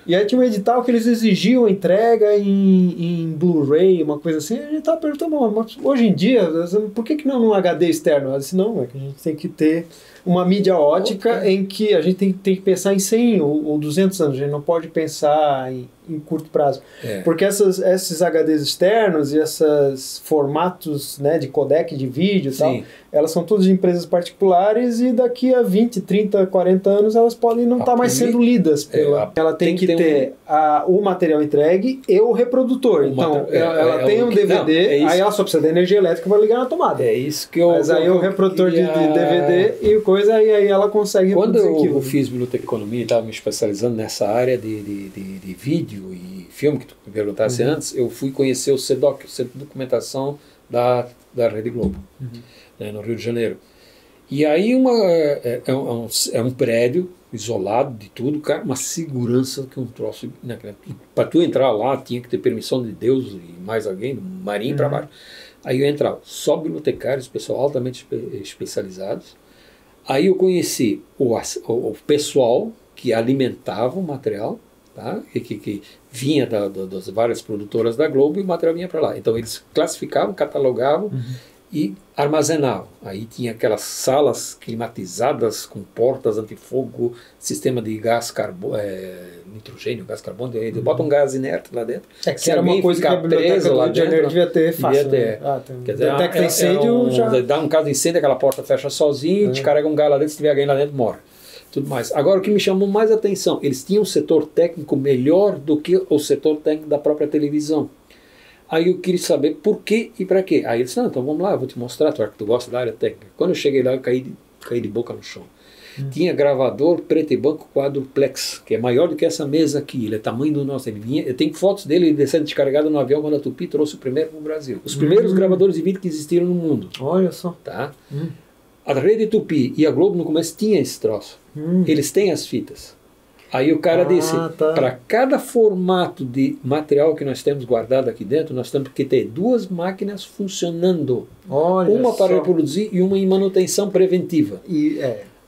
E aí tinha um edital que eles exigiam entrega em Blu-ray, uma coisa assim. A gente estava perguntando, mas hoje em dia, por que não num HD externo? Ela disse, não, é que a gente tem que ter uma mídia ótica em que a gente tem que pensar em 100 ou 200 anos, a gente não pode pensar em curto prazo. Porque esses HDs externos e esses formatos, né, de codec de vídeo e tal, elas são todas de empresas particulares e daqui a 20, 30, 40 anos elas podem não estar mais sendo lidas ela tem que ter o material entregue e o reprodutor. Então, ela tem um DVD, aí ela só precisa da energia elétrica para ligar na tomada. É isso que eu... Mas aí o reprodutor de DVD e coisa, e aí ela consegue reproduzir aquilo. Quando eu fiz biblioteconomia e estava me especializando nessa área de vídeo e filme, que tu me perguntasse antes, eu fui conhecer o CEDOC, o Centro de Documentação da Rede Globo, né, no Rio de Janeiro. E aí é um prédio isolado de tudo, cara, uma segurança que um troço... Né, para tu entrar lá, tinha que ter permissão de Deus e mais alguém, do marinho para baixo. Aí eu entrava, só bibliotecários, pessoal altamente especializados. Aí eu conheci o pessoal que alimentava o material, tá? que vinha das várias produtoras da Globo e o material vinha para lá. Então eles classificavam, catalogavam e armazenavam. Aí tinha aquelas salas climatizadas com portas antifogo, sistema de gás nitrogênio, gás carbônico, eles botam um gás inerte lá dentro. Que era uma coisa que a biblioteca do Rio de Janeiro devia ter fácil. Quer dizer, detecta incêndio, dá um caso de incêndio, aquela porta fecha sozinho, te carrega um gás lá dentro, se tiver alguém lá dentro, morre. Tudo mais. Agora, o que me chamou mais atenção, eles tinham um setor técnico melhor do que o setor técnico da própria televisão. Aí eu queria saber por quê e para quê. Aí eles disseram, então vamos lá, eu vou te mostrar, tu gosta da área técnica. Quando eu cheguei lá, eu caí de boca no chão. Tinha gravador preto e branco quadruplex, que é maior do que essa mesa aqui, ele é tamanho do nosso. Eu tenho fotos dele descendo descarregado no avião quando a Tupi trouxe o primeiro para o Brasil. Os primeiros gravadores de vídeo que existiram no mundo. Olha só. Tá? A Rede Tupi e a Globo no começo tinha esse troço. Eles têm as fitas. Aí o cara disse, para cada formato de material que nós temos guardado aqui dentro, nós temos que ter 2 máquinas funcionando. Uma para reproduzir e uma em manutenção preventiva.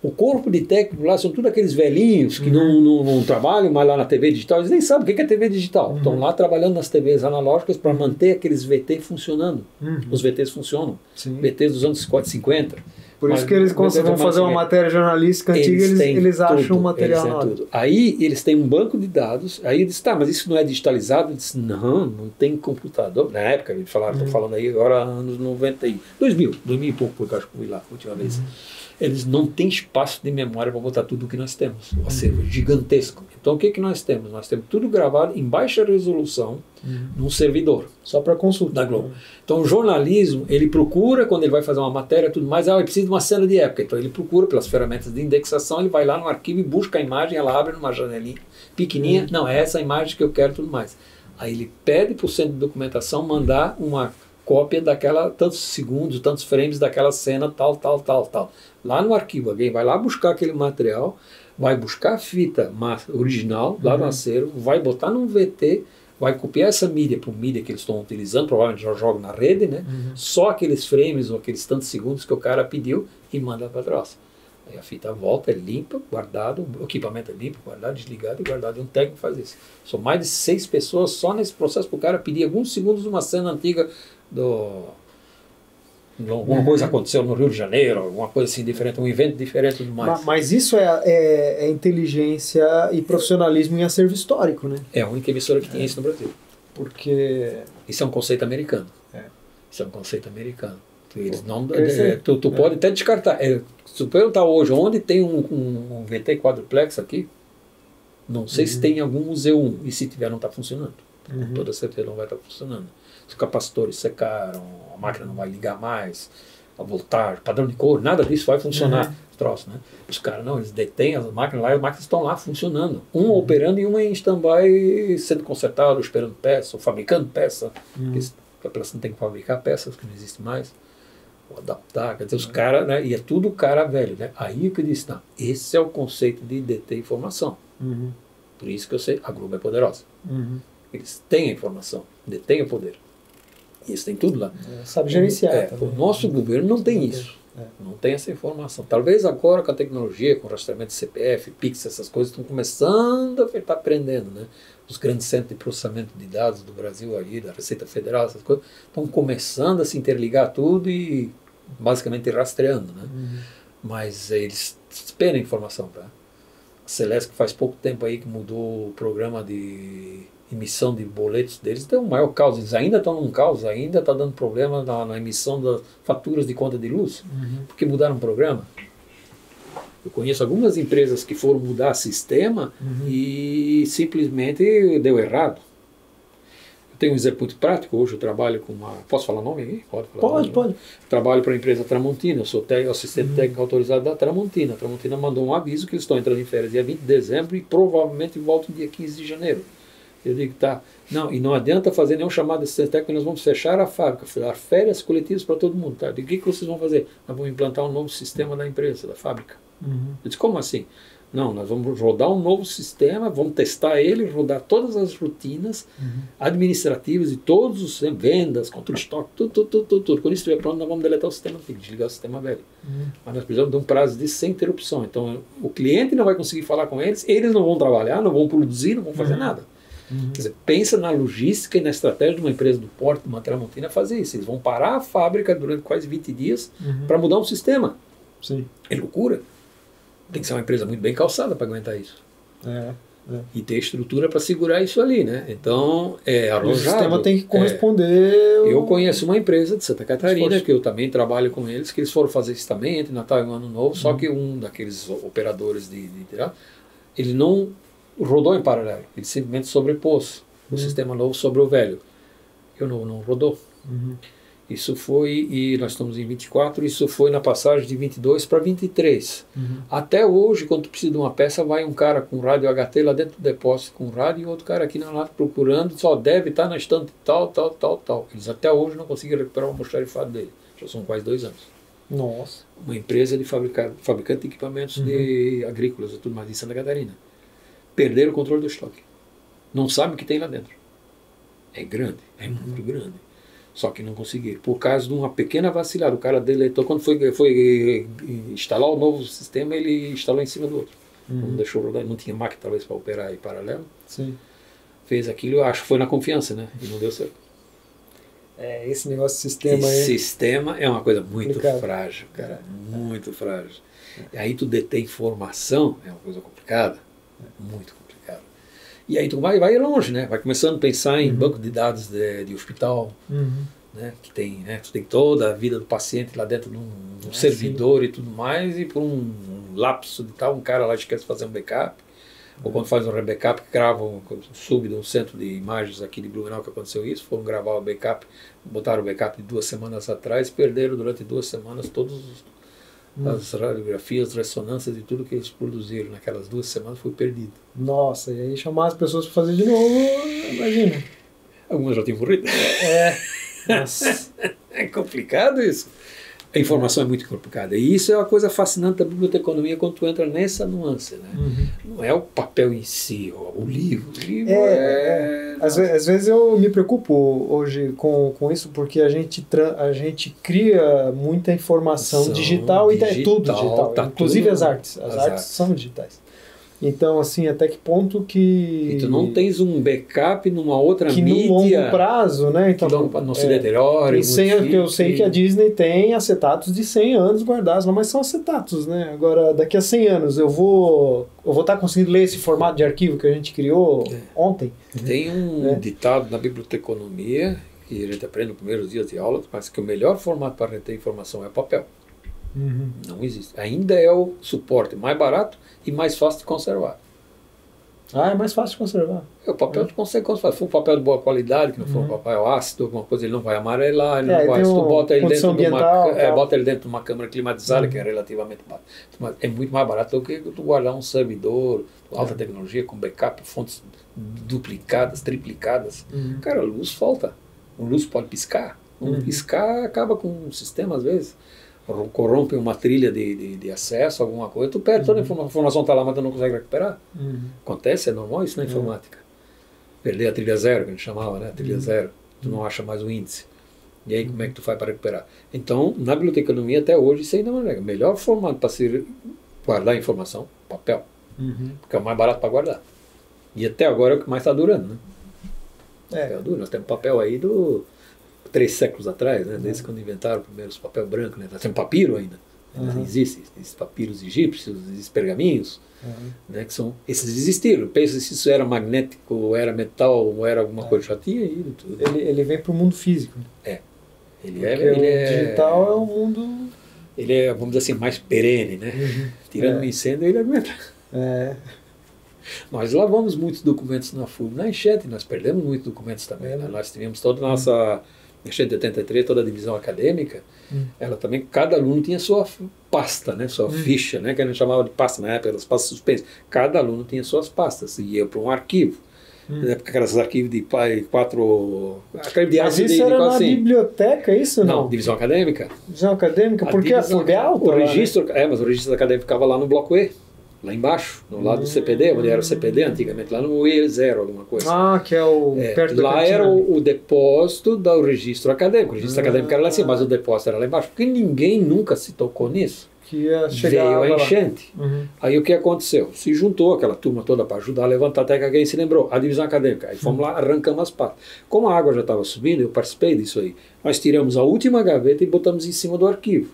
O corpo de técnico lá são todos aqueles velhinhos que não trabalham mais lá na TV digital, eles nem sabem o que é TV digital. Estão lá trabalhando nas TVs analógicas para manter aqueles VT funcionando. Os VTs funcionam. VTs dos anos 50. Por isso que eles, quando vão fazer uma matéria jornalística antiga, eles acham o material lá. Aí eles têm um banco de dados, aí eles dizem, mas isso não é digitalizado? Eu disse, não tem computador. Na época, eles falaram, estou falando aí agora anos 90, 2000 e pouco, porque eu acho que fui lá a última vez. Eles não têm espaço de memória para botar tudo o que nós temos. O acervo é gigantesco. Então o que nós temos? Nós temos tudo gravado em baixa resolução num servidor. Só para consulta. Da Globo. Então o jornalismo, ele procura, quando ele vai fazer uma matéria tudo mais, ele precisa de uma cena de época. Então ele procura pelas ferramentas de indexação, ele vai lá no arquivo e busca a imagem, ela abre numa janelinha pequenininha. Não, é essa imagem que eu quero tudo mais. Aí ele pede para o centro de documentação mandar uma cópia daquela, tantos segundos, tantos frames daquela cena, tal. Lá no arquivo, alguém vai lá buscar aquele material, vai buscar a fita original, lá no acervo, vai botar num VT, vai copiar essa mídia para o mídia que eles estão utilizando, provavelmente já jogam na rede, né? Só aqueles frames ou aqueles tantos segundos que o cara pediu e manda para trás. Aí a fita volta, é limpa, guardado, o equipamento é limpo, guardado, desligado e guardado. E um técnico faz isso. São mais de 6 pessoas só nesse processo para o cara pedir alguns segundos de uma cena antiga alguma coisa aconteceu no Rio de Janeiro, alguma coisa assim diferente, um evento diferente do mais. Mas isso é inteligência e profissionalismo em acervo histórico, né? É a única emissora que tem isso no Brasil. Porque... Isso é um conceito americano. Isso é um conceito americano. Eles não, tu pode até descartar. Se tu perguntar hoje onde tem um VT quadruplex aqui, não sei se tem algum Z1, e se tiver não está funcionando. Com toda certeza não vai estar funcionando. Os capacitores secaram, a máquina não vai ligar mais, a voltar, padrão de cor, nada disso vai funcionar. Troço, né? Os caras não, eles detêm as máquinas lá e as máquinas estão lá funcionando. Uma operando e uma em stand-by sendo consertado, esperando peça, ou fabricando peça. A operação tem que fabricar peças que não existem mais, ou adaptar. Quer dizer, os caras, né? E é tudo cara velho, né? Aí que eu disse, não, esse é o conceito de deter informação. Por isso que eu sei, a Globo é poderosa. Eles têm a informação, detêm o poder. E eles têm tudo lá. Sabe gerenciar. O nosso governo não tem isso. Não tem essa informação. Talvez agora com a tecnologia, com o rastreamento de CPF, Pix, essas coisas estão começando a estar aprendendo, né? Os grandes centros de processamento de dados do Brasil aí, da Receita Federal, essas coisas, estão começando a se interligar tudo e basicamente rastreando, né? Mas eles esperam informação, tá? A Celesc faz pouco tempo aí que mudou o programa de emissão de boletos deles, tem um maior caos, eles ainda estão num caos, ainda está dando problema na emissão das faturas de conta de luz, porque mudaram o programa. Eu conheço algumas empresas que foram mudar trabalho e simplesmente deu errado. Eu tenho um exemplo muito prático, hoje eu trabalho com uma... Posso falar nome aqui? Pode. Trabalho para a empresa Tramontina, eu sou assistente técnico autorizado da Tramontina. A Tramontina mandou um aviso que eles estão entrando em férias dia 20 de dezembro e provavelmente voltam dia 15 de janeiro. Eu digo, tá, não, e não adianta fazer nenhum chamado de assistente técnico, nós vamos fechar a fábrica, dar férias coletivas para todo mundo. Tá? Eu digo, o que vocês vão fazer? Nós vamos implantar um novo sistema da empresa, da fábrica. Eu disse, como assim? Não, nós vamos rodar um novo sistema, vamos testar ele, rodar todas as rotinas administrativas e todos os vendas, controle de estoque, tudo. Quando isso estiver pronto, nós vamos deletar o sistema antigo, desligar o sistema velho. Mas nós precisamos de um prazo de sem interrupção. Então, o cliente não vai conseguir falar com eles não vão trabalhar, não vão produzir, não vão fazer nada. Quer dizer, pensa na logística e na estratégia de uma empresa do porte, de uma Tramontina, fazer isso. Eles vão parar a fábrica durante quase 20 dias para mudar um sistema. Sim. É loucura. Tem que ser uma empresa muito bem calçada para aguentar isso. E ter estrutura para segurar isso ali, né? Então, arrojado. O sistema tem que corresponder... Eu conheço uma empresa de Santa Catarina, que eu também trabalho com eles, que eles foram fazer isso também entre Natal e Ano Novo, só que um daqueles operadores ele não rodou em paralelo, ele simplesmente sobrepôs o sistema novo sobre o velho. Eu não rodou. Isso foi, e nós estamos em 24, isso foi na passagem de 22 para 23. Até hoje, quando tu precisa de uma peça, vai um cara com rádio HT lá dentro do depósito com rádio e outro cara aqui na lata procurando, só deve estar na estante tal. Eles até hoje não conseguiram recuperar o almoxarifado dele. Já são quase 2 anos. Nossa. Uma empresa de fabricante de equipamentos de agrícolas e tudo mais em Santa Catarina. Perderam o controle do estoque. Não sabem o que tem lá dentro. É grande, é muito grande. Só que não conseguiram. Por causa de uma pequena vacilada. O cara deletou, quando foi instalar o novo sistema, ele instalou em cima do outro. Não deixou rodar, não tinha máquina talvez para operar em paralelo. Sim. Fez aquilo, eu acho que foi na confiança, né? E não deu certo. Esse negócio de sistema aí... sistema é uma coisa muito frágil, cara. Muito frágil. E aí tu detém informação, é uma coisa complicada. Muito complicado. E aí tu vai longe, né? Vai começando a pensar em banco de dados de hospital, né? Que tem, né? Tu tem toda a vida do paciente lá dentro de um servidor e tudo mais, e por um lapso de tal, um cara lá esquece de fazer um backup, ou quando faz um backup, grava sub de um centro de imagens aqui de Blumenau que aconteceu isso, foram gravar o backup, botaram o backup de 2 semanas atrás, perderam durante 2 semanas todos as radiografias, ressonâncias e tudo que eles produziram naquelas 2 semanas foi perdido. Nossa, e aí chamar as pessoas para fazer de novo, imagina. Algumas já tinham morrido. Nossa. É complicado isso. A informação é muito complicada. E isso é uma coisa fascinante da biblioteconomia quando tu entra nessa nuance, né? Não é o papel em si, o livro. O livro Às vezes eu me preocupo hoje com isso, porque a gente cria muita informação digital e é tudo digital. Inclusive tudo, as artes. As artes são digitais. Então, assim, até que ponto que... E tu não tens um backup numa outra que mídia... Que no longo prazo, né? Então, não se deteriore. Eu sei que a Disney tem acetatos de 100 anos guardados, mas são acetatos, né? Agora, daqui a 100 anos, eu vou estar conseguindo ler esse formato de arquivo que a gente criou ontem. Tem um ditado na biblioteconomia que a gente aprende nos primeiros dias de aula, mas que o melhor formato para reter informação é o papel. Não existe. Ainda é o suporte mais barato e mais fácil de conservar. Ah, é mais fácil de conservar. O papel tu consegue conservar. Se for um papel de boa qualidade, que não for um papel ácido, alguma coisa, ele não vai amarelar, ele não vai. Se tu bota ele dentro de uma câmara climatizada, que é relativamente barato. É muito mais barato do que tu guardar um servidor, alta tecnologia, com backup, fontes duplicadas, triplicadas. Cara, a luz falta. Uma luz pode piscar. Piscar acaba com um sistema, às vezes. Corrompe uma trilha de acesso, alguma coisa, tu perde toda a informação, está lá, mas tu não consegue recuperar. Acontece, é normal isso na informática. Perder a trilha zero, que a gente chamava, né? A trilha zero, tu não acha mais o índice. E aí como é que tu faz para recuperar? Então, na biblioteconomia até hoje, isso ainda não é o melhor formato para se guardar informação, papel. Porque é o mais barato para guardar. E até agora é o que mais está durando, né? Papel duro. Nós temos papel aí 3 séculos atrás, né? Desde quando inventaram primeiro os papel branco, né? Nós temos papiro ainda. Existem papiros egípcios, existem pergaminhos, né? Que são, esses existiram. Pensa se isso era magnético, ou era metal, ou era alguma coisa, já tinha ido tudo. Ele vem para o mundo físico. O digital é um mundo... Ele é, vamos dizer assim, mais perene, né? Tirando um incêndio, ele aguenta. Nós lavamos muitos documentos na FUB, na enchente, nós perdemos muitos documentos também. Né? Nós tivemos toda a nossa enchente de 83, toda a divisão acadêmica, ela também, cada aluno tinha sua pasta, né? Sua ficha, né? Que a gente chamava de pasta na época, as pastas suspensas. Cada aluno tinha suas pastas, e ia para um arquivo. Na época, aqueles arquivos de 4... Mas isso era na biblioteca, isso não? Não, divisão acadêmica. Divisão acadêmica, porque a FUB é alta. O registro, mas o registro acadêmico ficava lá no bloco E. Lá embaixo, no lado do CPD, onde era o CPD antigamente, lá no E0, alguma coisa. Que é o perto da lá era o depósito do registro acadêmico. O registro acadêmico era lá assim, mas o depósito era lá embaixo. Porque ninguém nunca se tocou nisso. Que ia chegar veio a enchente. Aí o que aconteceu? Se juntou aquela turma toda para ajudar a levantar, até que alguém se lembrou, a divisão acadêmica. Aí fomos lá, arrancamos as partes. Como a água já estava subindo, eu participei disso aí. Nós tiramos a última gaveta e botamos em cima do arquivo.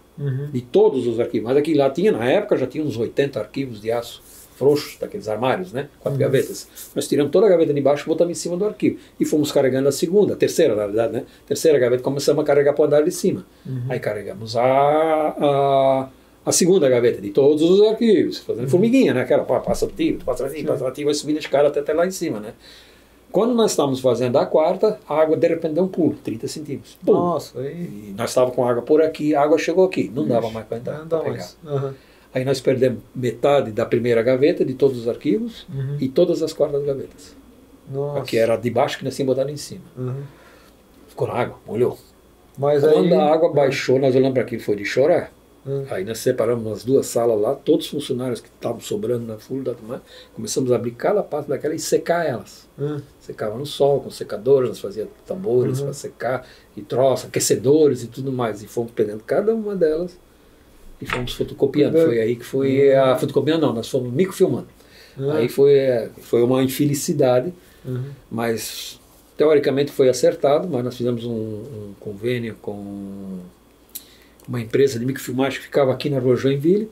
De todos os arquivos. Mas aqui lá tinha, na época já tinha uns 80 arquivos de aço frouxos, daqueles armários, né? 4 gavetas. Nós tiramos toda a gaveta de baixo e botamos em cima do arquivo. E fomos carregando a terceira, na verdade, né? Terceira gaveta, começamos a carregar para o andar de cima. Aí carregamos a segunda gaveta de todos os arquivos, fazendo formiguinha, né? Aquela passa ativo, vai subindo a escada até lá em cima, né? Quando nós estávamos fazendo a quarta, a água de repente deu um pulo, 30 centímetros. Pum. Nossa, e nós estávamos com água por aqui, a água chegou aqui, não dava mais para entrar. Não dá mais. Aí nós perdemos metade da primeira gaveta de todos os arquivos e todas as quartas gavetas. Aqui era de baixo que nós tínhamos botado em cima. Ficou na água, molhou. Mas quando a água baixou, nós olhamos para aquilo, foi de chorar. Aí nós separamos as 2 salas lá, todos os funcionários que estavam sobrando na FUB, começamos a abrir cada parte daquela e secar elas. Secava no sol, com secadores, nós fazíamos tambores para secar, e troças, aquecedores e tudo mais. E fomos pegando cada uma delas e fomos fotocopiando. Foi aí que foi a fotocopiando, não, nós fomos microfilmando. Aí foi uma infelicidade, mas teoricamente foi acertado, mas nós fizemos um convênio com uma empresa de microfilmagem que ficava aqui na rua Joinville,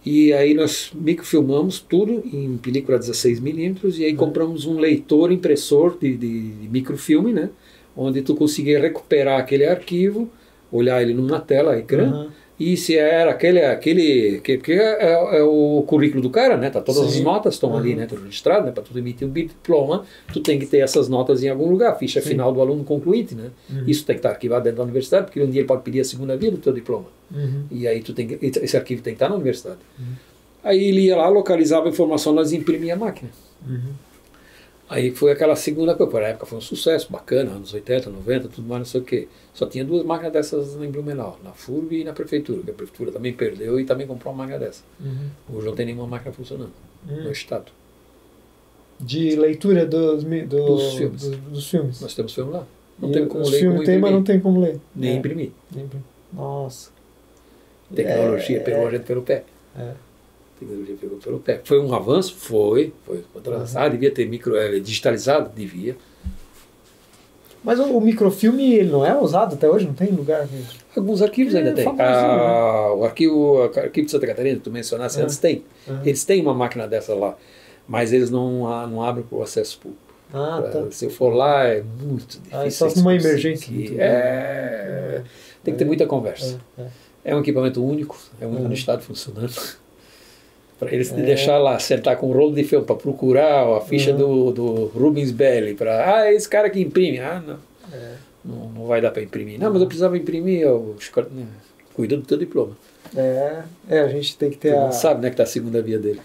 e aí nós microfilmamos tudo em película 16mm, e aí compramos um leitor impressor de microfilme, né, onde tu conseguia recuperar aquele arquivo, olhar ele numa tela, ecrã, e se era aquele que é o currículo do cara, né? Tá, todas as notas estão ali, né? Estão registradas, né? Para tu emitir um diploma, tu tem que ter essas notas em algum lugar, ficha final do aluno concluinte, né? Isso tem que estar arquivado dentro da universidade, porque um dia ele pode pedir a segunda via do teu diploma. E aí esse arquivo tem que estar na universidade. Aí ele ia lá, localizava a informação, nós imprimia a máquina. Aí foi aquela segunda coisa, por época foi um sucesso, bacana, anos 80, 90, tudo mais, não sei o quê. Só tinha 2 máquinas dessas em Blumenau, na FURB e na prefeitura, que a prefeitura também perdeu e também comprou uma máquina dessa. Hoje não tem nenhuma máquina funcionando no estado. De leitura dos filmes? Nós temos filme lá. Não tem como ler. Os filmes tem, mas não tem como ler. Nem imprimir. Nossa. Tecnologia pegou a gente pelo pé. Tecnologia pegou pelo pé. Foi um avanço? Foi. Devia ter digitalizado? Devia. Mas o microfilme ele não é usado até hoje? Não tem lugar? Alguns arquivos ainda tem. O arquivo de Santa Catarina, que tu mencionaste antes, tem. Eles têm uma máquina dessa lá, mas eles não abrem para o acesso público. Tá. Se eu for lá, é muito difícil. Só numa emergência. Tem que ter muita conversa. É um equipamento único, é único no estado funcionando. Para eles te deixar lá, sentar com um rolo de filme para procurar a ficha do Rubens Belli, para esse cara que imprime. Não vai dar para imprimir. Não, mas eu precisava imprimir. Cuida do teu diploma. A gente tem que ter não sabe, né, que tá a segunda via dele.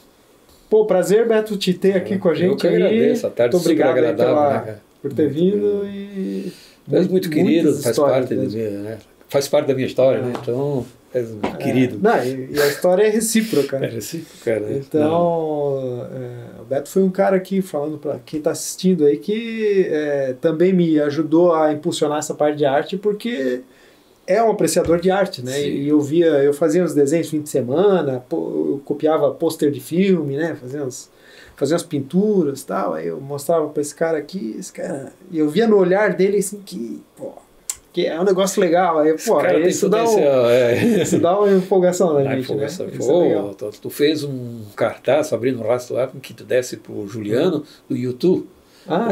Pô, prazer, Beto, te ter aqui com a gente. Eu que agradeço, a tarde super agradável, né, cara? Por ter vindo e... muito querido, faz parte da minha, né? Faz parte da minha história, né? Então, é querido. E a história é recíproca. É recíproca, né? Então, o Beto foi um cara aqui, falando para quem está assistindo aí, que também me ajudou a impulsionar essa parte de arte, porque é um apreciador de arte, né? Sim. E eu fazia os desenhos no fim de semana, eu copiava pôster de filme, né? Fazia umas pinturas e tal, aí eu mostrava para esse cara aqui, e eu via no olhar dele assim que é um negócio legal, aí isso dá uma empolgação na gente, né? Tu fez um cartaz, Fabrício Rastro lá, que tu desse pro Juliano, do YouTube,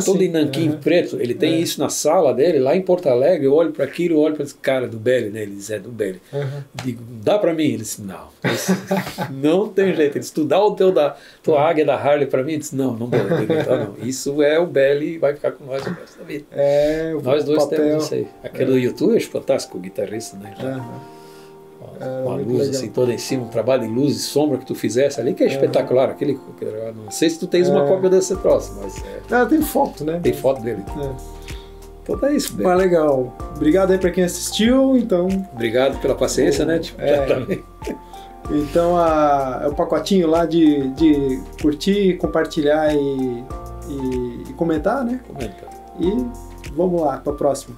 todo em nanquim preto, ele tem isso na sala dele, lá em Porto Alegre, eu olho para aquilo, eu olho para esse cara do Belli, né? Ele diz, do Belli. Digo, dá para mim? Ele disse, não. Não tem jeito. Ele disse, tu dá o tua águia da Harley para mim? Ele disse, não dou. Então, não. Isso é o Belli e vai ficar com nós o resto da vida. Nós dois temos isso aí. Aquele do YouTube é fantástico, o guitarrista, né? Uma luz assim toda em cima, um trabalho de luz e sombra que tu fizesse ali, que é espetacular. Não sei se tu tens uma cópia desse troço, mas tem foto, né? Tem foto dele. Então é isso, Mas legal. Obrigado aí pra quem assistiu, então. Obrigado pela paciência, né? Então é o pacotinho lá de curtir, compartilhar e comentar, né? Comenta. E vamos lá, pra próxima.